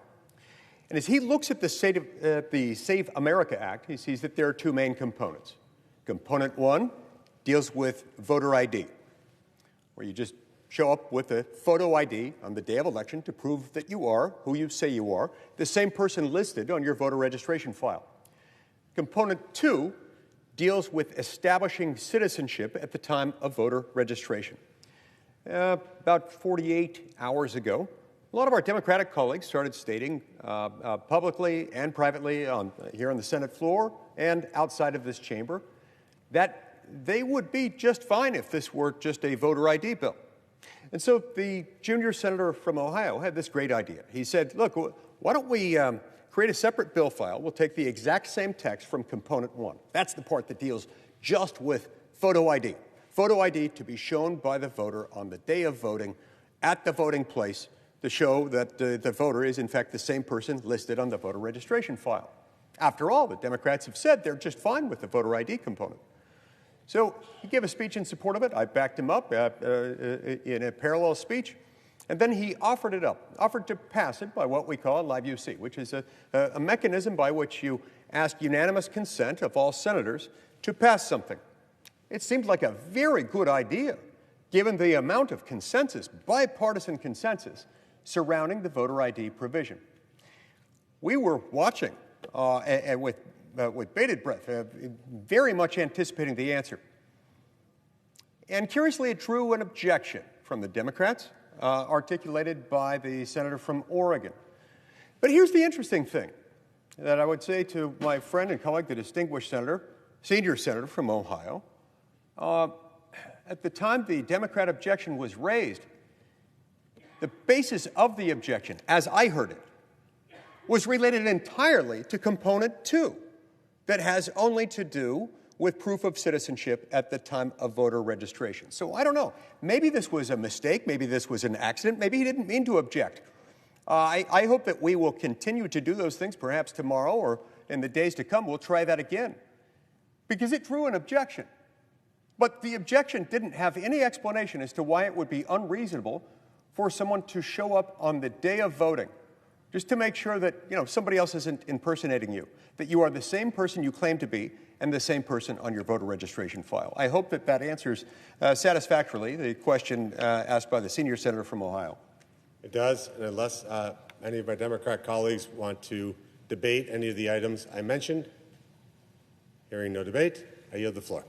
And as he looks at the Save America Act, he sees that there are two main components. Component one deals with voter ID, where you just show up with a photo ID on the day of election to prove that you are who you say you are, the same person listed on your voter registration file. Component 2 deals with establishing citizenship at the time of voter registration. About 48 hours ago, a lot of our Democratic colleagues started stating publicly and privately here on the Senate floor and outside of this chamber that they would be just fine if this were just a voter ID bill. And so the junior senator from Ohio had this great idea. He said, look, why don't we create a separate bill file? We'll take the exact same text from component 1. That's the part that deals just with photo ID. Photo ID to be shown by the voter on the day of voting at the voting place to show that the voter is, in fact, the same person listed on the voter registration file. After all, the Democrats have said they're just fine with the voter ID component. So he gave a speech in support of it. I backed him up in a parallel speech. And then he offered to pass it by what we call a live UC, which is a mechanism by which you ask unanimous consent of all senators to pass something. It seemed like a very good idea, given the amount of consensus, bipartisan consensus, surrounding the voter ID provision. We were watching with bated breath, very much anticipating the answer. And curiously, it drew an objection from the Democrats, articulated by the senator from Oregon. But here's the interesting thing that I would say to my friend and colleague, the distinguished senator, senior senator from Ohio. At the time the Democrat objection was raised, the basis of the objection, as I heard it, was related entirely to component 2 that has only to do with proof of citizenship at the time of voter registration. So I don't know. Maybe this was a mistake. Maybe this was an accident. Maybe he didn't mean to object. I hope that we will continue to do those things, perhaps tomorrow or in the days to come. We'll try that again, because it drew an objection. But the objection didn't have any explanation as to why it would be unreasonable for someone to show up on the day of voting just to make sure that somebody else isn't impersonating you, that you are the same person you claim to be and the same person on your voter registration file. I hope that that answers satisfactorily the question asked by the senior senator from Ohio. It does, and unless any of my Democrat colleagues want to debate any of the items I mentioned, hearing no debate, I yield the floor.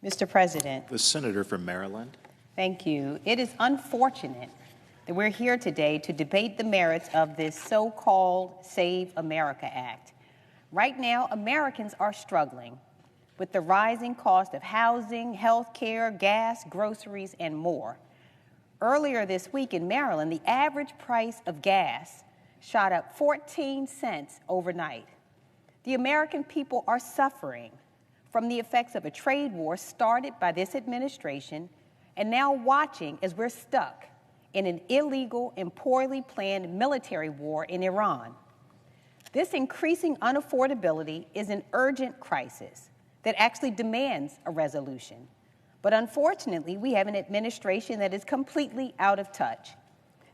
Mr. President. The senator from Maryland. Thank you. It is unfortunate that we're here today to debate the merits of this so-called Save America Act. Right now, Americans are struggling with the rising cost of housing, health care, gas, groceries, and more. Earlier this week in Maryland, the average price of gas shot up 14 cents overnight. The American people are suffering from the effects of a trade war started by this administration and now watching as we're stuck in an illegal and poorly planned military war in Iran. This increasing unaffordability is an urgent crisis that actually demands a resolution. But unfortunately, we have an administration that is completely out of touch.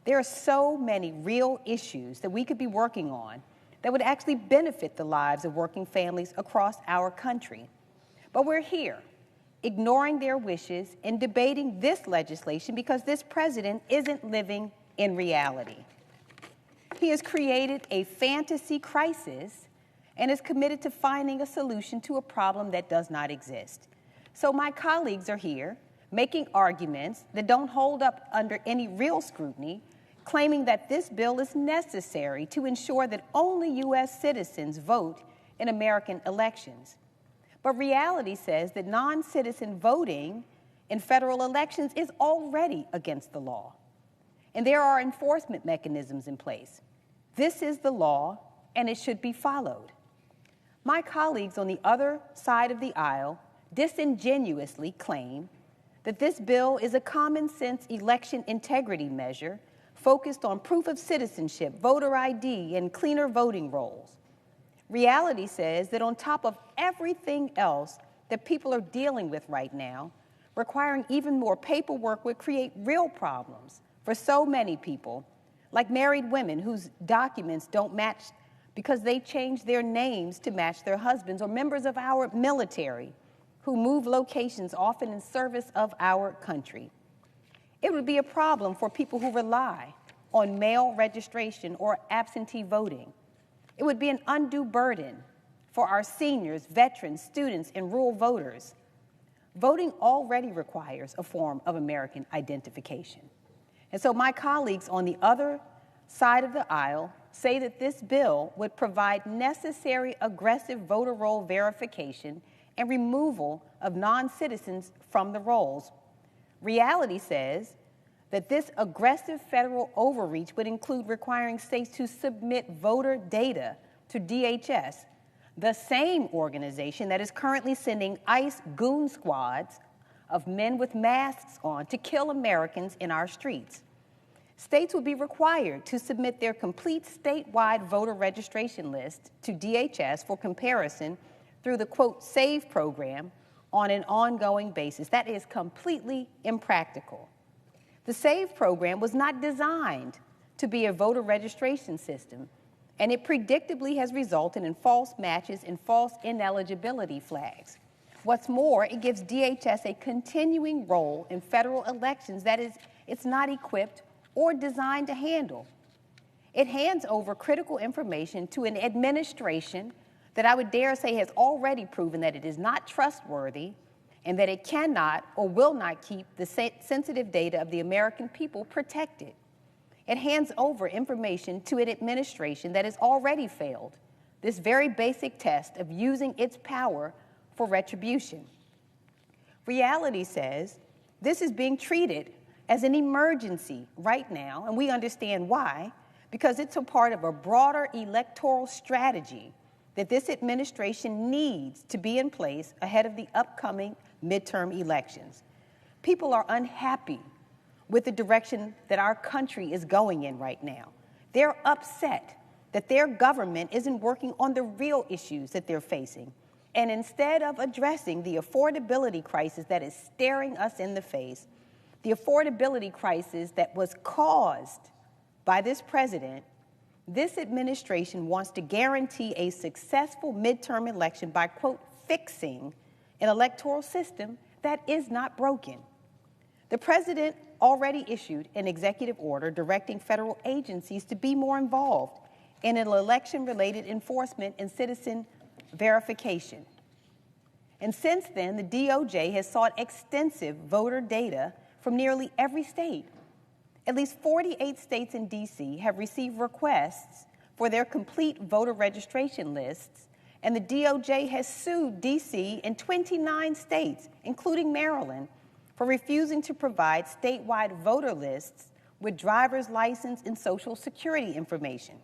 There are so many real issues that we could be working on that would actually benefit the lives of working families across our country. But we're here, ignoring their wishes and debating this legislation because this president isn't living in reality. He has created a fantasy crisis and is committed to finding a solution to a problem that does not exist. So my colleagues are here making arguments that don't hold up under any real scrutiny, claiming that this bill is necessary to ensure that only U.S. citizens vote in American elections. But reality says that non-citizen voting in federal elections is already against the law. And there are enforcement mechanisms in place. This is the law, and it should be followed. My colleagues on the other side of the aisle disingenuously claim that this bill is a common-sense election integrity measure focused on proof of citizenship, voter ID, and cleaner voting rolls. Reality says that on top of everything else that people are dealing with right now, requiring even more paperwork would create real problems for so many people, like married women whose documents don't match because they changed their names to match their husbands, or members of our military who move locations often in service of our country. It would be a problem for people who rely on mail registration or absentee voting. It would be an undue burden for our seniors, veterans, students, and rural voters. Voting already requires a form of American identification. And so my colleagues on the other side of the aisle say that this bill would provide necessary aggressive voter roll verification and removal of non-citizens from the rolls. Reality says that this aggressive federal overreach would include requiring states to submit voter data to DHS, the same organization that is currently sending ICE goon squads of men with masks on to kill Americans in our streets. States would be required to submit their complete statewide voter registration list to DHS for comparison through the, quote, SAVE program on an ongoing basis. That is completely impractical. The SAVE program was not designed to be a voter registration system, and it predictably has resulted in false matches and false ineligibility flags. What's more, it gives DHS a continuing role in federal elections that it's not equipped or designed to handle. It hands over critical information to an administration that I would dare say has already proven that it is not trustworthy and that it cannot or will not keep the sensitive data of the American people protected. It hands over information to an administration that has already failed this very basic test of using its power for retribution. Reality says this is being treated as an emergency right now, and we understand why, because it's a part of a broader electoral strategy that this administration needs to be in place ahead of the upcoming midterm elections. People are unhappy with the direction that our country is going in right now. They're upset that their government isn't working on the real issues that they're facing. And instead of addressing the affordability crisis that is staring us in the face, the affordability crisis that was caused by this president, this administration wants to guarantee a successful midterm election by, quote, fixing an electoral system that is not broken. The president already issued an executive order directing federal agencies to be more involved in an election-related enforcement and citizen verification. And since then, the DOJ has sought extensive voter data from nearly every state. At least 48 states in D.C. have received requests for their complete voter registration lists, and the DOJ has sued D.C. and 29 states, including Maryland, for refusing to provide statewide voter lists with driver's license and Social Security information.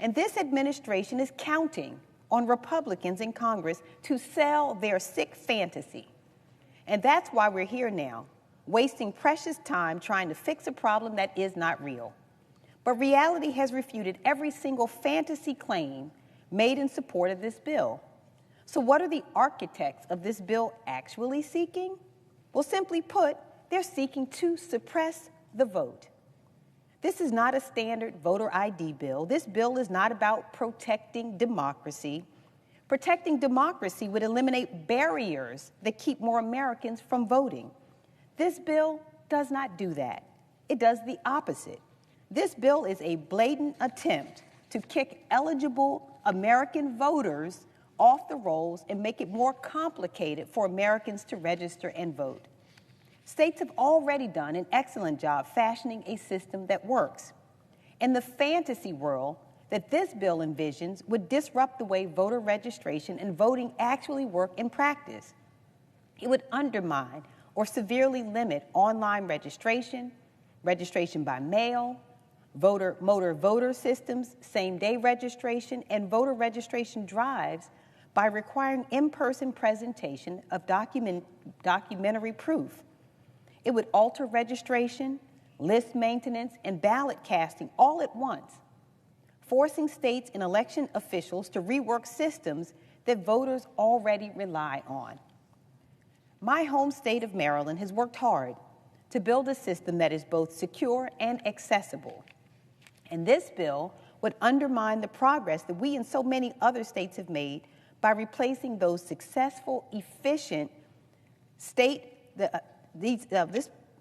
And this administration is counting on Republicans in Congress to sell their sick fantasy. And that's why we're here now, wasting precious time trying to fix a problem that is not real. But reality has refuted every single fantasy claim made in support of this bill. So what are the architects of this bill actually seeking? Well, simply put, they're seeking to suppress the vote. This is not a standard voter ID bill. This bill is not about protecting democracy. Protecting democracy would eliminate barriers that keep more Americans from voting. This bill does not do that. It does the opposite. This bill is a blatant attempt to kick eligible American voters off the rolls and make it more complicated for Americans to register and vote. States have already done an excellent job fashioning a system that works. And the fantasy world that this bill envisions would disrupt the way voter registration and voting actually work in practice. It would undermine or severely limit online registration, registration by mail, motor voter systems, same-day registration, and voter registration drives by requiring in-person presentation of documentary proof. It would alter registration, list maintenance, and ballot casting all at once, forcing states and election officials to rework systems that voters already rely on. My home state of Maryland has worked hard to build a system that is both secure and accessible. And this bill would undermine the progress that we and so many other states have made by replacing those successful, efficient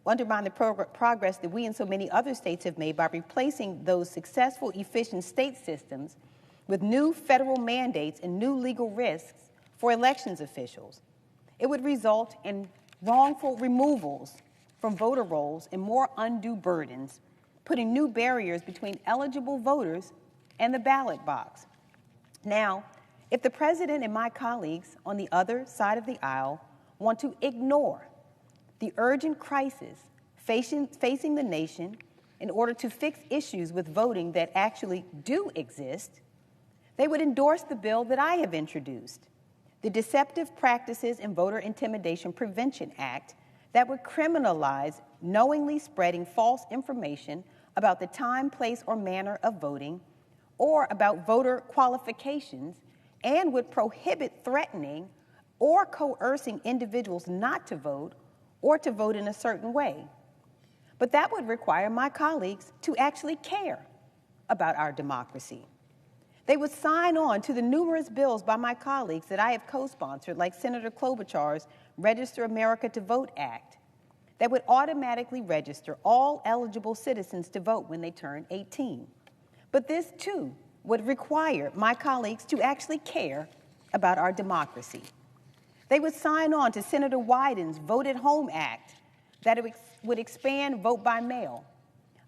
undermine the progress that we and so many other states have made by replacing those successful, efficient state systems with new federal mandates and new legal risks for elections officials. It would result in wrongful removals from voter rolls and more undue burdens, putting new barriers between eligible voters and the ballot box. Now, if the president and my colleagues on the other side of the aisle want to ignore the urgent crisis facing the nation in order to fix issues with voting that actually do exist, they would endorse the bill that I have introduced, the Deceptive Practices in Voter Intimidation Prevention Act, that would criminalize knowingly spreading false information about the time, place, or manner of voting, or about voter qualifications, and would prohibit threatening or coercing individuals not to vote or to vote in a certain way. But that would require my colleagues to actually care about our democracy. They would sign on to the numerous bills by my colleagues that I have co-sponsored, like Senator Klobuchar's Register America to Vote Act, that would automatically register all eligible citizens to vote when they turn 18. But this, too, would require my colleagues to actually care about our democracy. They would sign on to Senator Wyden's Vote at Home Act that would expand vote by mail,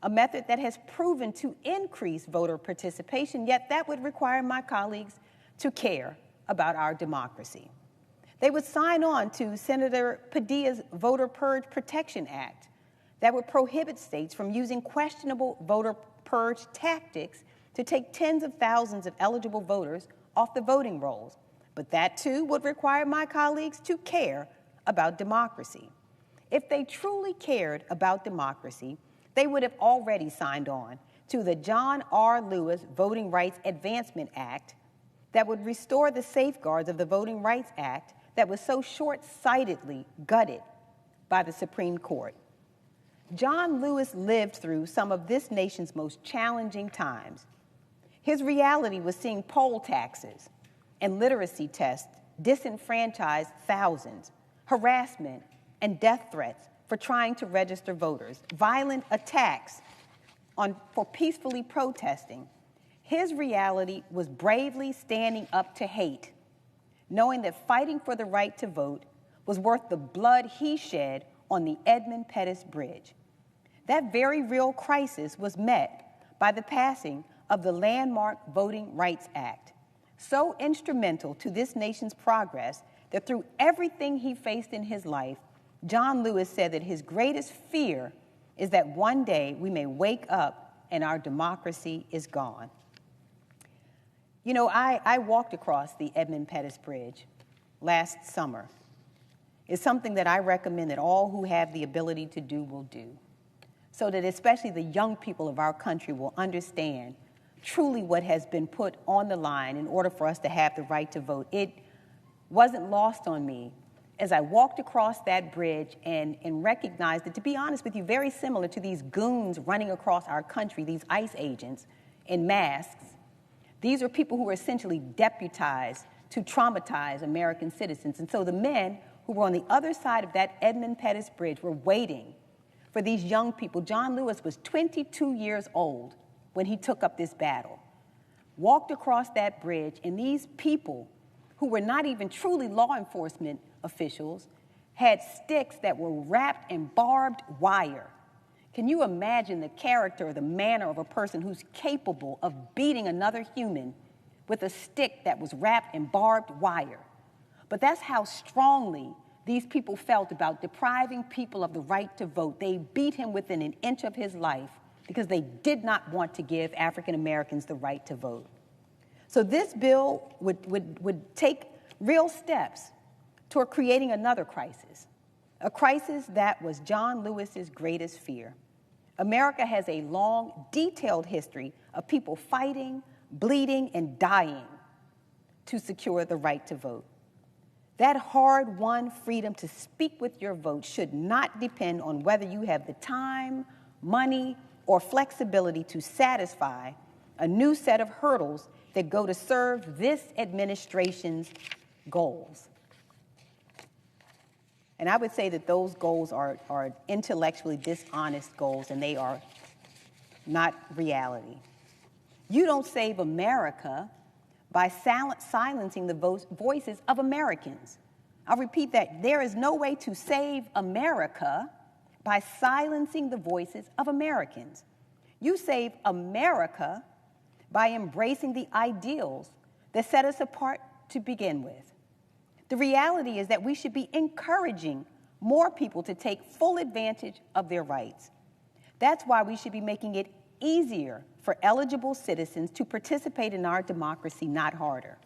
a method that has proven to increase voter participation, yet that would require my colleagues to care about our democracy. They would sign on to Senator Padilla's Voter Purge Protection Act that would prohibit states from using questionable voter purge tactics to take tens of thousands of eligible voters off the voting rolls. But that, too, would require my colleagues to care about democracy. If they truly cared about democracy, they would have already signed on to the John R. Lewis Voting Rights Advancement Act that would restore the safeguards of the Voting Rights Act that was so short-sightedly gutted by the Supreme Court. John Lewis lived through some of this nation's most challenging times. His reality was seeing poll taxes and literacy tests disenfranchise thousands, harassment and death threats for trying to register voters, violent attacks for peacefully protesting. His reality was bravely standing up to hate, knowing that fighting for the right to vote was worth the blood he shed on the Edmund Pettus Bridge. That very real crisis was met by the passing of the landmark Voting Rights Act, so instrumental to this nation's progress that through everything he faced in his life, John Lewis said that his greatest fear is that one day we may wake up and our democracy is gone. You know, I walked across the Edmund Pettus Bridge last summer. It's something that I recommend that all who have the ability to do will do, so that especially the young people of our country will understand truly what has been put on the line in order for us to have the right to vote. It wasn't lost on me as I walked across that bridge and recognized that, to be honest with you, very similar to these goons running across our country, these ICE agents in masks. These are people who are essentially deputized to traumatize American citizens. And so the men who were on the other side of that Edmund Pettus Bridge were waiting for these young people. John Lewis was 22 years old when he took up this battle, walked across that bridge, and these people who were not even truly law enforcement officials had sticks that were wrapped in barbed wire. Can you imagine the character or the manner of a person who's capable of beating another human with a stick that was wrapped in barbed wire? But that's how strongly these people felt about depriving people of the right to vote. They beat him within an inch of his life because they did not want to give African Americans the right to vote. So this bill would take real steps toward creating another crisis, a crisis that was John Lewis's greatest fear. America has a long, detailed history of people fighting, bleeding, and dying to secure the right to vote. That hard-won freedom to speak with your vote should not depend on whether you have the time, money, or flexibility to satisfy a new set of hurdles that go to serve this administration's goals. And I would say that those goals are intellectually dishonest goals, and they are not reality. You don't save America by silencing the voices of Americans. I'll repeat that. There is no way to save America by silencing the voices of Americans. You save America by embracing the ideals that set us apart to begin with. The reality is that we should be encouraging more people to take full advantage of their rights. That's why we should be making it easier for eligible citizens to participate in our democracy, not harder.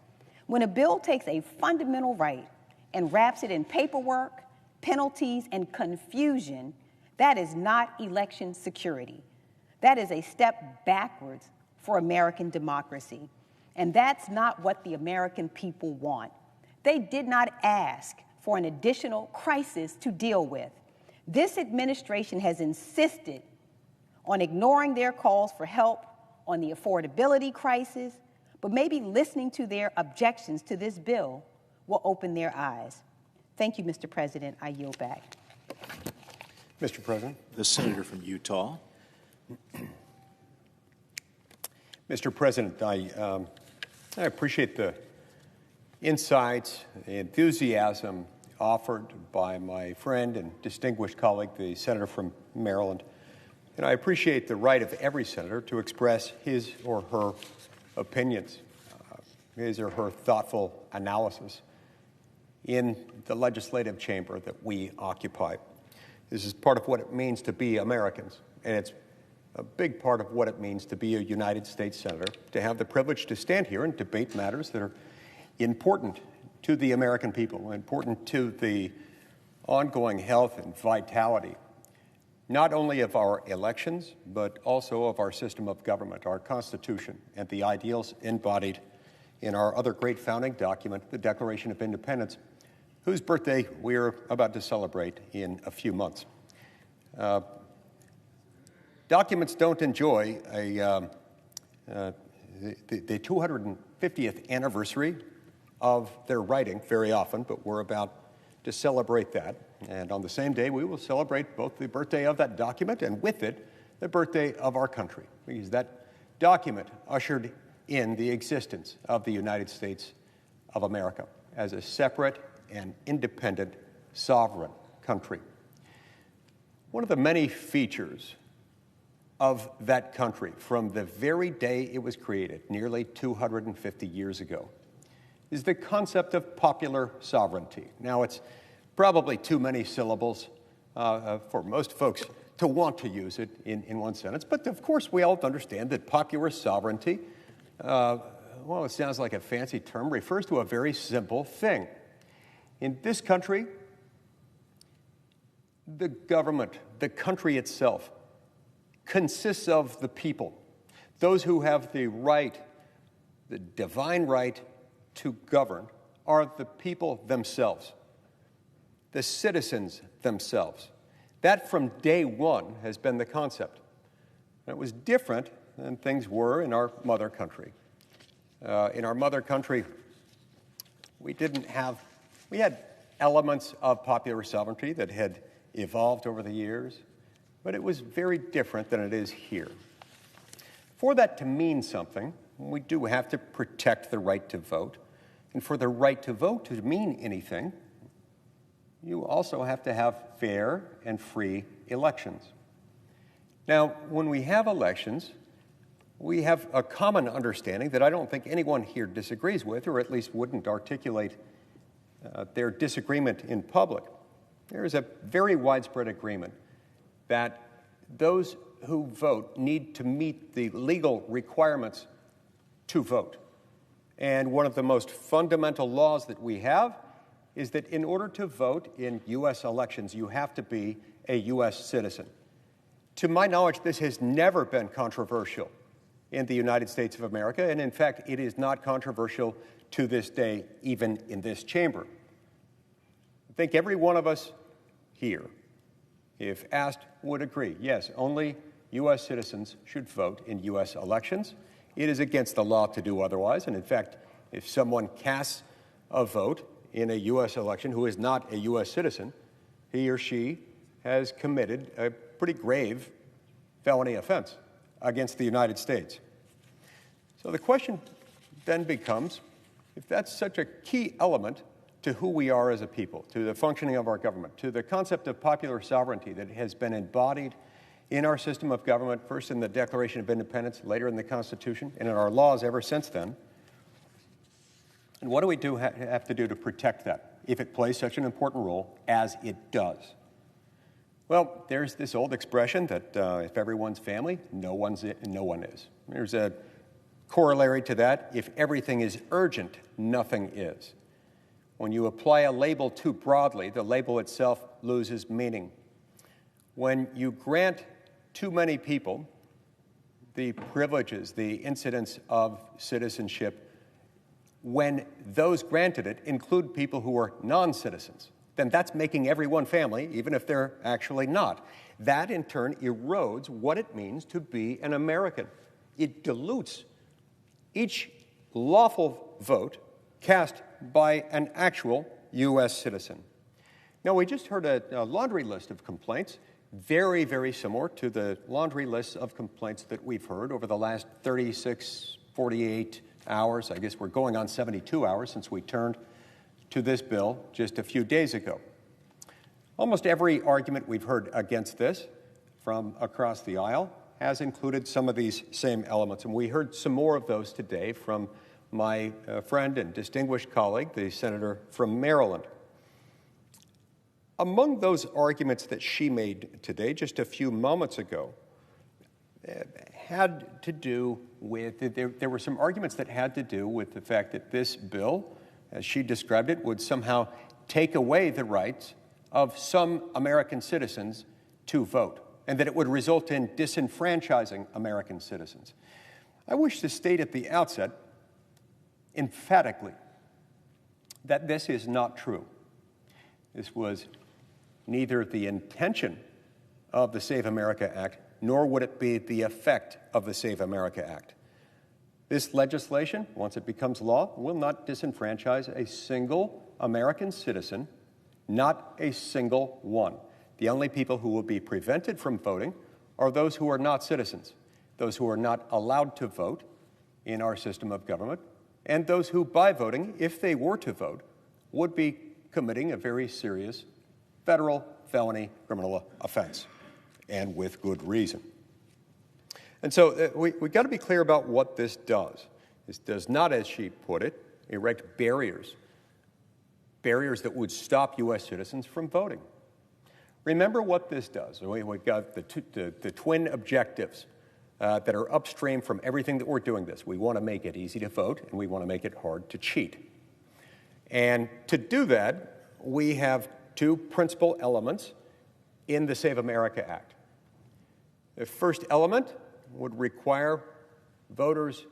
When a bill takes a fundamental right and wraps it in paperwork, penalties, and confusion, that is not election security. That is a step backwards for American democracy. And that's not what the American people want. They did not ask for an additional crisis to deal with. This administration has insisted on ignoring their calls for help on the affordability crisis, but maybe listening to their objections to this bill will open their eyes. Thank you, Mr. President. I yield back. Mr. President. The senator from Utah. Mr. President, I appreciate the insights, the enthusiasm offered by my friend and distinguished colleague, the senator from Maryland. And I appreciate the right of every senator to express his or her opinions, his or her thoughtful analysis in the legislative chamber that we occupy. This is part of what it means to be Americans, and it's a big part of what it means to be a United States senator, to have the privilege to stand here and debate matters that are important to the American people, important to the ongoing health and vitality, not only of our elections, but also of our system of government, our Constitution, and the ideals embodied in our other great founding document, the Declaration of Independence, whose birthday we're about to celebrate in a few months. Documents don't enjoy the 250th anniversary of their writing very often, but we're about to celebrate that. And on the same day, we will celebrate both the birthday of that document and with it, the birthday of our country, because that document ushered in the existence of the United States of America as a separate and independent sovereign country. One of the many features of that country from the very day it was created, nearly 250 years ago, is the concept of popular sovereignty. Now, it's probably too many syllables for most folks to want to use it in one sentence, but of course we all understand that popular sovereignty, well, it sounds like a fancy term, refers to a very simple thing. In this country, the government, the country itself, consists of the people, those who have the right, the divine right to govern are the people themselves, the citizens themselves. That from day one has been the concept. And it was different than things were in our mother country. In our mother country, we had elements of popular sovereignty that had evolved over the years, but it was very different than it is here. For that to mean something, we do have to protect the right to vote. And for the right to vote to mean anything, you also have to have fair and free elections. Now, when we have elections, we have a common understanding that I don't think anyone here disagrees with, or at least wouldn't articulate their disagreement in public. There is a very widespread agreement that those who vote need to meet the legal requirements to vote. And one of the most fundamental laws that we have is that in order to vote in U.S. elections, you have to be a U.S. citizen. To my knowledge, this has never been controversial in the United States of America, and in fact, it is not controversial to this day, even in this chamber. I think every one of us here, if asked, would agree, yes, only U.S. citizens should vote in U.S. elections, It is against the law to do otherwise. And in fact, if someone casts a vote in a U.S. election who is not a U.S. citizen, he or she has committed a pretty grave felony offense against the United States. So the question then becomes, if that's such a key element to who we are as a people, to the functioning of our government, to the concept of popular sovereignty that has been embodied in our system of government, first in the Declaration of Independence, later in the Constitution, and in our laws ever since then, and what do we have to do to protect that, if it plays such an important role as it does? Well, there's this old expression that if everyone's family, no one is. There's a corollary to that: if everything is urgent, nothing is. When you apply a label too broadly, the label itself loses meaning. When you grant too many people the privileges, the incidents of citizenship, when those granted it include people who are non-citizens, then that's making everyone family, even if they're actually not. That, in turn, erodes what it means to be an American. It dilutes each lawful vote cast by an actual U.S. citizen. Now, we just heard a laundry list of complaints, very, very similar to the laundry lists of complaints that we've heard over the last 36, 48 hours. I guess we're going on 72 hours since we turned to this bill just a few days ago. Almost every argument we've heard against this from across the aisle has included some of these same elements, and we heard some more of those today from my friend and distinguished colleague, the senator from Maryland. Among those arguments that she made today, just a few moments ago, had to do with, there were some arguments that had to do with the fact that this bill, as she described it, would somehow take away the rights of some American citizens to vote, and that it would result in disenfranchising American citizens. I wish to state at the outset, emphatically, that this is not true. This was neither the intention of the Save America Act, nor would it be the effect of the Save America Act. This legislation, once it becomes law, will not disenfranchise a single American citizen, not a single one. The only people who will be prevented from voting are those who are not citizens, those who are not allowed to vote in our system of government, and those who, by voting, if they were to vote, would be committing a very serious federal felony criminal offense, and with good reason. And so we've got to be clear about what this does. This does not, as she put it, erect barriers that would stop U.S. citizens from voting. Remember what this does. We've got the twin objectives that are upstream from everything that we're doing this. We want to make it easy to vote, and we want to make it hard to cheat. And to do that, we have two principal elements in the Save America Act. The first element would require voters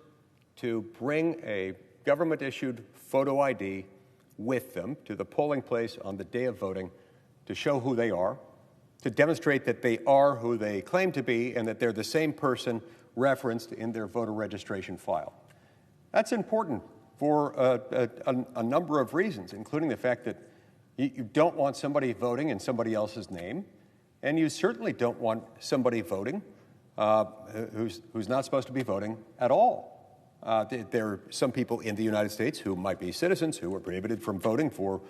to bring a government-issued photo ID with them to the polling place on the day of voting to show who they are, to demonstrate that they are who they claim to be and that they're the same person referenced in their voter registration file. That's important for a number of reasons, including the fact that you don't want somebody voting in somebody else's name, and you certainly don't want somebody voting who's not supposed to be voting at all. There are some people in the United States who might be citizens who are prohibited from voting for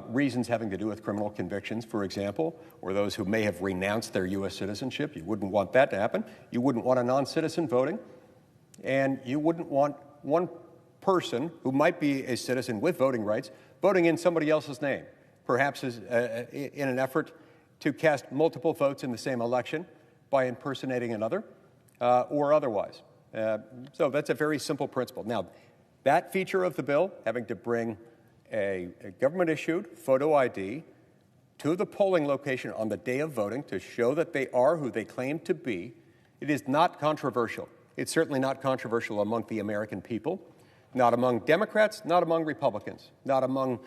reasons having to do with criminal convictions, for example, or those who may have renounced their U.S. citizenship. You wouldn't want that to happen. You wouldn't want a non-citizen voting, and you wouldn't want one person who might be a citizen with voting rights voting in somebody else's name, perhaps in an effort to cast multiple votes in the same election by impersonating another or otherwise. So that's a very simple principle. Now, that feature of the bill, having to bring a government-issued photo ID to the polling location on the day of voting to show that they are who they claim to be, it is not controversial. It's certainly not controversial among the American people, not among Democrats, not among Republicans, not among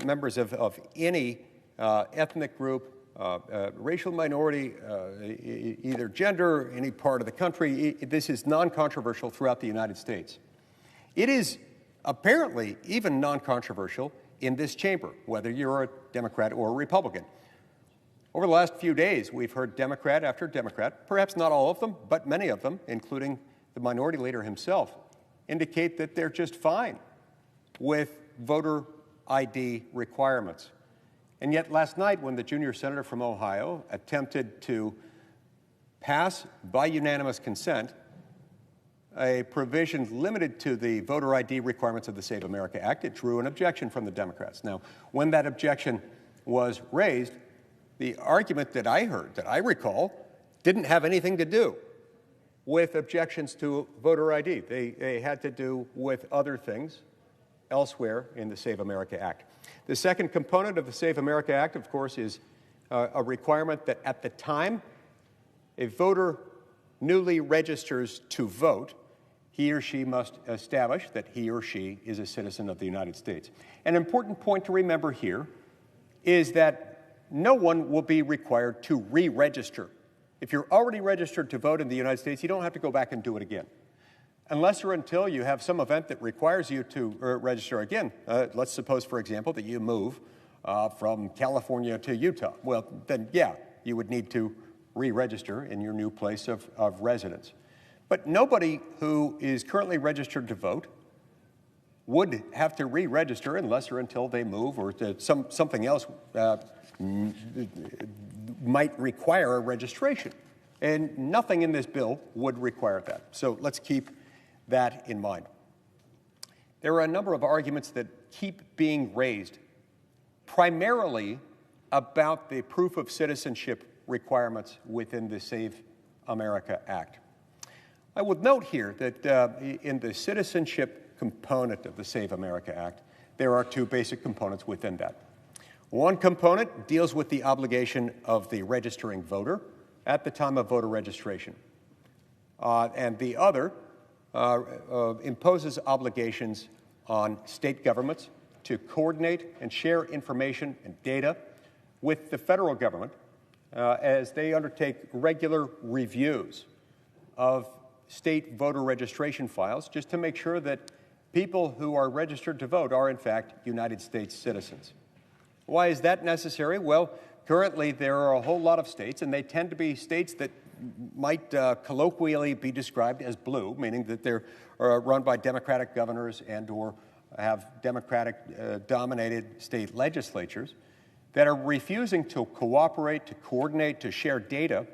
members of any ethnic group, racial minority, either gender, any part of the country. This is non-controversial throughout the United States. It is apparently even non-controversial in this chamber, whether you're a Democrat or a Republican. Over the last few days, we've heard Democrat after Democrat, perhaps not all of them, but many of them, including the minority leader himself, indicate that they're just fine with voter ID requirements. And yet last night, when the junior senator from Ohio attempted to pass, by unanimous consent, a provision limited to the voter ID requirements of the Save America Act, it drew an objection from the Democrats. Now, when that objection was raised, the argument that I heard, that I recall, didn't have anything to do with objections to voter ID. They had to do with other things elsewhere in the Save America Act. The second component of the Save America Act, of course, is a requirement that at the time a voter newly registers to vote, he or she must establish that he or she is a citizen of the United States. An important point to remember here is that no one will be required to re-register. If you're already registered to vote in the United States, you don't have to go back and do it again. Unless or until you have some event that requires you to register again. Let's suppose, for example, that you move from California to Utah. Well, then, yeah, you would need to re-register in your new place of residence. But nobody who is currently registered to vote would have to re-register unless or until they move or something else might require a registration. And nothing in this bill would require that. So let's keep that in mind. There are a number of arguments that keep being raised, primarily about the proof of citizenship requirements within the Save America Act. I would note here that in the citizenship component of the Save America Act, there are two basic components within that. One component deals with the obligation of the registering voter at the time of voter registration. And the other imposes obligations on state governments to coordinate and share information and data with the federal government as they undertake regular reviews of state voter registration files, just to make sure that people who are registered to vote are, in fact, United States citizens. Why is that necessary? Well, currently there are a whole lot of states, and they tend to be states that might colloquially be described as blue, meaning that they're run by Democratic governors and or have Democratic-dominated state legislatures that are refusing to cooperate, to coordinate, to share data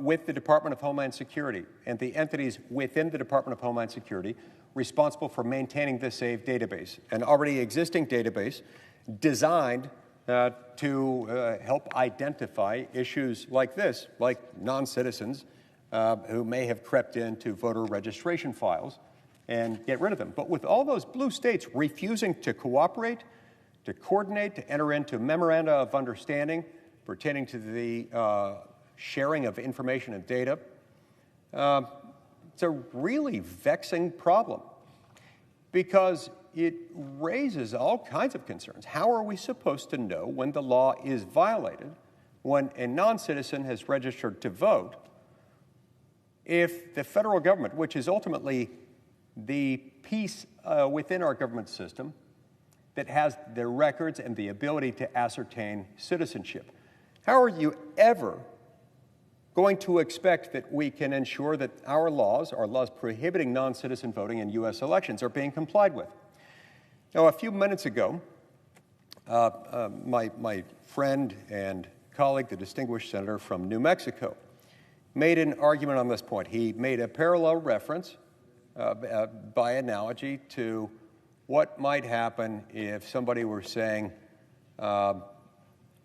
with the Department of Homeland Security and the entities within the Department of Homeland Security responsible for maintaining the SAVE database, an already existing database designed to help identify issues like this, like non-citizens who may have crept into voter registration files and get rid of them. But with all those blue states refusing to cooperate, to coordinate, to enter into memoranda of understanding pertaining to the sharing of information and data, it's a really vexing problem because it raises all kinds of concerns. How are we supposed to know when the law is violated, when a non-citizen has registered to vote, if the federal government, which is ultimately the piece within our government system that has the records and the ability to ascertain citizenship? How are you ever going to expect that we can ensure that our laws prohibiting non-citizen voting in U.S. elections, are being complied with? Now, a few minutes ago, my friend and colleague, the distinguished senator from New Mexico, made an argument on this point. He made a parallel reference by analogy to what might happen if somebody were saying,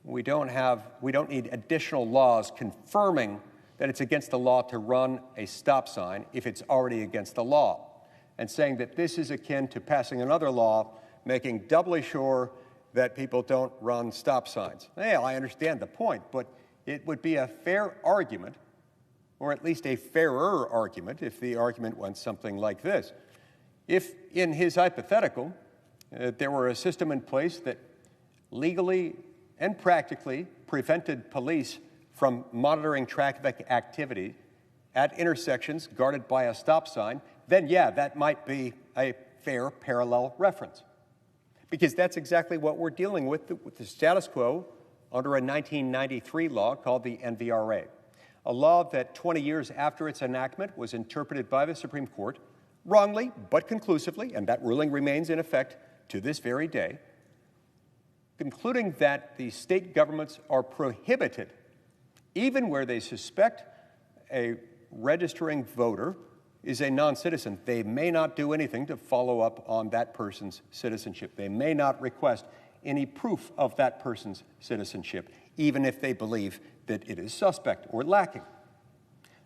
we don't need additional laws confirming that it's against the law to run a stop sign if it's already against the law, and saying that this is akin to passing another law making doubly sure that people don't run stop signs. Well, I understand the point, but it would be a fair argument, or at least a fairer argument, if the argument went something like this. If, in his hypothetical, there were a system in place that legally and practically prevented police from monitoring traffic activity at intersections guarded by a stop sign, then yeah, that might be a fair parallel reference. Because that's exactly what we're dealing with the status quo under a 1993 law called the NVRA, a law that 20 years after its enactment was interpreted by the Supreme Court, wrongly but conclusively, and that ruling remains in effect to this very day, concluding that the state governments are prohibited, even where they suspect a registering voter is a non-citizen. They may not do anything to follow up on that person's citizenship. They may not request any proof of that person's citizenship, even if they believe that it is suspect or lacking.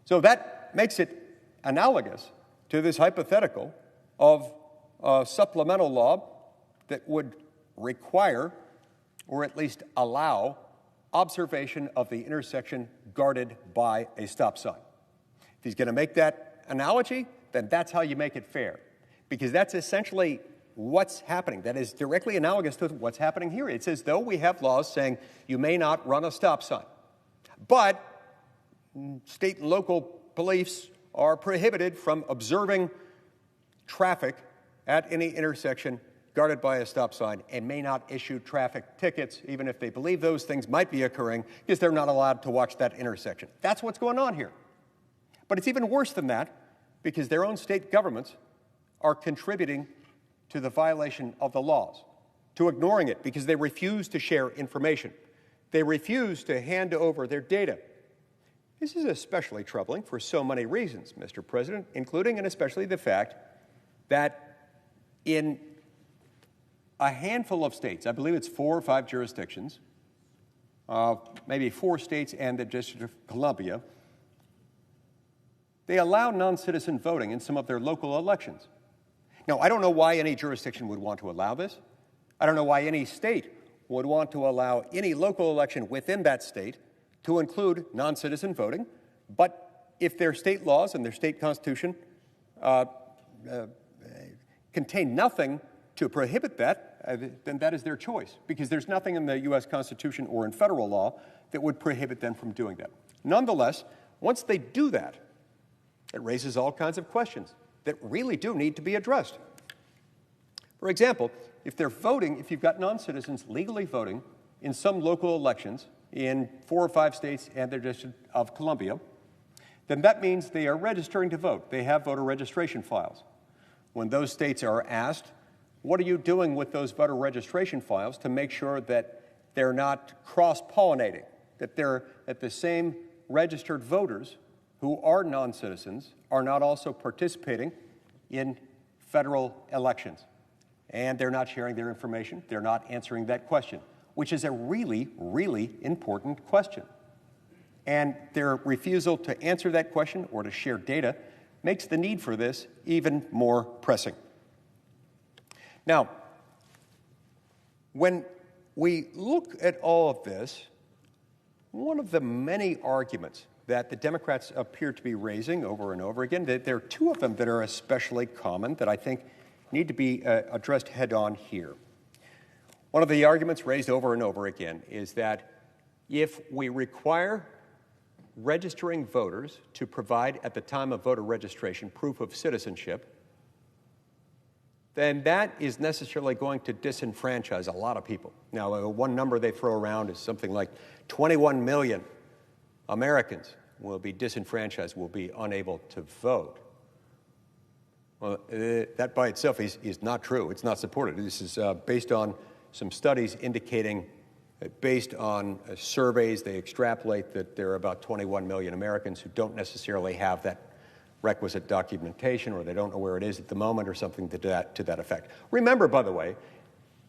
So that makes it analogous to this hypothetical of a supplemental law that would require, or at least allow, observation of the intersection guarded by a stop sign. If he's going to make that analogy, then that's how you make it fair, because that's essentially what's happening. That is directly analogous to what's happening here. It's as though we have laws saying you may not run a stop sign, but state and local police are prohibited from observing traffic at any intersection guarded by a stop sign and may not issue traffic tickets, even if they believe those things might be occurring, because they're not allowed to watch that intersection. That's what's going on here. But it's even worse than that, because their own state governments are contributing to the violation of the laws, to ignoring it, because they refuse to share information. They refuse to hand over their data. This is especially troubling for so many reasons, Mr. President, including and especially the fact that in a handful of states, I believe it's 4 or 5 jurisdictions, maybe 4 states and the District of Columbia, they allow non-citizen voting in some of their local elections. Now, I don't know why any jurisdiction would want to allow this. I don't know why any state would want to allow any local election within that state to include non-citizen voting. But if their state laws and their state constitution contain nothing to prohibit that, then that is their choice, because there's nothing in the U.S. Constitution or in federal law that would prohibit them from doing that. Nonetheless, once they do that, it raises all kinds of questions that really do need to be addressed. For example, if they're voting, if you've got non-citizens legally voting in some local elections in 4 or 5 states and the District of Columbia, then that means they are registering to vote. They have voter registration files. When those states are asked, what are you doing with those voter registration files to make sure that they're not cross-pollinating, that the same registered voters who are non-citizens are not also participating in federal elections? And they're not sharing their information. They're not answering that question, which is a really, really important question. And their refusal to answer that question or to share data makes the need for this even more pressing. Now, when we look at all of this, one of the many arguments that the Democrats appear to be raising over and over again, there are 2 of them that are especially common that I think need to be addressed head-on here. One of the arguments raised over and over again is that if we require registering voters to provide at the time of voter registration proof of citizenship, then that is necessarily going to disenfranchise a lot of people. Now, one number they throw around is something like 21 million Americans will be disenfranchised, will be unable to vote. Well, that by itself is not true. It's not supported. This is based on some studies indicating that based on surveys, they extrapolate that there are about 21 million Americans who don't necessarily have that requisite documentation, or they don't know where it is at the moment, or something to that effect. Remember, by the way,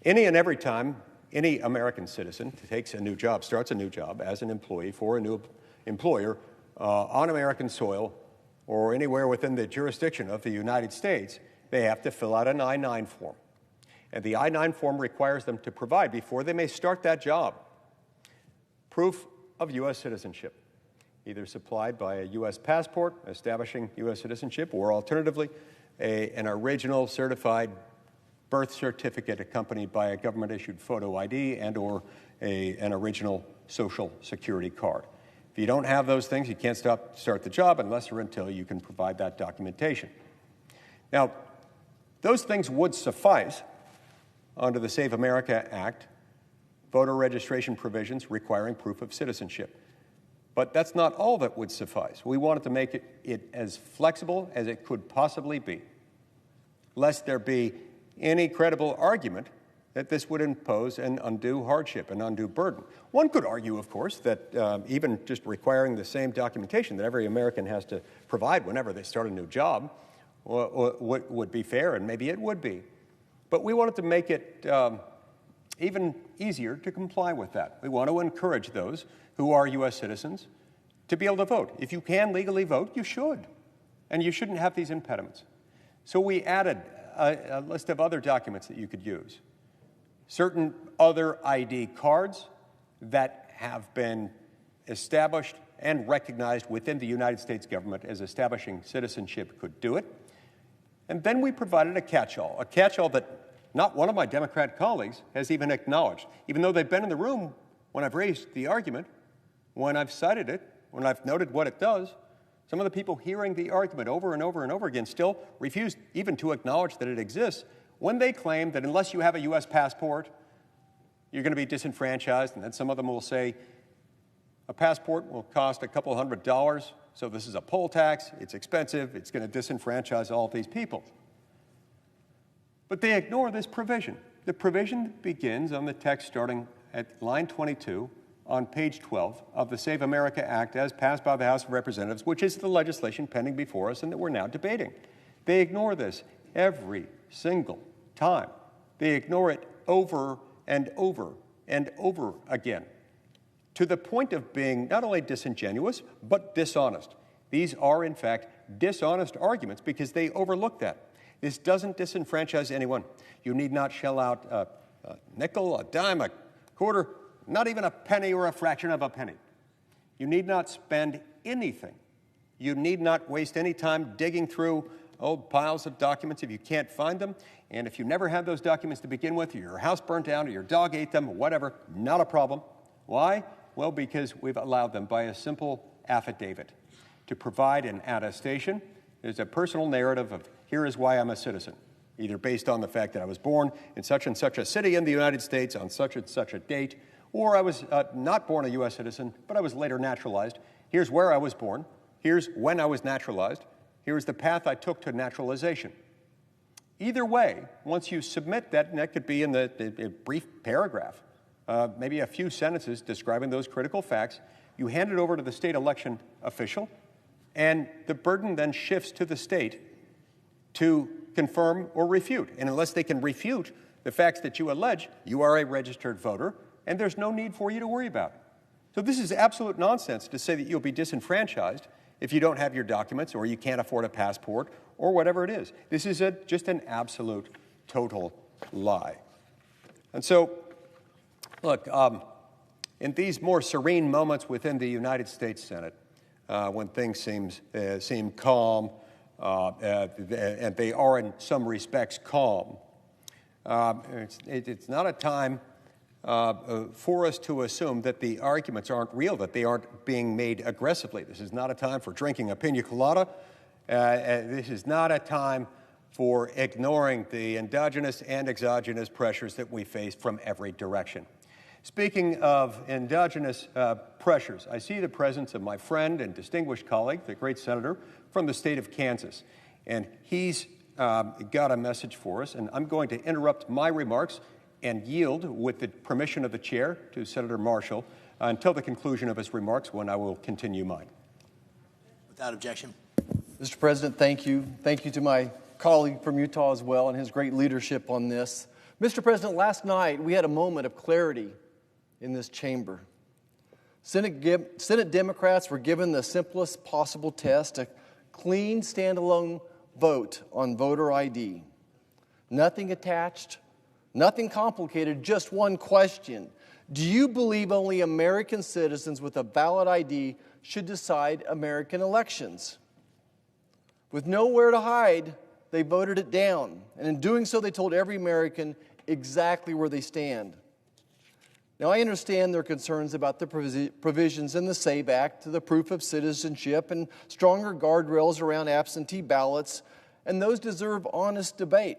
any and every time any American citizen takes a new job, starts a new job as an employee for a new employer on American soil or anywhere within the jurisdiction of the United States, they have to fill out an I-9 form. And the I-9 form requires them to provide, before they may start that job, proof of U.S. citizenship, either supplied by a U.S. passport establishing U.S. citizenship, or alternatively, an original certified birth certificate accompanied by a government-issued photo ID and or an original Social Security card. If you don't have those things, you can't start the job unless or until you can provide that documentation. Now, those things would suffice under the Save America Act, voter registration provisions requiring proof of citizenship. But that's not all that would suffice. We wanted to make it as flexible as it could possibly be, lest there be any credible argument that this would impose an undue hardship, an undue burden. One could argue, of course, that even just requiring the same documentation that every American has to provide whenever they start a new job would be fair, and maybe it would be. But we wanted to make it even easier to comply with that. We want to encourage those who are U.S. citizens to be able to vote. If you can legally vote, you should, and you shouldn't have these impediments. So we added a list of other documents that you could use. Certain other ID cards that have been established and recognized within the United States government as establishing citizenship could do it. And then we provided a catch-all that not one of my Democrat colleagues has even acknowledged, even though they've been in the room when I've raised the argument, when I've cited it, when I've noted what it does. Some of the people hearing the argument over and over and over again still refuse even to acknowledge that it exists when they claim that unless you have a U.S. passport, you're going to be disenfranchised. And then some of them will say a passport will cost a couple $100, so this is a poll tax, it's expensive, it's going to disenfranchise all of these people. But they ignore this provision. The provision begins on the text starting at line 22 on page 12 of the Save America Act as passed by the House of Representatives, which is the legislation pending before us and that we're now debating. They ignore this every single time. They ignore it over and over and over again, to the point of being not only disingenuous, but dishonest. These are, in fact, dishonest arguments because they overlook that. This doesn't disenfranchise anyone. You need not shell out a nickel, a dime, a quarter, not even a penny or a fraction of a penny. You need not spend anything. You need not waste any time digging through old piles of documents if you can't find them. And if you never had those documents to begin with, or your house burnt down, or your dog ate them, or whatever, not a problem. Why? Well, because we've allowed them by a simple affidavit to provide an attestation. There's a personal narrative of here is why I'm a citizen, either based on the fact that I was born in such and such a city in the United States on such and such a date, or I was not born a U.S. citizen, but I was later naturalized. Here's where I was born. Here's when I was naturalized. Here's the path I took to naturalization. Either way, once you submit that, and that could be in the brief paragraph, maybe a few sentences describing those critical facts, you hand it over to the state election official, and the burden then shifts to the state to confirm or refute. And unless they can refute the facts that you allege, you are a registered voter, and there's no need for you to worry about it. So this is absolute nonsense to say that you'll be disenfranchised if you don't have your documents or you can't afford a passport or whatever it is. This is just an absolute, total lie. And so, look, in these more serene moments within the United States Senate, when things seem calm, and they are in some respects calm, it's not a time for us to assume that the arguments aren't real, that they aren't being made aggressively. This is not a time for drinking a pina colada. This is not a time for ignoring the endogenous and exogenous pressures that we face from every direction. Speaking of endogenous pressures, I see the presence of my friend and distinguished colleague, the great senator from the state of Kansas, and he's got a message for us, and I'm going to interrupt my remarks and yield, with the permission of the chair, to Senator Marshall until the conclusion of his remarks, when I will continue mine. Without objection. Mr. President, thank you. Thank you to my colleague from Utah as well and his great leadership on this. Mr. President, last night we had a moment of clarity in this chamber. Senate Democrats were given the simplest possible test, a clean, standalone vote on voter ID. Nothing attached, nothing complicated, just one question. Do you believe only American citizens with a valid ID should decide American elections? With nowhere to hide, they voted it down. And in doing so, they told every American exactly where they stand. Now, I understand their concerns about the provisions in the SAVE Act, the proof of citizenship, and stronger guardrails around absentee ballots, and those deserve honest debate.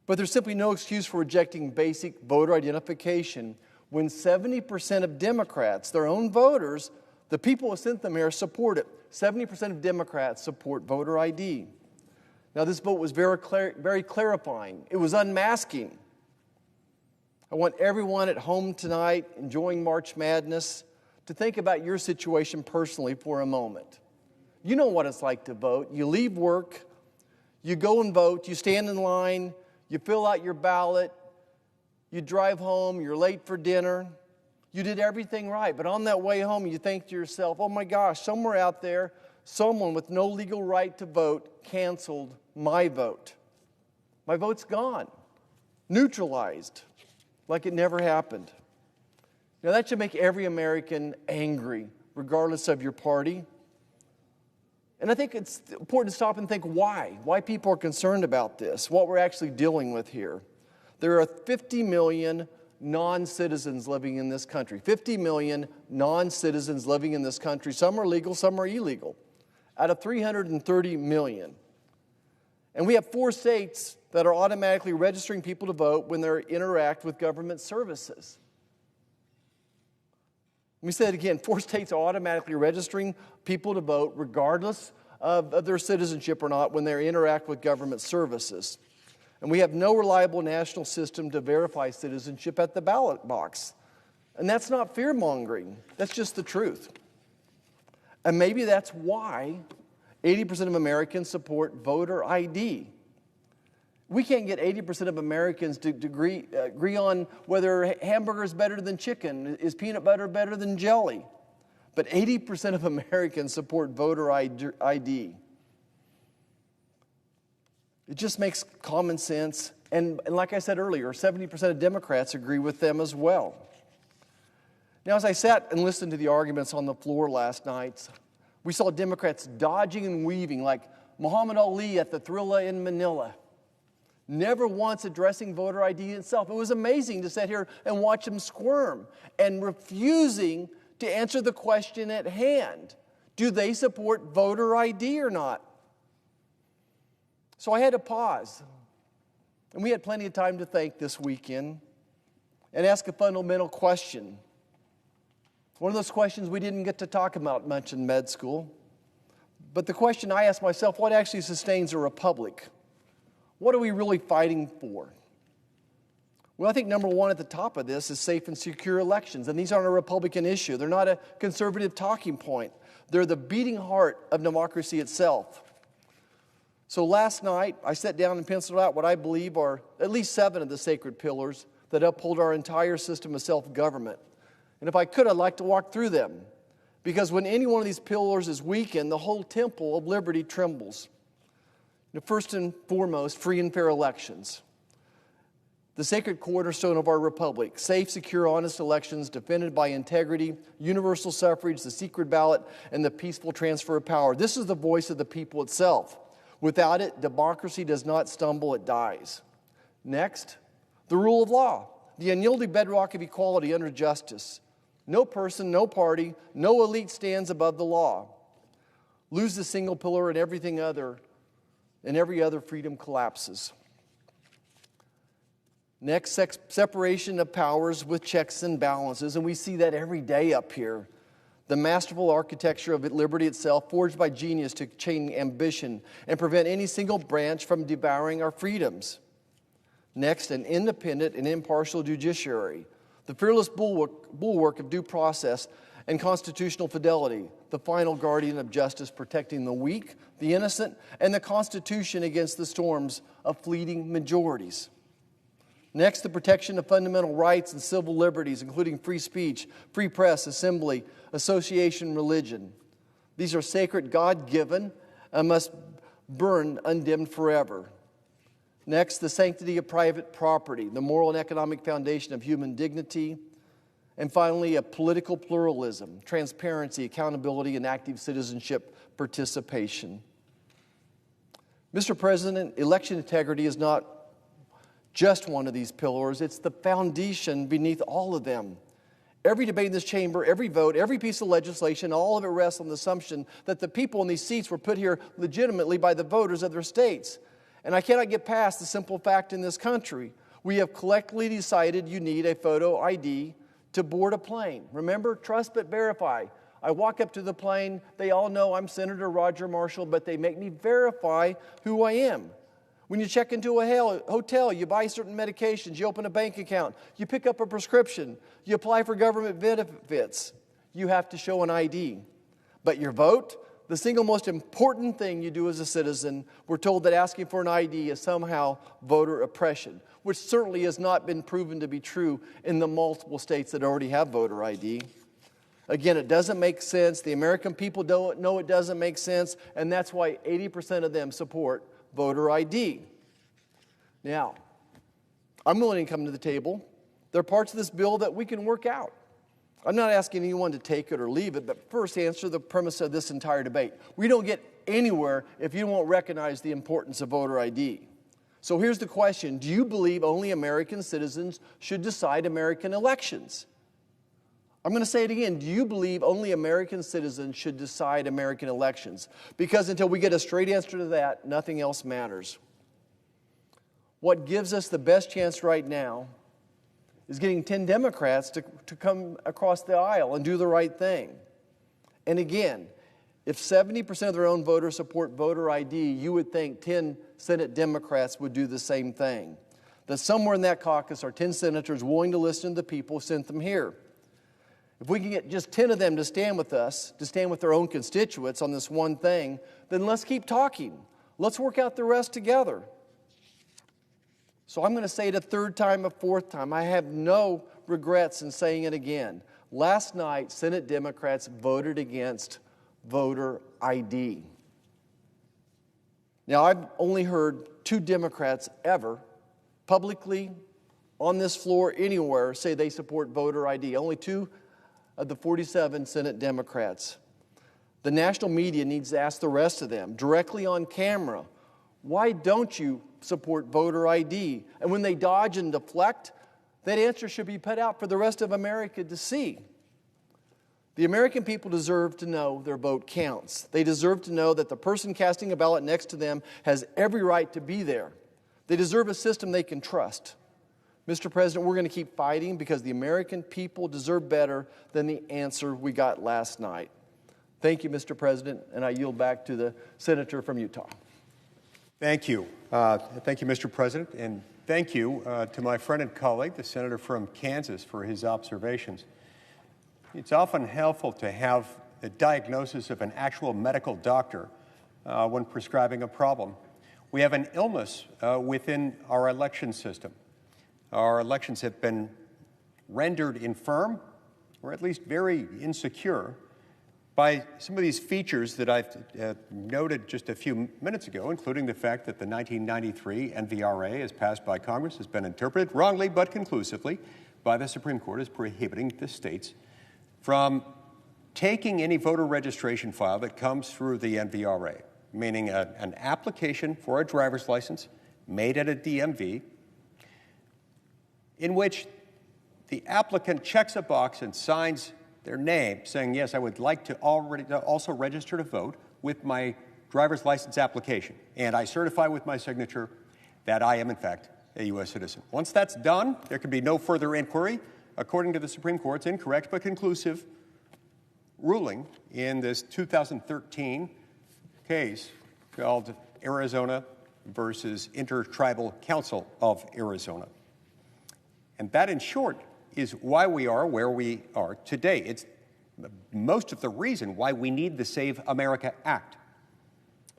But there's simply no excuse for rejecting basic voter identification when 70% of Democrats, their own voters, the people who sent them here, support it. 70% of Democrats support voter ID. Now, this vote was very clarifying. It was unmasking. I want everyone at home tonight enjoying March Madness to think about your situation personally for a moment. You know what it's like to vote. You leave work, you go and vote, you stand in line, you fill out your ballot, you drive home, you're late for dinner. You did everything right, but on that way home, you think to yourself, oh my gosh, somewhere out there, someone with no legal right to vote canceled my vote. My vote's gone, neutralized, like it never happened. Now that should make every American angry, regardless of your party. And I think it's important to stop and think why people are concerned about this, what we're actually dealing with here. There are 50 million non-citizens living in this country. 50 million non-citizens living in this country. Some are legal, some are illegal, out of 330 million. And we have 4 states that are automatically registering people to vote when they interact with government services. Let me say it again. 4 states are automatically registering people to vote regardless of their citizenship or not when they interact with government services. And we have no reliable national system to verify citizenship at the ballot box. And that's not fear-mongering. That's just the truth. And maybe that's why 80% of Americans support voter ID. We can't get 80% of Americans to agree on whether hamburger is better than chicken, is peanut butter better than jelly. But 80% of Americans support voter ID. It just makes common sense. And like I said earlier, 70% of Democrats agree with them as well. Now, as I sat and listened to the arguments on the floor last night, we saw Democrats dodging and weaving like Muhammad Ali at the Thrilla in Manila, never once addressing voter ID itself. It was amazing to sit here and watch them squirm and refusing to answer the question at hand. Do they support voter ID or not? So I had to pause. And we had plenty of time to think this weekend and ask a fundamental question. One of those questions we didn't get to talk about much in med school. But the question I asked myself, what actually sustains a republic? What are we really fighting for? Well, I think number one at the top of this is safe and secure elections. And these aren't a Republican issue. They're not a conservative talking point. They're the beating heart of democracy itself. So last night, I sat down and penciled out what I believe are at least 7 of the sacred pillars that uphold our entire system of self-government. And if I could, I'd like to walk through them. Because when any one of these pillars is weakened, the whole temple of liberty trembles. First and foremost, free and fair elections. The sacred cornerstone of our republic, safe, secure, honest elections defended by integrity, universal suffrage, the secret ballot, and the peaceful transfer of power. This is the voice of the people itself. Without it, democracy does not stumble, it dies. Next, the rule of law, the unyielding bedrock of equality under justice. No person, no party, no elite stands above the law. Lose the single pillar and everything other, and every other freedom collapses. Next, separation of powers with checks and balances, and we see that every day up here. The masterful architecture of liberty itself, forged by genius to chain ambition and prevent any single branch from devouring our freedoms. Next, an independent and impartial judiciary, the fearless bulwark of due process and constitutional fidelity, the final guardian of justice, protecting the weak, the innocent, and the Constitution against the storms of fleeting majorities. Next, the protection of fundamental rights and civil liberties, including free speech, free press, assembly, association, religion. These are sacred, God-given, and must burn undimmed forever. Next, the sanctity of private property, the moral and economic foundation of human dignity. And finally, a political pluralism, transparency, accountability, and active citizenship participation. Mr. President, election integrity is not just one of these pillars. It's the foundation beneath all of them. Every debate in this chamber, every vote, every piece of legislation, all of it rests on the assumption that the people in these seats were put here legitimately by the voters of their states. And I cannot get past the simple fact in this country. We have collectively decided you need a photo ID to board a plane. Remember, trust but verify. I walk up to the plane, they all know I'm Senator Roger Marshall, but they make me verify who I am. When you check into a hotel, you buy certain medications, you open a bank account, you pick up a prescription, you apply for government benefits. You have to show an ID. But your vote, the single most important thing you do as a citizen, we're told that asking for an ID is somehow voter oppression, which certainly has not been proven to be true in the multiple states that already have voter ID. Again, it doesn't make sense. The American people don't know it doesn't make sense, and that's why 80% of them support voter ID. Now, I'm willing to come to the table. There are parts of this bill that we can work out. I'm not asking anyone to take it or leave it, but first answer the premise of this entire debate. We don't get anywhere if you won't recognize the importance of voter ID. So here's the question. Do you believe only American citizens should decide American elections? I'm going to say it again. Do you believe only American citizens should decide American elections? Because until we get a straight answer to that, nothing else matters. What gives us the best chance right now is getting 10 Democrats to come across the aisle and do the right thing. And again, if 70% of their own voters support voter ID, you would think 10 Senate Democrats would do the same thing. That somewhere in that caucus are 10 senators willing to listen to the people who sent them here. If we can get just 10 of them to stand with us, to stand with their own constituents on this one thing, then let's keep talking. Let's work out the rest together. So I'm going to say it a third time, a fourth time. I have no regrets in saying it again. Last night, Senate Democrats voted against voter ID. Now, I've only heard 2 Democrats ever publicly on this floor anywhere say they support voter ID. Only 2 of the 47 Senate Democrats. The national media needs to ask the rest of them directly on camera, why don't you support voter ID? And when they dodge and deflect, that answer should be put out for the rest of America to see. The American people deserve to know their vote counts. They deserve to know that the person casting a ballot next to them has every right to be there. They deserve a system they can trust. Mr. President, we're going to keep fighting because the American people deserve better than the answer we got last night. Thank you, Mr. President, and I yield back to the senator from Utah. Thank you. Thank you, Mr. President, and thank you to my friend and colleague, the senator from Kansas, for his observations. It's often helpful to have a diagnosis of an actual medical doctor when prescribing a problem. We have an illness within our election system. Our elections have been rendered infirm, or at least very insecure, by some of these features that I've noted just a few minutes ago, including the fact that the 1993 NVRA, as passed by Congress, has been interpreted wrongly but conclusively by the Supreme Court as prohibiting the states from taking any voter registration file that comes through the NVRA, meaning an application for a driver's license made at a DMV, in which the applicant checks a box and signs their name saying, yes, I would like to also register to vote with my driver's license application. And I certify with my signature that I am, in fact, a U.S. citizen. Once that's done, there can be no further inquiry, according to the Supreme Court's incorrect but conclusive ruling in this 2013 case called Arizona versus Intertribal Council of Arizona. And that, in short, is why we are where we are today. It's most of the reason why we need the Save America Act.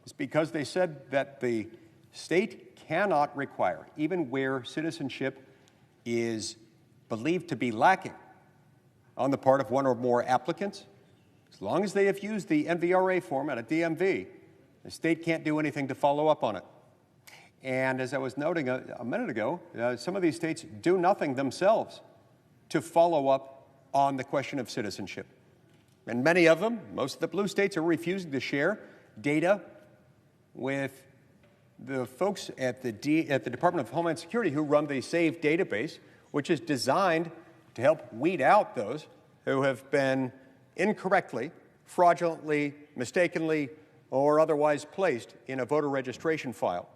It's because they said that the state cannot require, even where citizenship is believed to be lacking on the part of one or more applicants, as long as they have used the NVRA form at a DMV, the state can't do anything to follow up on it. And as I was noting a minute ago, some of these states do nothing themselves to follow up on the question of citizenship. And many of them, most of the blue states, are refusing to share data with the folks at the Department of Homeland Security who run the SAVE database, which is designed to help weed out those who have been incorrectly, fraudulently, mistakenly, or otherwise placed in a voter registration file.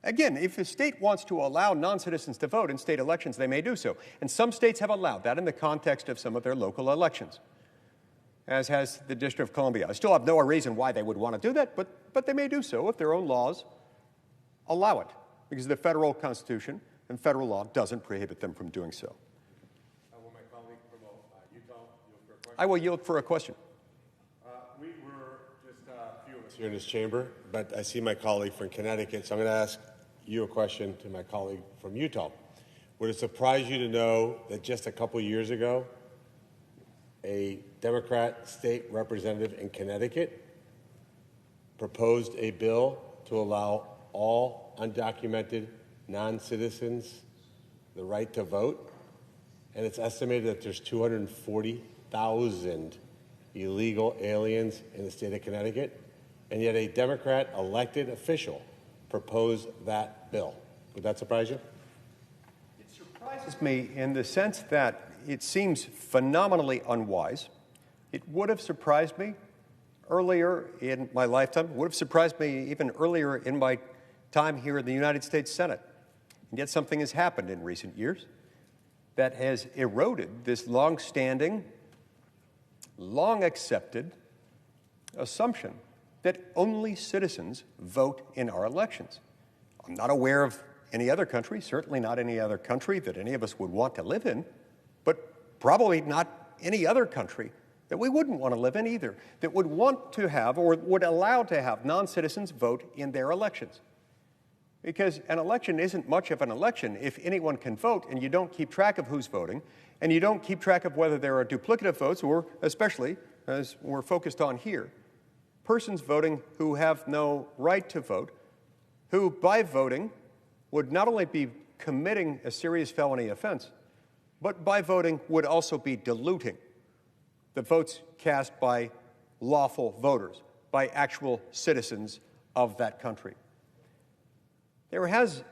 Again, if a state wants to allow non-citizens to vote in state elections, they may do so. And some states have allowed that in the context of some of their local elections, as has the District of Columbia. I still have no reason why they would want to do that, but they may do so if their own laws allow it, because the federal Constitution and federal law doesn't prohibit them from doing so. Will my colleague from Utah yield for a question? I will yield for a question. We were just a few of us here in this chamber, but I see my colleague from Connecticut, so I'm going to ask you a question to my colleague from Utah. Would it surprise you to know that just a couple years ago, a Democrat state representative in Connecticut proposed a bill to allow all undocumented non-citizens the right to vote? And it's estimated that there's 240,000 illegal aliens in the state of Connecticut, and yet a Democrat elected official proposed that bill. Would that surprise you? It surprises me in the sense that it seems phenomenally unwise. It would have surprised me earlier in my lifetime, would have surprised me even earlier in my time here in the United States Senate. And yet something has happened in recent years that has eroded this long-standing, long-accepted assumption that only citizens vote in our elections. I'm not aware of any other country, certainly not any other country that any of us would want to live in, but probably not any other country that we wouldn't want to live in either, that would want to have or would allow to have non-citizens vote in their elections. Because an election isn't much of an election if anyone can vote and you don't keep track of who's voting, and you don't keep track of whether there are duplicative votes or, especially, as we're focused on here, persons voting who have no right to vote, who, by voting, would not only be committing a serious felony offense, but by voting would also be diluting the votes cast by lawful voters, by actual citizens of that country. There has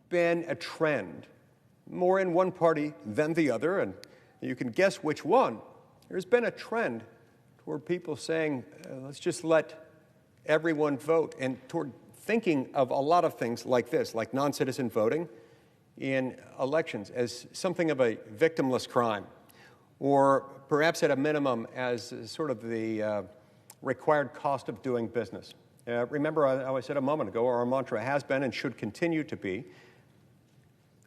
been a trend, more in one party than the other, and you can guess which one. There's been a trend toward people saying, let's just let everyone vote, and toward thinking of a lot of things like this, like non-citizen voting in elections as something of a victimless crime, or perhaps at a minimum as sort of the required cost of doing business. Remember, I said a moment ago, our mantra has been and should continue to be,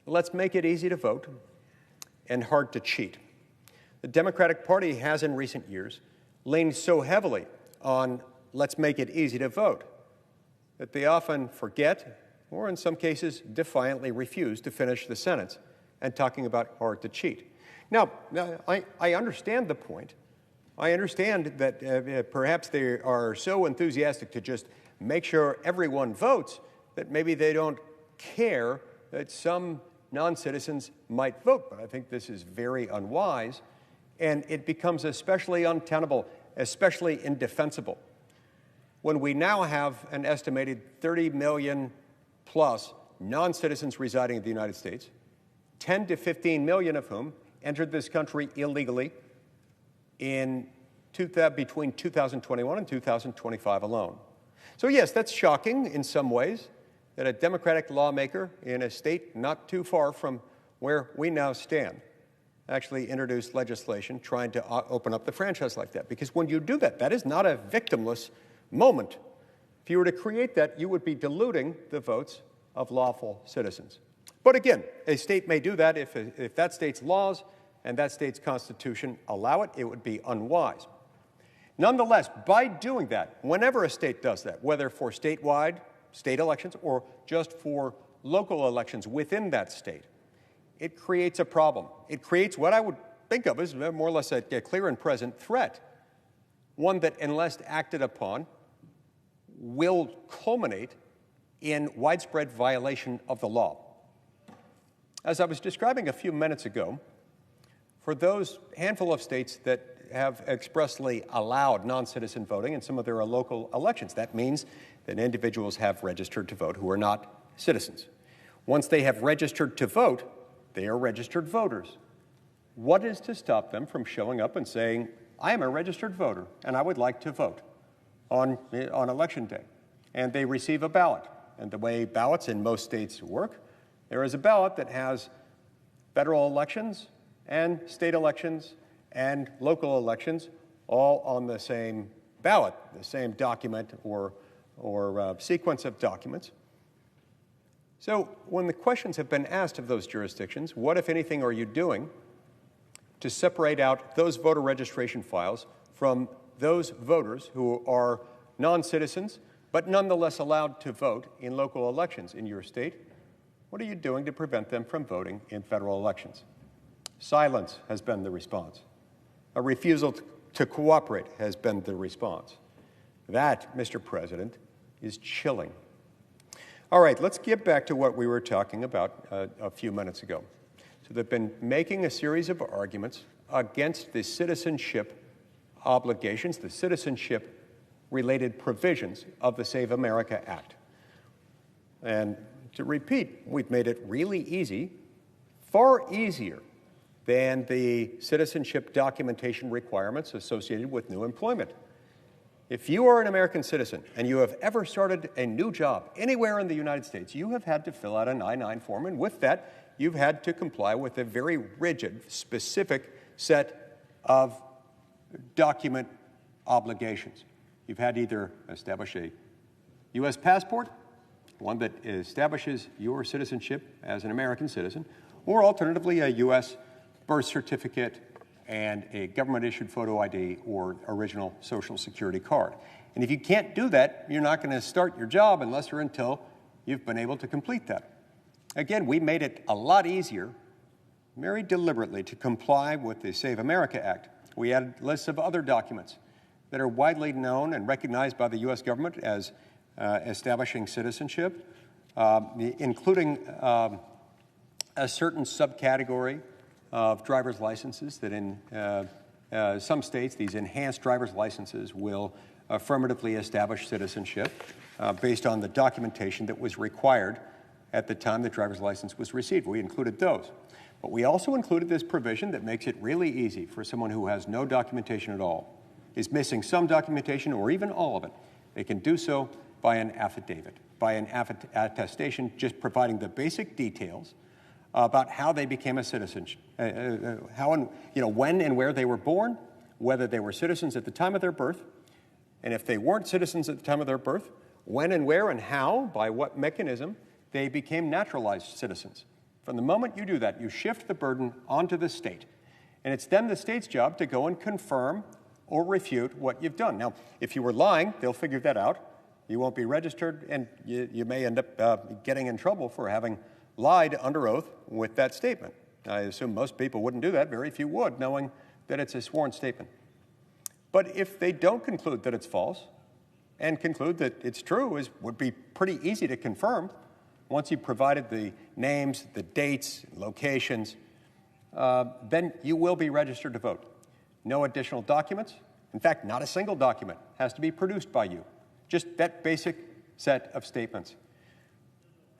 let's make it easy to vote and hard to cheat. The Democratic Party has in recent years leaned so heavily on let's make it easy to vote that they often forget, or in some cases defiantly refuse to finish the sentence and talking about hard to cheat. Now I understand the point. I understand that perhaps they are so enthusiastic to just make sure everyone votes that maybe they don't care that some non-citizens might vote. But I think this is very unwise, and it becomes especially untenable, especially indefensible, when we now have an estimated 30 million plus non-citizens residing in the United States, 10 to 15 million of whom entered this country illegally in between 2021 and 2025 alone. So yes, that's shocking in some ways that a Democratic lawmaker in a state not too far from where we now stand actually introduced legislation trying to open up the franchise like that. Because when you do that, that is not a victimless moment. If you were to create that, you would be diluting the votes of lawful citizens. But again, a state may do that if that state's laws and that state's constitution allow it. It would be unwise. Nonetheless, by doing that, whenever a state does that, whether for statewide, state elections, or just for local elections within that state, it creates a problem. It creates what I would think of as more or less a clear and present threat, one that, unless acted upon, will culminate in widespread violation of the law. As I was describing a few minutes ago, for those handful of states that have expressly allowed non-citizen voting in some of their local elections. That means that individuals have registered to vote who are not citizens. Once they have registered to vote, they are registered voters. What is to stop them from showing up and saying, I am a registered voter and I would like to vote on election day? And they receive a ballot. And the way ballots in most states work, there is a ballot that has federal elections and state elections and local elections all on the same ballot, the same document or sequence of documents. So when the questions have been asked of those jurisdictions, what, if anything, are you doing to separate out those voter registration files from those voters who are non-citizens but nonetheless allowed to vote in local elections in your state? What are you doing to prevent them from voting in federal elections? Silence has been the response. A refusal to cooperate has been the response. That, Mr. President, is chilling. All right, let's get back to what we were talking about a few minutes ago. So they've been making a series of arguments against the citizenship obligations, the citizenship-related provisions of the Save America Act. And to repeat, we've made it really easy, far easier than the citizenship documentation requirements associated with new employment. If you are an American citizen and you have ever started a new job anywhere in the United States, you have had to fill out an I-9 form, and with that, you've had to comply with a very rigid, specific set of document obligations. You've had to either establish a U.S. passport, one that establishes your citizenship as an American citizen, or alternatively a U.S. birth certificate and a government-issued photo ID or original Social Security card. And if you can't do that, you're not going to start your job unless or until you've been able to complete that. Again, we made it a lot easier, very deliberately, to comply with the Save America Act. We added lists of other documents that are widely known and recognized by the U.S. government as establishing citizenship, including a certain subcategory of driver's licenses that in some states, these enhanced driver's licenses will affirmatively establish citizenship based on the documentation that was required at the time the driver's license was received. We included those. But we also included this provision that makes it really easy for someone who has no documentation at all, is missing some documentation or even all of it. They can do so by an affidavit, by an attestation, just providing the basic details about how they became a citizen, how and, when and where they were born, whether they were citizens at the time of their birth, and if they weren't citizens at the time of their birth, when and where and how, by what mechanism, they became naturalized citizens. From the moment you do that, you shift the burden onto the state, and it's then the state's job to go and confirm or refute what you've done. Now, if you were lying, they'll figure that out. You won't be registered, and you may end up getting in trouble for having lied under oath with that statement. I assume most people wouldn't do that. Very few would, knowing that it's a sworn statement. But if they don't conclude that it's false and conclude that it's true, would be pretty easy to confirm once you provided the names, the dates, locations, then you will be registered to vote. No additional documents. In fact, not a single document has to be produced by you. Just that basic set of statements.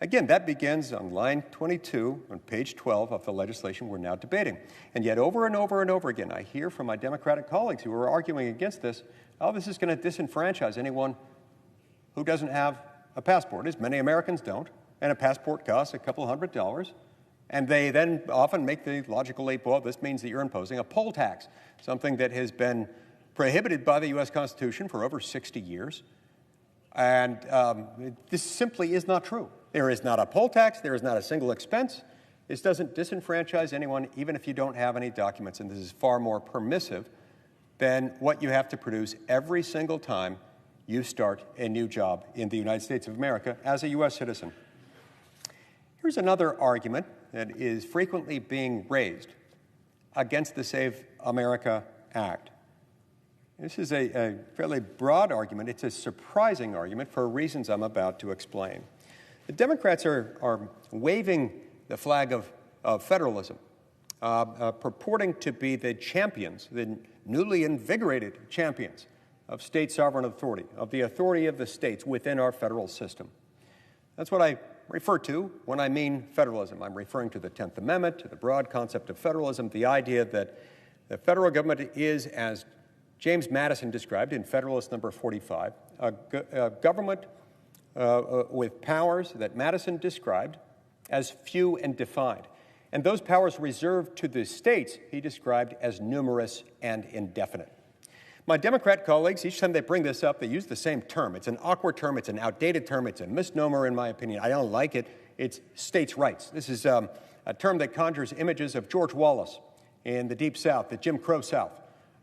Again, that begins on line 22 on page 12 of the legislation we're now debating. And yet over and over and over again, I hear from my Democratic colleagues who are arguing against this, this is going to disenfranchise anyone who doesn't have a passport, as many Americans don't, and a passport costs a couple $100. And they then often make the logical leap, well, this means that you're imposing a poll tax, something that has been prohibited by the U.S. Constitution for over 60 years. And this simply is not true. There is not a poll tax. There is not a single expense. This doesn't disenfranchise anyone, even if you don't have any documents. And this is far more permissive than what you have to produce every single time you start a new job in the United States of America as a U.S. citizen. Here's another argument that is frequently being raised against the Save America Act. This is a fairly broad argument. It's a surprising argument for reasons I'm about to explain. The Democrats are waving the flag of federalism, purporting to be the champions, the newly invigorated champions of state sovereign authority, of the authority of the states within our federal system. That's what I refer to when I mean federalism. I'm referring to the 10th Amendment, to the broad concept of federalism, the idea that the federal government is, as James Madison described in Federalist Number 45, a government with powers that Madison described as few and defined. And those powers reserved to the states he described as numerous and indefinite. My Democrat colleagues, each time they bring this up, they use the same term. It's an awkward term. It's an outdated term. It's a misnomer, in my opinion. I don't like it. It's states' rights. This is a term that conjures images of George Wallace in the Deep South, the Jim Crow South.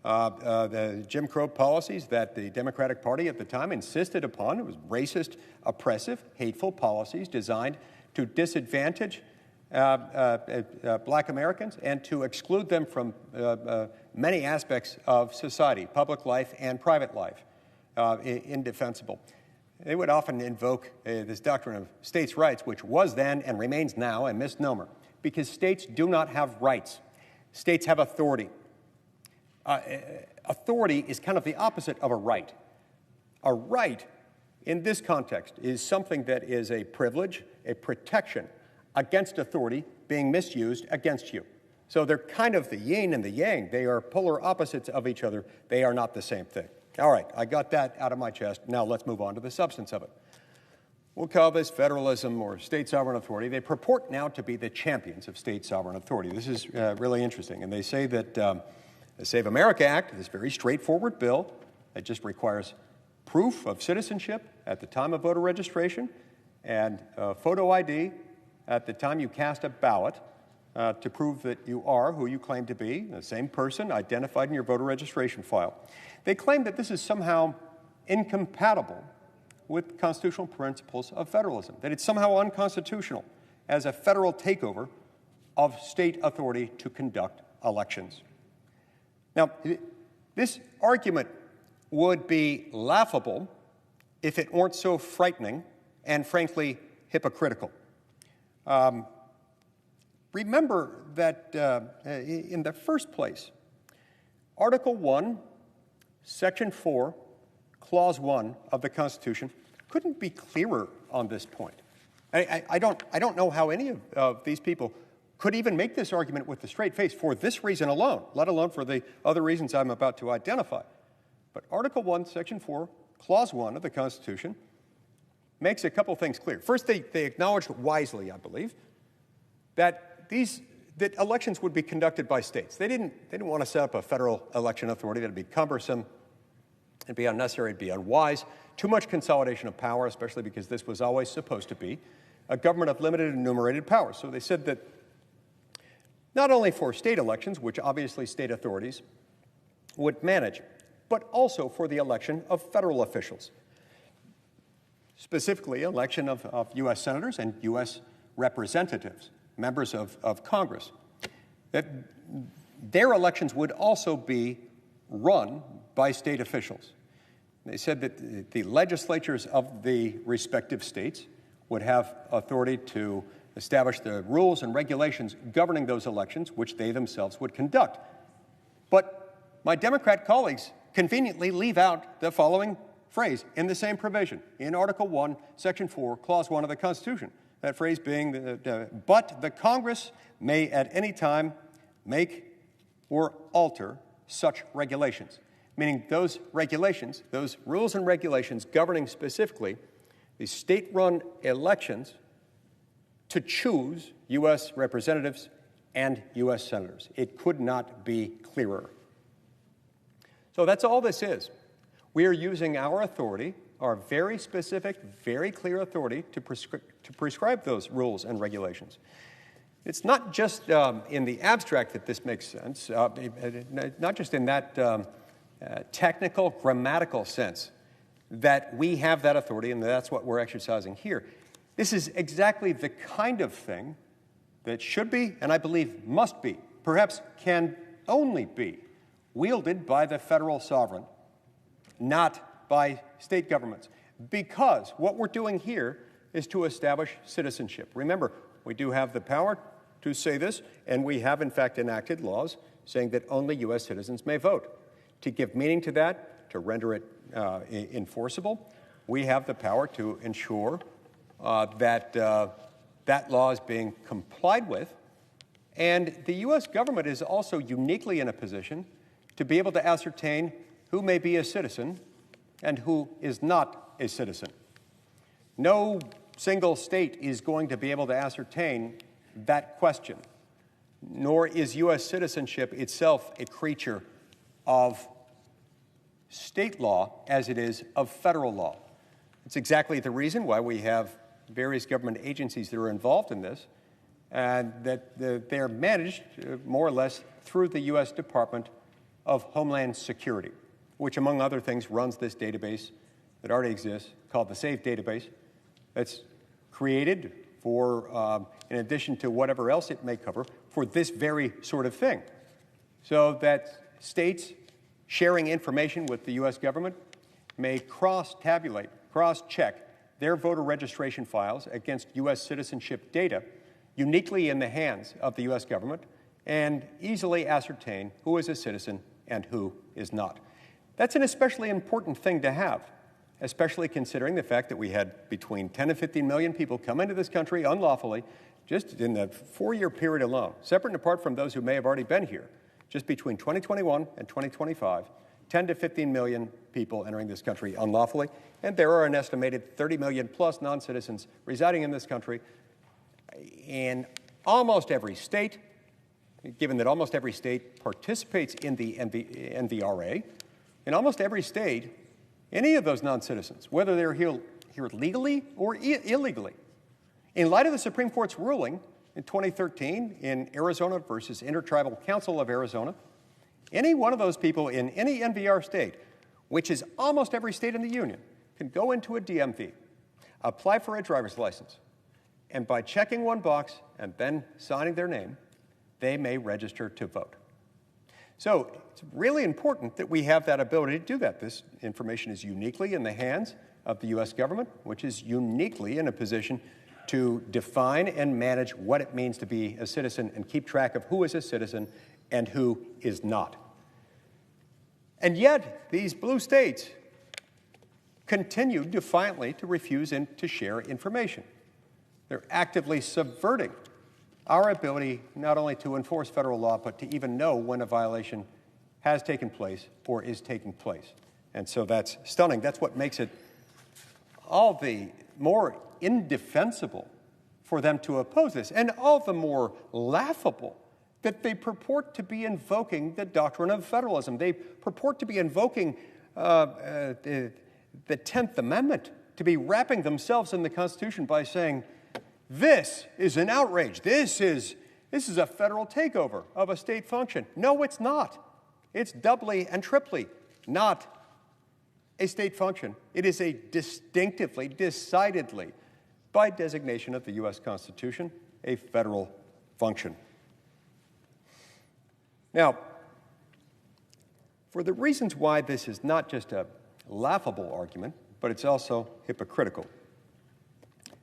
The Jim Crow policies that the Democratic Party at the time insisted upon. It was racist, oppressive, hateful policies designed to disadvantage black Americans and to exclude them from many aspects of society, public life and private life, indefensible. They would often invoke this doctrine of states' rights, which was then and remains now a misnomer, because states do not have rights. States have authority. Authority is kind of the opposite of a right. A right, in this context, is something that is a privilege, a protection against authority being misused against you. So they're kind of the yin and the yang. They are polar opposites of each other. They are not the same thing. All right, I got that out of my chest. Now let's move on to the substance of it. We'll call this federalism or state sovereign authority. They purport now to be the champions of state sovereign authority. This is really interesting. And they say that the Save America Act, this very straightforward bill that just requires proof of citizenship at the time of voter registration and photo ID at the time you cast a ballot to prove that you are who you claim to be, the same person identified in your voter registration file. They claim that this is somehow incompatible with constitutional principles of federalism, that it's somehow unconstitutional as a federal takeover of state authority to conduct elections. Now, this argument would be laughable if it weren't so frightening and, frankly, hypocritical. Remember that in the first place, Article 1, Section 4, Clause 1 of the Constitution couldn't be clearer on this point. I don't know how any of these people could even make this argument with a straight face for this reason alone, let alone for the other reasons I'm about to identify. But Article 1, Section 4, Clause 1 of the Constitution makes a couple things clear. First, they acknowledged wisely, I believe, that elections would be conducted by states. They didn't want to set up a federal election authority. That would be cumbersome. It'd be unnecessary. It'd be unwise. Too much consolidation of power, especially because this was always supposed to be a government of limited and enumerated powers. So they said that not only for state elections, which obviously state authorities would manage, but also for the election of federal officials, specifically election of U.S. senators and U.S. representatives, members of Congress, that their elections would also be run by state officials. They said that the legislatures of the respective states would have authority to establish the rules and regulations governing those elections, which they themselves would conduct. But my Democrat colleagues conveniently leave out the following phrase in the same provision, in Article 1, Section 4, Clause 1 of the Constitution. That phrase being, but the Congress may at any time make or alter such regulations. Meaning those regulations, those rules and regulations governing specifically the state-run elections to choose U.S. representatives and U.S. senators. It could not be clearer. So that's all this is. We are using our authority, our very specific, very clear authority to prescribe those rules and regulations. It's not just in the abstract that this makes sense, not just in that technical, grammatical sense that we have that authority and that's what we're exercising here. This is exactly the kind of thing that should be, and I believe must be, perhaps can only be, wielded by the federal sovereign, not by state governments. Because what we're doing here is to establish citizenship. Remember, we do have the power to say this, and we have in fact enacted laws saying that only U.S. citizens may vote. to give meaning to that, to render it enforceable. We have the power to ensure that that law is being complied with. And the U.S. government is also uniquely in a position to be able to ascertain who may be a citizen and who is not a citizen. No single state is going to be able to ascertain that question, nor is U.S. citizenship itself a creature of state law as it is of federal law. It's exactly the reason why we have various government agencies that are involved in this, and that they're managed more or less through the U.S. Department of Homeland Security, which, among other things, runs this database that already exists called the SAVE database. That's created for, in addition to whatever else it may cover, for this very sort of thing, so that states sharing information with the U.S. government may cross-tabulate, cross-check their voter registration files against U.S. citizenship data uniquely in the hands of the U.S. government and easily ascertain who is a citizen and who is not. That's an especially important thing to have, especially considering the fact that we had between 10 and 15 million people come into this country unlawfully just in the 4-year period alone, separate and apart from those who may have already been here, just between 2021 and 2025, 10 to 15 million people entering this country unlawfully, and there are an estimated 30 million plus non-citizens residing in this country in almost every state, given that almost every state participates in the NVRA. In almost every state, any of those non-citizens, whether they're here legally or illegally, in light of the Supreme Court's ruling in 2013 in Arizona versus Intertribal Council of Arizona, any one of those people in any NVR state, which is almost every state in the union, can go into a DMV, apply for a driver's license, and by checking one box and then signing their name, they may register to vote. So it's really important that we have that ability to do that. This information is uniquely in the hands of the U.S. government, which is uniquely in a position to define and manage what it means to be a citizen and keep track of who is a citizen and who is not. And yet, these blue states continue defiantly to refuse to share information. They're actively subverting our ability not only to enforce federal law, but to even know when a violation has taken place or is taking place. And so that's stunning. That's what makes it all the more indefensible for them to oppose this, and all the more laughable that they purport to be invoking the doctrine of federalism. They purport to be invoking the 10th Amendment, to be wrapping themselves in the Constitution by saying, this is an outrage. This is a federal takeover of a state function. No, it's not. It's doubly and triply not a state function. It is a distinctively, decidedly, by designation of the U.S. Constitution, a federal function. Now, for the reasons why this is not just a laughable argument, but it's also hypocritical.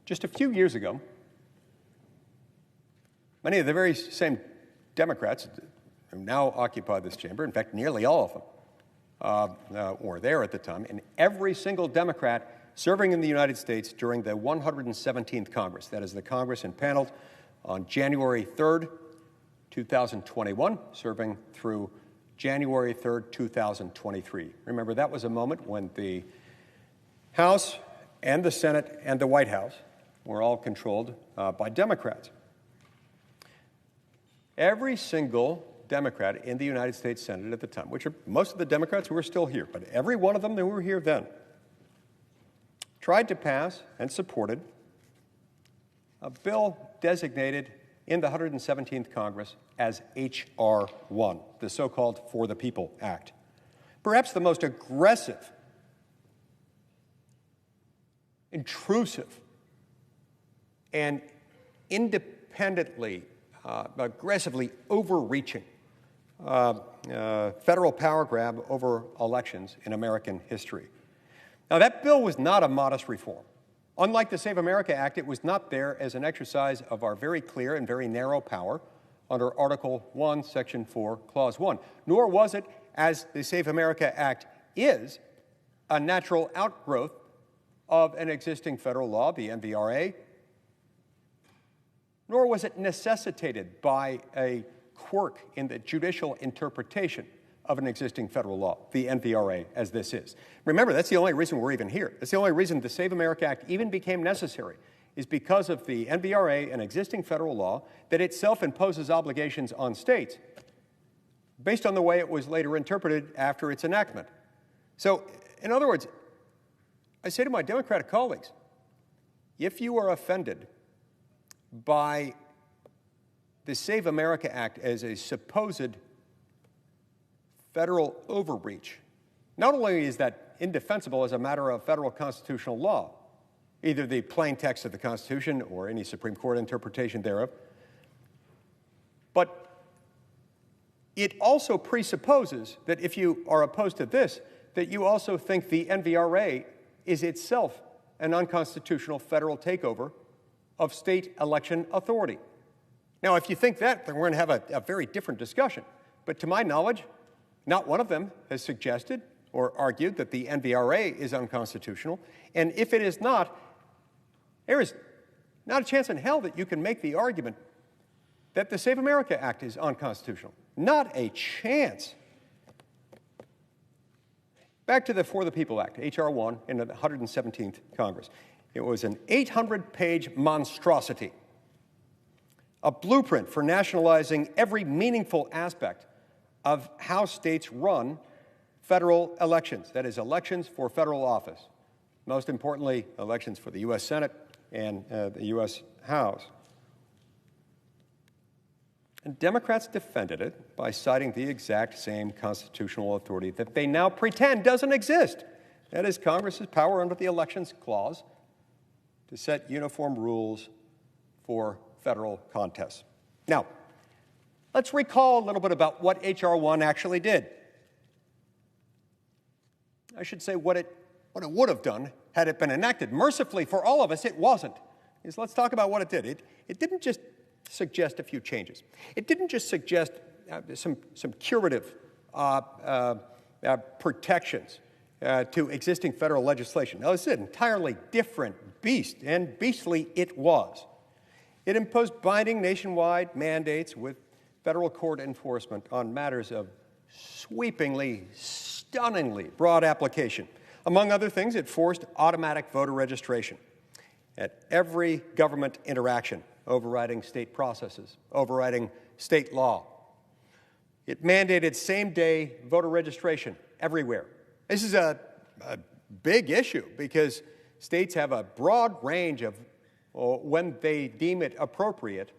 Just a few years ago, many of the very same Democrats who now occupy this chamber, in fact, nearly all of them, were there at the time, and every single Democrat serving in the United States during the 117th Congress, that is the Congress impaneled on January 3rd, 2021, serving through January 3rd, 2023. Remember, that was a moment when the House and the Senate and the White House were all controlled by Democrats. Every single Democrat in the United States Senate at the time, which are most of the Democrats who are still here, but every one of them that were here then, tried to pass and supported a bill designated in the 117th Congress as H.R. 1, the so-called For the People Act. Perhaps the most aggressive, intrusive, and independently, aggressively overreaching federal power grab over elections in American history. Now, that bill was not a modest reform. Unlike the Save America Act, it was not there as an exercise of our very clear and very narrow power under Article 1, Section 4, Clause 1, nor was it as the Save America Act is, a natural outgrowth of an existing federal law, the MVRA, nor was it necessitated by a quirk in the judicial interpretation of an existing federal law, the MVRA, as this is. Remember, that's the only reason we're even here. That's the only reason the Save America Act even became necessary, is because of the MVRA, an existing federal law that itself imposes obligations on states based on the way it was later interpreted after its enactment. So, in other words, I say to my Democratic colleagues, if you are offended by the Save America Act as a supposed federal overreach, not only is that indefensible as a matter of federal constitutional law, either the plain text of the Constitution or any Supreme Court interpretation thereof, but it also presupposes that if you are opposed to this, that you also think the NVRA is itself an unconstitutional federal takeover of state election authority. Now, if you think that, then we're going to have a very different discussion. But to my knowledge, not one of them has suggested or argued that the NVRA is unconstitutional. And if it is not, there is not a chance in hell that you can make the argument that the Save America Act is unconstitutional. Not a chance. Back to the For the People Act, H.R. 1 in the 117th Congress. It was an 800-page monstrosity, a blueprint for nationalizing every meaningful aspect of how states run federal elections, that is, elections for federal office. Most importantly, elections for the U.S. Senate and the U.S. House. And Democrats defended it by citing the exact same constitutional authority that they now pretend doesn't exist. That is Congress's power under the Elections Clause to set uniform rules for federal contests. Now, let's recall a little bit about what H.R. 1 actually did. I should say what it would have done had it been enacted. Mercifully for all of us, it wasn't. So let's talk about what it did. It didn't just suggest a few changes. It didn't just suggest some curative protections to existing federal legislation. No, it's an entirely different beast, and beastly it was. It imposed binding nationwide mandates with federal court enforcement on matters of sweepingly, stunningly broad application. Among other things, it forced automatic voter registration at every government interaction, overriding state processes, overriding state law. It mandated same-day voter registration everywhere. This is a big issue because states have a broad range of when they deem it appropriate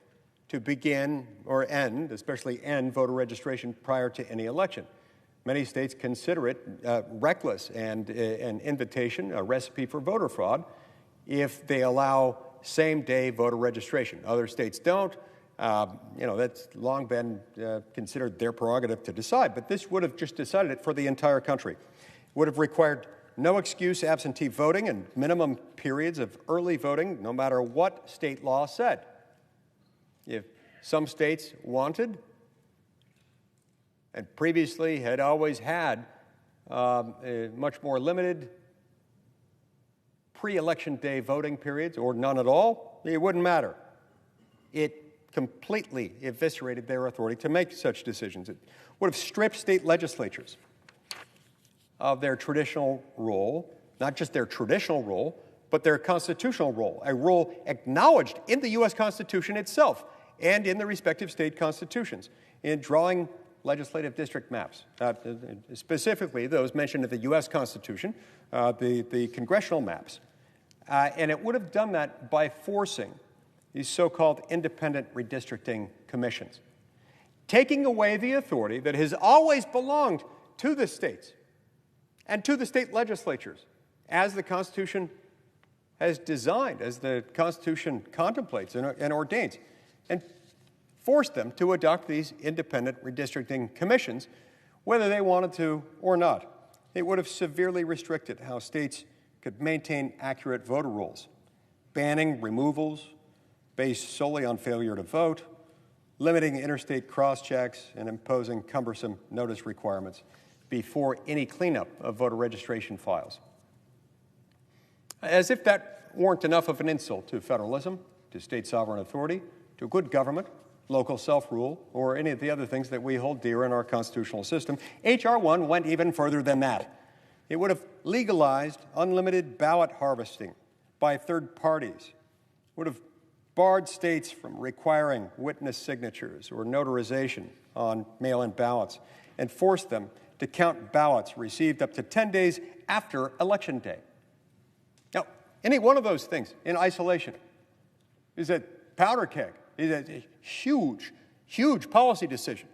to begin or end, especially end voter registration prior to any election. Many states consider it reckless and an invitation, a recipe for voter fraud, if they allow same-day voter registration. Other states don't. That's long been considered their prerogative to decide, but this would have just decided it for the entire country. It would have required no excuse absentee voting and minimum periods of early voting, no matter what state law said. If some states wanted, and previously had always had a much more limited pre-election day voting periods, or none at all, it wouldn't matter. It completely eviscerated their authority to make such decisions. It would have stripped state legislatures of their traditional role, not just their traditional role, but their constitutional role, a role acknowledged in the U.S. Constitution itself and in the respective state constitutions in drawing legislative district maps, specifically those mentioned in the U.S. Constitution, the congressional maps. And it would have done that by forcing these so-called independent redistricting commissions, taking away the authority that has always belonged to the states and to the state legislatures, as the Constitution has designed, as the Constitution contemplates and ordains, and forced them to adopt these independent redistricting commissions, whether they wanted to or not. It would have severely restricted how states could maintain accurate voter rolls, banning removals based solely on failure to vote, limiting interstate cross-checks, and imposing cumbersome notice requirements. before any cleanup of voter registration files. As if that weren't enough of an insult to federalism, to state sovereign authority, to good government, local self-rule, or any of the other things that we hold dear in our constitutional system, H.R. 1 went even further than that. It would have legalized unlimited ballot harvesting by third parties, would have barred states from requiring witness signatures or notarization on mail-in ballots, and forced them to count ballots received up to 10 days after Election Day. Now, any one of those things in isolation is a powder keg, is a huge, huge policy decision.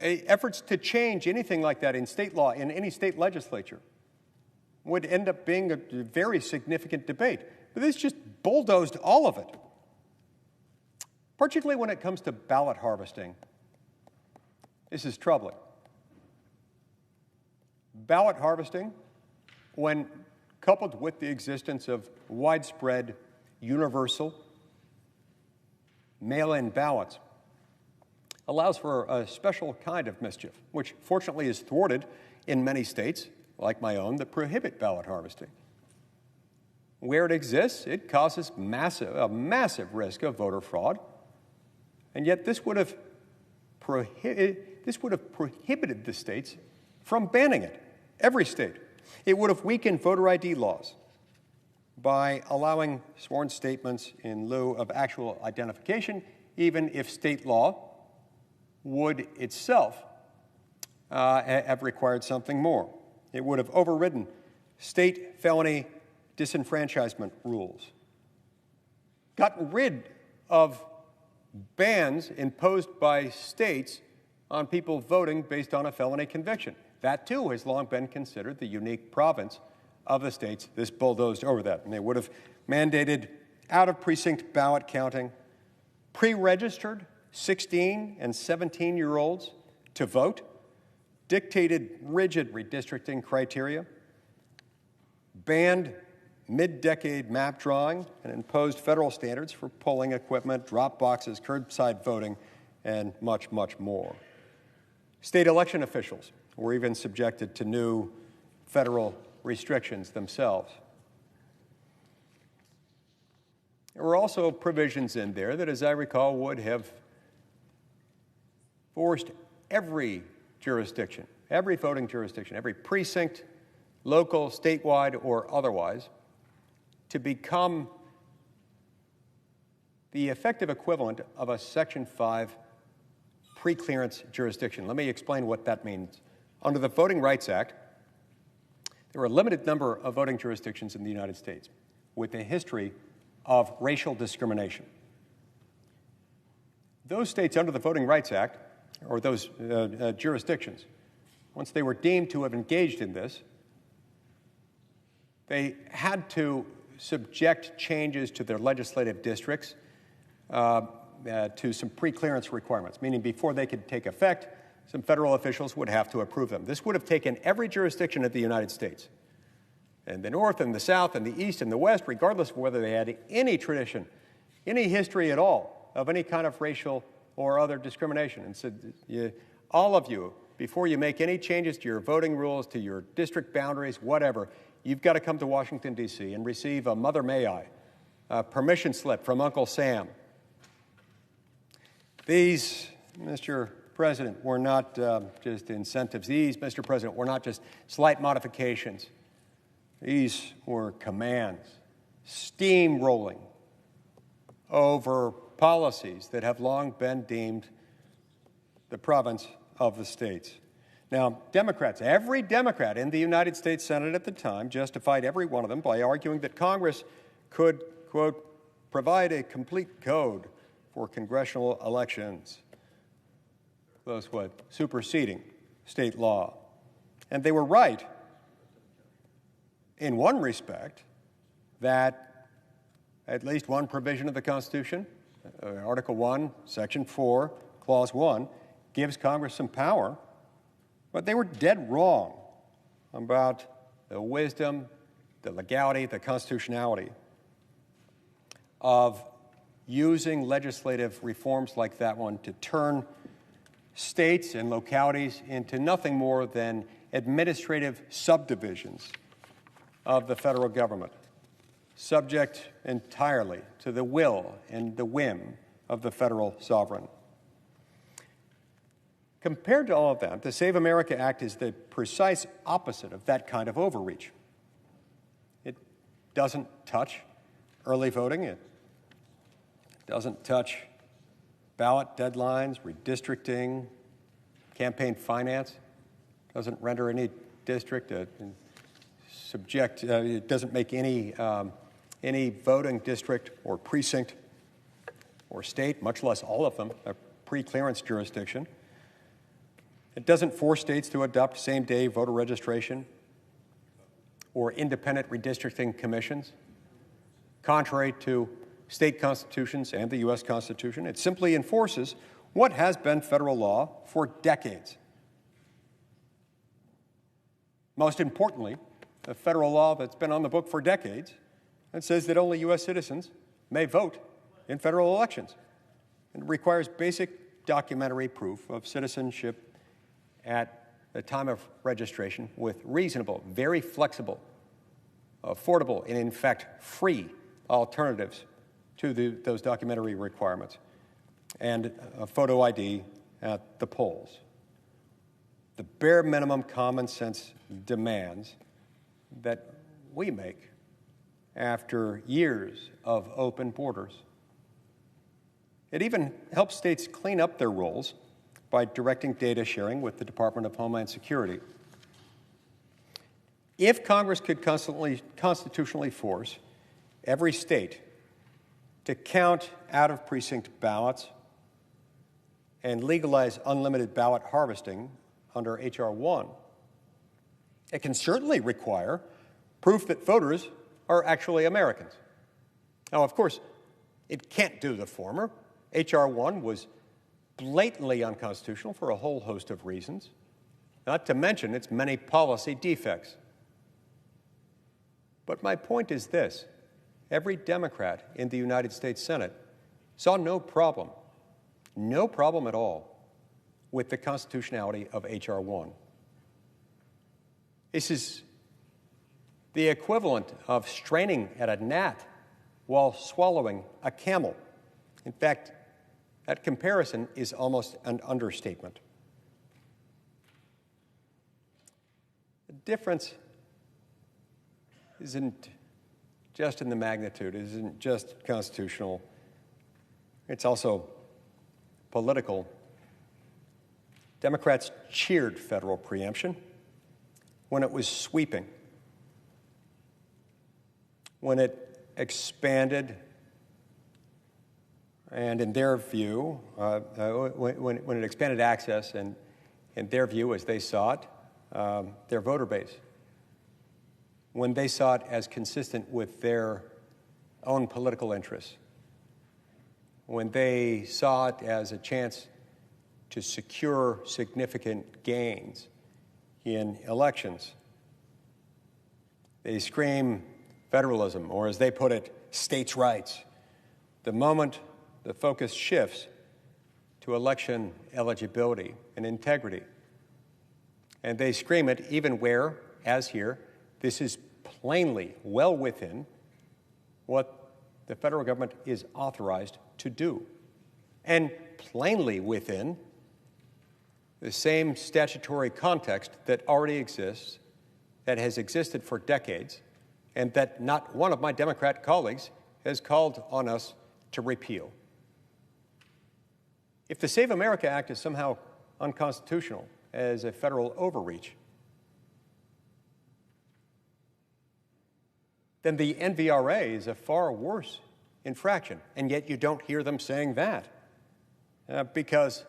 Efforts to change anything like that in state law, in any state legislature, would end up being a very significant debate. But this just bulldozed all of it. Particularly when it comes to ballot harvesting, this is troubling. Ballot harvesting, when coupled with the existence of widespread, universal, mail-in ballots, allows for a special kind of mischief, which fortunately is thwarted in many states, like my own, that prohibit ballot harvesting. Where it exists, it causes a massive risk of voter fraud, and yet this would have prohibited the states from banning it, every state. It would have weakened voter ID laws by allowing sworn statements in lieu of actual identification, even if state law would itself have required something more. It would have overridden state felony disenfranchisement rules, gotten rid of bans imposed by states on people voting based on a felony conviction. That, too, has long been considered the unique province of the states. This bulldozed over that. And they would have mandated out-of-precinct ballot counting, pre-registered 16 and 17-year-olds to vote, dictated rigid redistricting criteria, banned mid-decade map drawing, and imposed federal standards for polling equipment, drop boxes, curbside voting, and much, much more. State election officials were even subjected to new federal restrictions themselves. There were also provisions in there that, as I recall, would have forced every jurisdiction, every voting jurisdiction, every precinct, local, statewide, or otherwise, to become the effective equivalent of a Section 5 pre-clearance jurisdiction. Let me explain what that means. Under the Voting Rights Act, there are a limited number of voting jurisdictions in the United States with a history of racial discrimination. Those states under the Voting Rights Act, or those jurisdictions, once they were deemed to have engaged in this, they had to subject changes to their legislative districts to some pre-clearance requirements, meaning before they could take effect, some federal officials would have to approve them. This would have taken every jurisdiction of the United States, and the North and the South and the East and the West, regardless of whether they had any tradition, any history at all of any kind of racial or other discrimination, and said, all of you, before you make any changes to your voting rules, to your district boundaries, whatever, you've got to come to Washington, D.C. and receive a Mother May I, a permission slip from Uncle Sam. These, Mr. President, were not just incentives. These, Mr. President, were not just slight modifications. These were commands, steamrolling over policies that have long been deemed the province of the states. Now, Democrats, every Democrat in the United States Senate at the time justified every one of them by arguing that Congress could, quote, provide a complete code for congressional elections, close quote, superseding state law. And they were right in one respect, that at least one provision of the Constitution, Article 1, Section 4, Clause 1, gives Congress some power, but they were dead wrong about the wisdom, the legality, the constitutionality of using legislative reforms like that one to turn states and localities into nothing more than administrative subdivisions of the federal government, subject entirely to the will and the whim of the federal sovereign. Compared to all of that, the Save America Act is the precise opposite of that kind of overreach. It doesn't touch early voting. It doesn't touch ballot deadlines, redistricting, campaign finance. It doesn't render any district it doesn't make any voting district or precinct or state, much less all of them, a pre-clearance jurisdiction. It doesn't force states to adopt same-day voter registration or independent redistricting commissions, contrary to state constitutions and the U.S. Constitution. It simply enforces what has been federal law for decades. Most importantly, a federal law that's been on the book for decades and says that only U.S. citizens may vote in federal elections. It requires basic documentary proof of citizenship at the time of registration with reasonable, very flexible, affordable, and in fact free alternatives to those documentary requirements, and a photo ID at the polls. The bare minimum common sense demands that we make after years of open borders. It even helps states clean up their rules by directing data sharing with the Department of Homeland Security. If Congress could constitutionally force every state to count out-of-precinct ballots and legalize unlimited ballot harvesting under H.R. 1, it can certainly require proof that voters are actually Americans. Now, of course, it can't do the former. H.R. 1 was blatantly unconstitutional for a whole host of reasons, not to mention its many policy defects. But my point is this: every Democrat in the United States Senate saw no problem at all, with the constitutionality of H.R. 1. This is the equivalent of straining at a gnat while swallowing a camel. In fact, that comparison is almost an understatement. The difference isn't just in the magnitude, it isn't just constitutional, it's also political. Democrats cheered federal preemption when it was sweeping, when it expanded, and in their view, when it expanded access, and in their view, as they saw it, their voter base, when they saw it as consistent with their own political interests, when they saw it as a chance to secure significant gains in elections. They scream federalism, or as they put it, states' rights, the moment the focus shifts to election eligibility and integrity. And they scream it even where, as here, this is plainly well within what the federal government is authorized to do, and plainly within the same statutory context that already exists, that has existed for decades, and that not one of my Democrat colleagues has called on us to repeal. If the Save America Act is somehow unconstitutional as a federal overreach, then the NVRA is a far worse infraction, and yet you don't hear them saying that because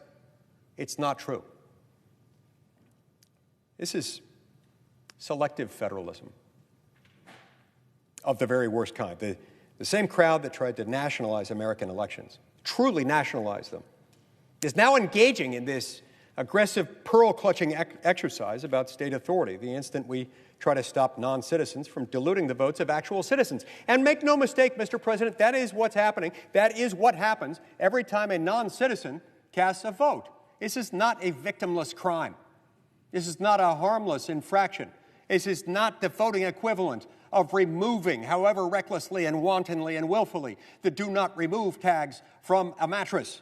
it's not true. This is selective federalism of the very worst kind. The same crowd that tried to nationalize American elections, truly nationalize them, is now engaging in this aggressive pearl-clutching exercise about state authority the instant we try to stop non-citizens from diluting the votes of actual citizens. And make no mistake, Mr. President, that is what's happening. That is what happens every time a non-citizen casts a vote. This is not a victimless crime. This is not a harmless infraction. This is not the voting equivalent of removing, however recklessly and wantonly and willfully, the do not remove tags from a mattress.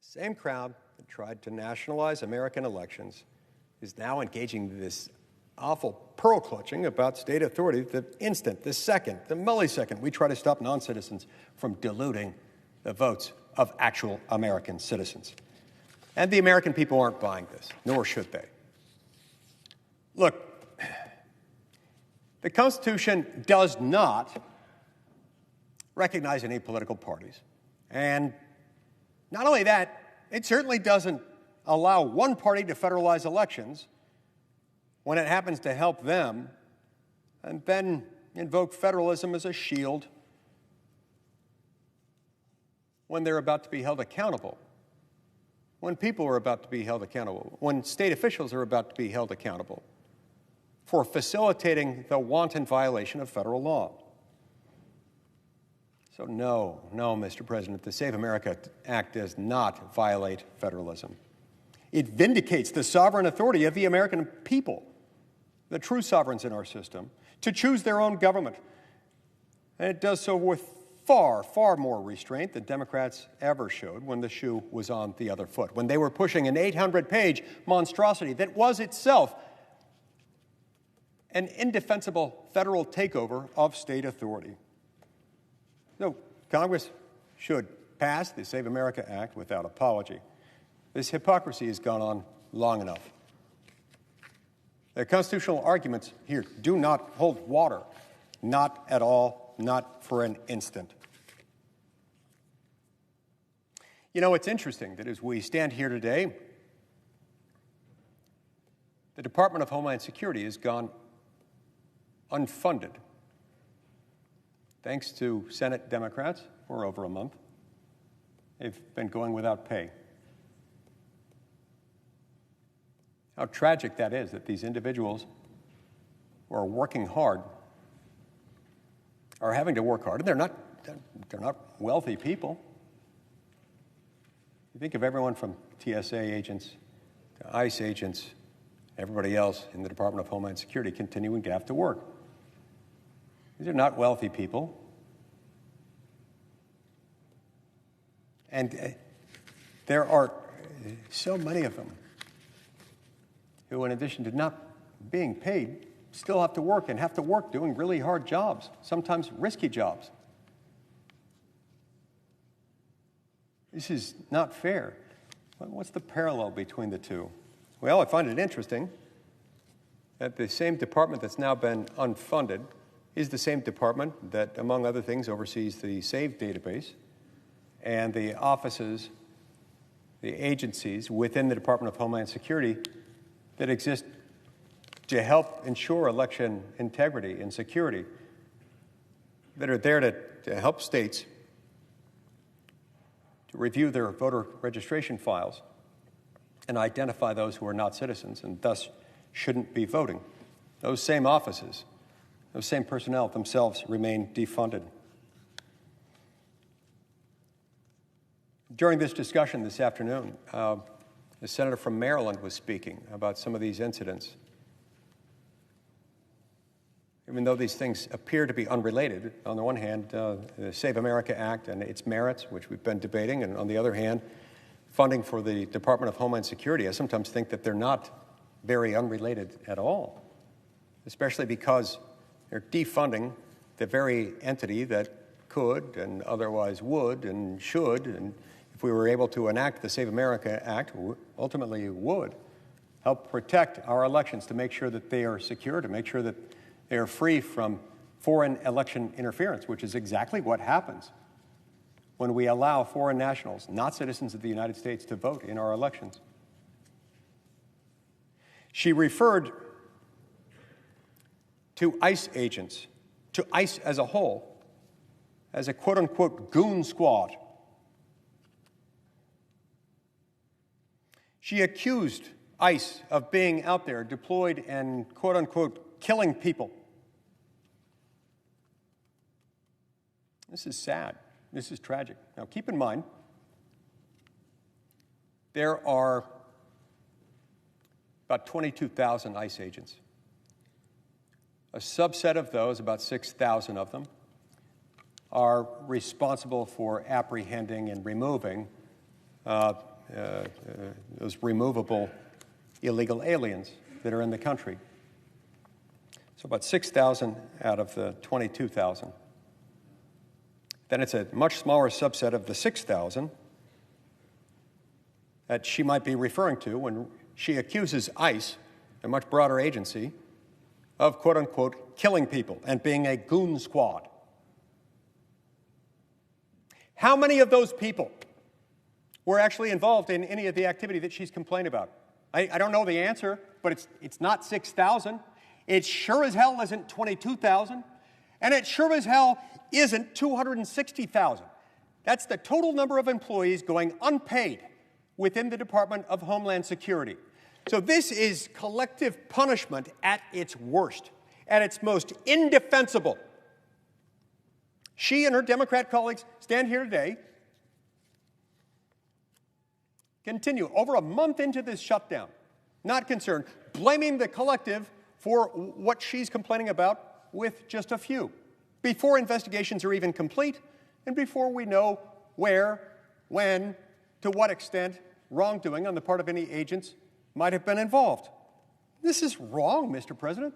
Same crowd that tried to nationalize American elections is now engaging in this awful pearl clutching about state authority the instant, the second, the millisecond we try to stop non-citizens from diluting the votes of actual American citizens. And the American people aren't buying this, nor should they. Look, the Constitution does not recognize any political parties. And not only that, it certainly doesn't allow one party to federalize elections when it happens to help them, and then invoke federalism as a shield when they're about to be held accountable, when people are about to be held accountable, when state officials are about to be held accountable for facilitating the wanton violation of federal law. So no, Mr. President, the Save America Act does not violate federalism. It vindicates the sovereign authority of the American people, the true sovereigns in our system, to choose their own government. And it does so with far, far more restraint than Democrats ever showed when the shoe was on the other foot, when they were pushing an 800-page monstrosity that was itself an indefensible federal takeover of state authority. So Congress should pass the Save America Act without apology. This hypocrisy has gone on long enough. The constitutional arguments here do not hold water, not at all, not for an instant. You know, it's interesting that as we stand here today, the Department of Homeland Security has gone unfunded, thanks to Senate Democrats for over a month. They've been going without pay. How tragic that is, that these individuals who are working hard are having to work hard. And they're not wealthy people. You think of everyone from TSA agents to ICE agents, everybody else in the Department of Homeland Security continuing to have to work. These are not wealthy people. And there are so many of them who, in addition to not being paid, still have to work, and have to work doing really hard jobs, sometimes risky jobs. This is not fair. What's the parallel between the two? Well, I find it interesting that the same department that's now been unfunded is the same department that, among other things, oversees the SAVE database and the offices, the agencies within the Department of Homeland Security that exist to help ensure election integrity and security, that are there to help states to review their voter registration files and identify those who are not citizens and thus shouldn't be voting. Those same offices, those same personnel themselves remain defunded. During this discussion this afternoon, the senator from Maryland was speaking about some of these incidents. Even though these things appear to be unrelated, on the one hand, the Save America Act and its merits, which we've been debating, and on the other hand, funding for the Department of Homeland Security, I sometimes think that they're not very unrelated at all, especially because they're defunding the very entity that could and otherwise would and should, and if we were able to enact the Save America Act, ultimately would help protect our elections, to make sure that they are secure, to make sure that they are free from foreign election interference, which is exactly what happens when we allow foreign nationals, not citizens of the United States, to vote in our elections. She referred to ICE agents, to ICE as a whole, as a quote-unquote goon squad. She accused ICE of being out there deployed and quote-unquote killing people. This is sad. This is tragic. Now, keep in mind there are about 22,000 ICE agents. A subset of those, about 6,000 of them, are responsible for apprehending and removing those removable illegal aliens that are in the country. So about 6,000 out of the 22,000. Then it's a much smaller subset of the 6,000 that she might be referring to when she accuses ICE, a much broader agency, of quote-unquote killing people and being a goon squad. How many of those people were actually involved in any of the activity that she's complaining about? I don't know the answer, but it's not 6,000. It sure as hell isn't 22,000. And it sure as hell isn't 260,000. That's the total number of employees going unpaid within the Department of Homeland Security. So this is collective punishment at its worst, at its most indefensible. She and her Democrat colleagues stand here today, continue over a month into this shutdown, not concerned, blaming the collective for what she's complaining about with just a few, before investigations are even complete and before we know where, when, to what extent wrongdoing on the part of any agents might have been involved. This is wrong, Mr. President.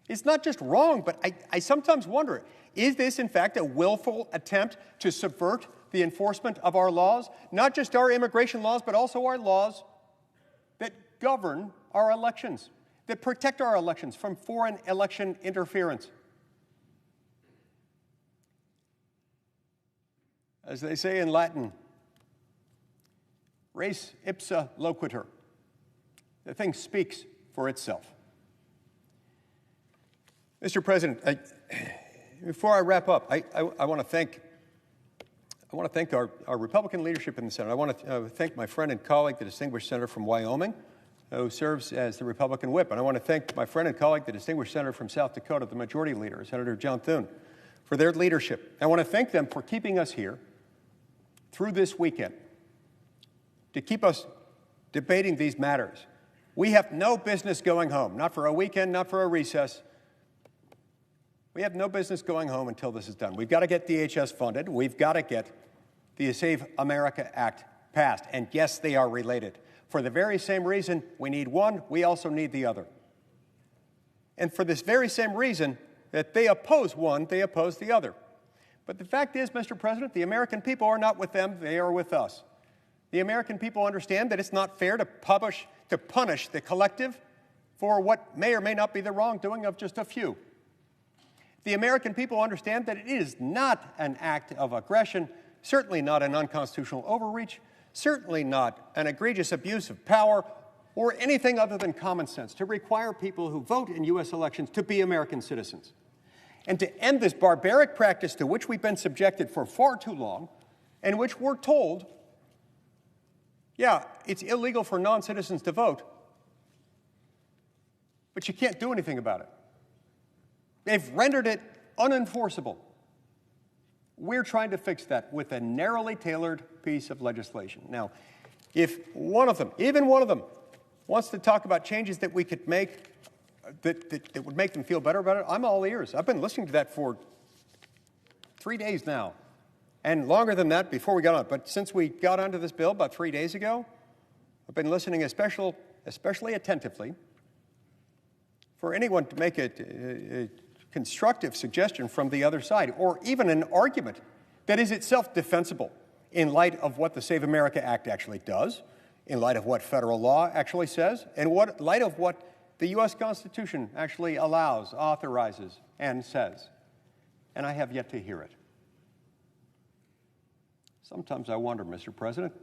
It's not just wrong, but I sometimes wonder, is this in fact a willful attempt to subvert the enforcement of our laws, not just our immigration laws, but also our laws that govern our elections, that protect our elections from foreign election interference? As they say in Latin, res ipsa loquitur. The thing speaks for itself. Mr. President, before I wrap up, I want to thank our Republican leadership in the Senate. I want to thank my friend and colleague, the distinguished senator from Wyoming, who serves as the Republican whip. And I want to thank my friend and colleague, the distinguished senator from South Dakota, the majority leader, Senator John Thune, for their leadership. I want to thank them for keeping us here through this weekend, to keep us debating these matters. We have no business going home, not for a weekend, not for a recess. We have no business going home until this is done. We've got to get DHS funded. We've got to get the Save America Act passed. And yes, they are related. For the very same reason we need one, we also need the other. And for this very same reason that they oppose one, they oppose the other. But the fact is, Mr. President, the American people are not with them, they are with us. The American people understand that it's not fair to punish the collective for what may or may not be the wrongdoing of just a few. The American people understand that it is not an act of aggression, certainly not an unconstitutional overreach, certainly not an egregious abuse of power, or anything other than common sense to require people who vote in U.S. elections to be American citizens. And to end this barbaric practice to which we've been subjected for far too long, and which we're told, yeah, it's illegal for non-citizens to vote, but you can't do anything about it. They've rendered it unenforceable. We're trying to fix that with a narrowly tailored piece of legislation. Now, if one of them, even one of them, wants to talk about changes that we could make that would make them feel better about it, I'm all ears. I've been listening to that for 3 days now, and longer than that before we got on. But since we got onto this bill about 3 days ago, I've been listening especially attentively for anyone to make a constructive suggestion from the other side, or even an argument that is itself defensible in light of what the Save America Act actually does, in light of what federal law actually says, and in light of what the U.S. Constitution actually allows, authorizes, and says. And I have yet to hear it. Sometimes I wonder, Mr. President,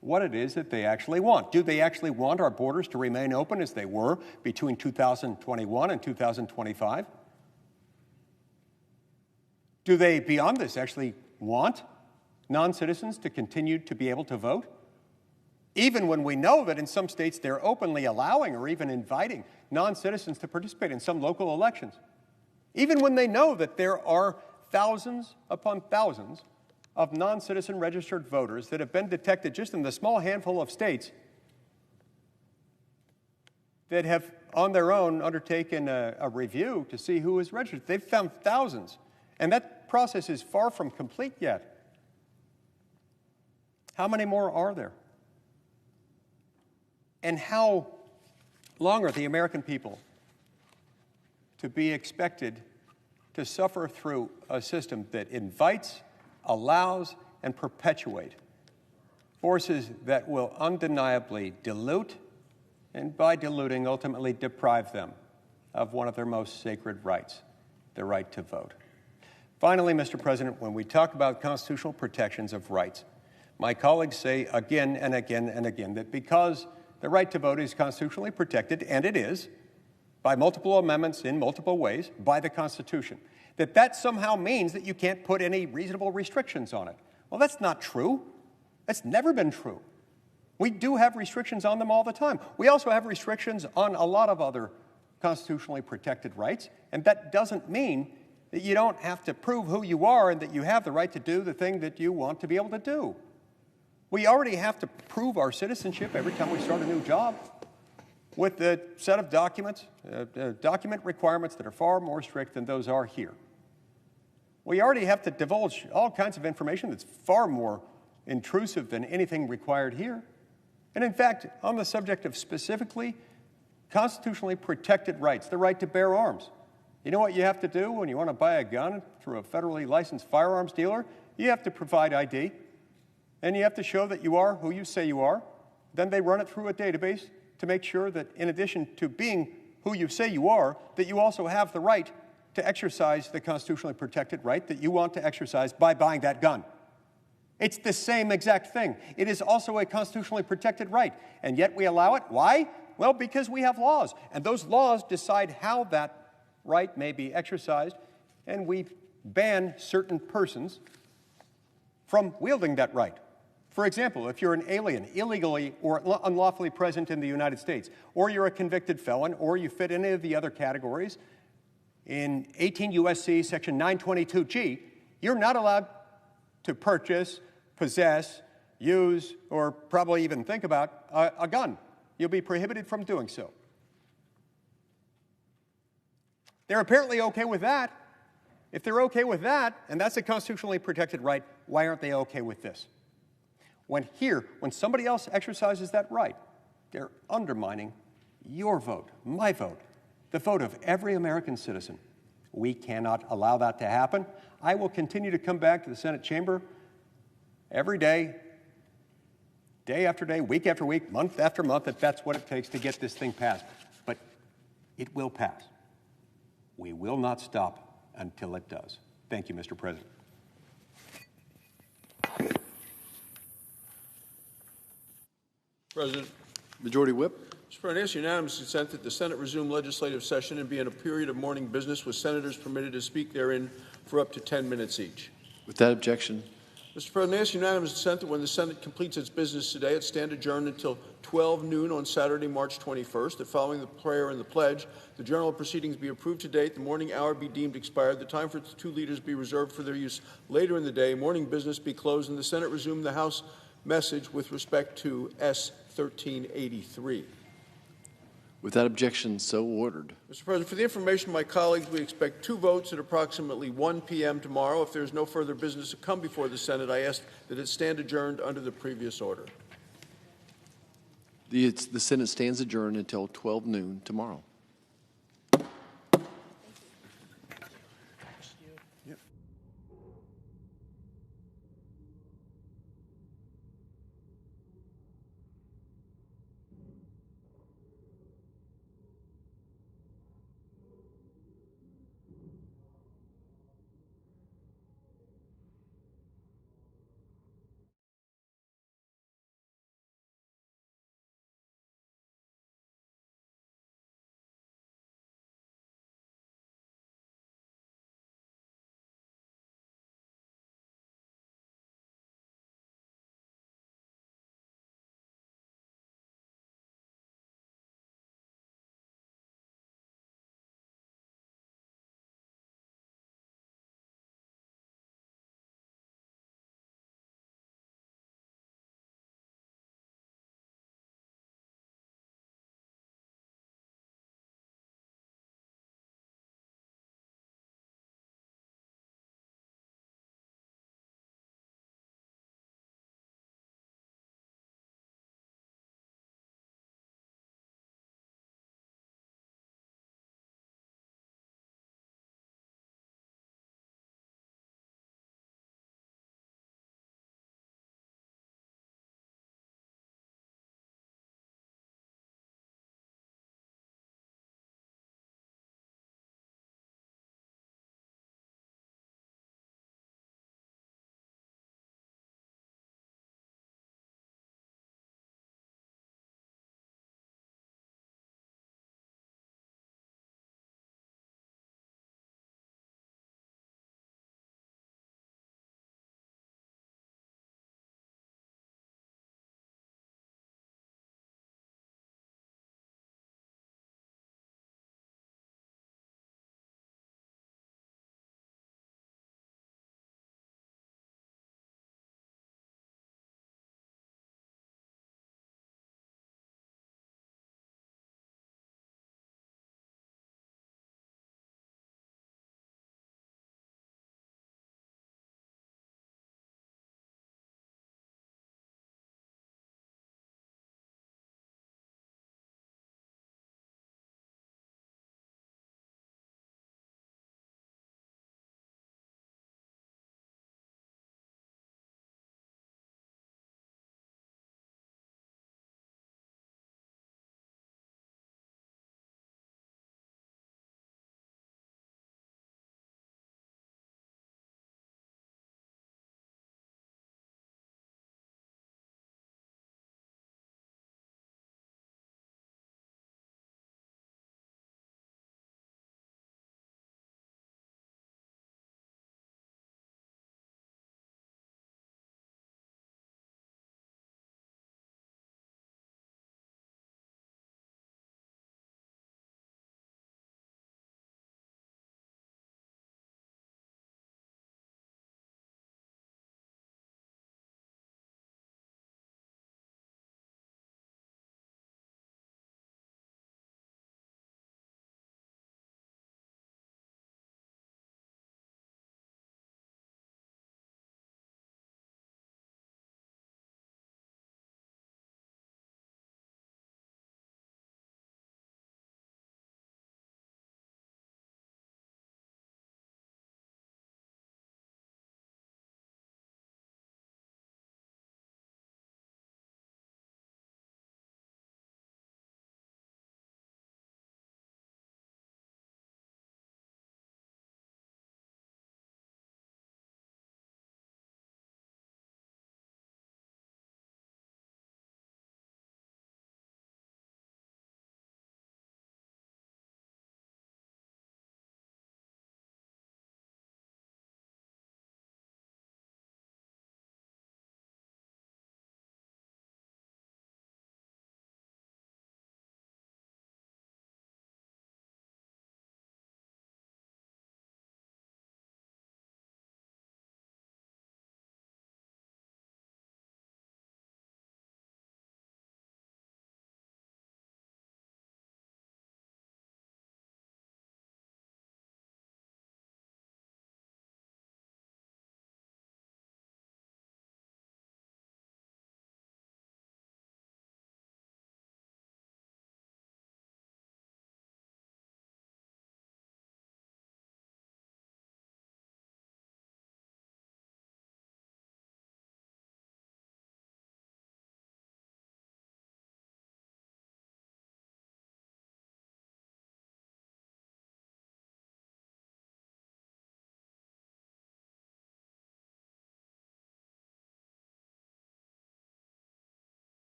what it is that they actually want. Do they actually want our borders to remain open as they were between 2021 and 2025? Do they, beyond this, actually want non-citizens to continue to be able to vote? Even when we know that in some states they're openly allowing or even inviting non-citizens to participate in some local elections. Even when they know that there are thousands upon thousands of non-citizen registered voters that have been detected just in the small handful of states that have on their own undertaken a review to see who is registered. They've found thousands, and that process is far from complete yet. How many more are there? And how long are the American people to be expected to suffer through a system that invites, allows, and perpetuate forces that will undeniably dilute, and by diluting, ultimately deprive them of one of their most sacred rights, the right to vote? Finally, Mr. President, when we talk about constitutional protections of rights, my colleagues say again and again and again that because the right to vote is constitutionally protected, and it is, by multiple amendments in multiple ways by the Constitution, that somehow means that you can't put any reasonable restrictions on it. Well, that's not true. That's never been true. We do have restrictions on them all the time. We also have restrictions on a lot of other constitutionally protected rights, and that doesn't mean that you don't have to prove who you are and that you have the right to do the thing that you want to be able to do. We already have to prove our citizenship every time we start a new job with a set of documents, document requirements that are far more strict than those are here. We already have to divulge all kinds of information that's far more intrusive than anything required here. And in fact, on the subject of specifically constitutionally protected rights, the right to bear arms, you know what you have to do when you want to buy a gun through a federally licensed firearms dealer? You have to provide ID, and you have to show that you are who you say you are. Then they run it through a database to make sure that in addition to being who you say you are, that you also have the right to exercise the constitutionally protected right that you want to exercise by buying that gun. It's the same exact thing. It is also a constitutionally protected right, and yet we allow it. Why? Well, because we have laws, and those laws decide how that right may be exercised, and we ban certain persons from wielding that right. For example, if you're an alien, illegally or unlawfully present in the United States, or you're a convicted felon, or you fit any of the other categories, in 18 U.S.C. Section 922G, you're not allowed to purchase, possess, use, or probably even think about a gun. You'll be prohibited from doing so. They're apparently okay with that. If they're okay with that, and that's a constitutionally protected right, why aren't they okay with this? When somebody else exercises that right, they're undermining your vote, my vote, the vote of every American citizen. We cannot allow that to happen. I will continue to come back to the Senate chamber every day, day after day, week after week, month after month, if that's what it takes to get this thing passed. But it will pass. We will not stop until it does. Thank you, Mr. President. President. Majority Whip. Mr. President, I ask unanimous consent that the Senate resume legislative session and be in a period of morning business with senators permitted to speak therein for up to 10 minutes each. Without objection. Mr. President, I ask unanimous consent that when the Senate completes its business today, it stand adjourned until 12 noon on Saturday, March 21st, that following the prayer and the pledge, the journal of proceedings be approved to date, the morning hour be deemed expired, the time for the two leaders be reserved for their use later in the day, morning business be closed, and the Senate resume the House message with respect to S. 1383. Without objection, so ordered. Mr. President, for the information of my colleagues, we expect 2 votes at approximately 1 p.m. tomorrow. If there is no further business to come before the Senate, I ask that it stand adjourned under the previous order. The Senate stands adjourned until 12 noon tomorrow.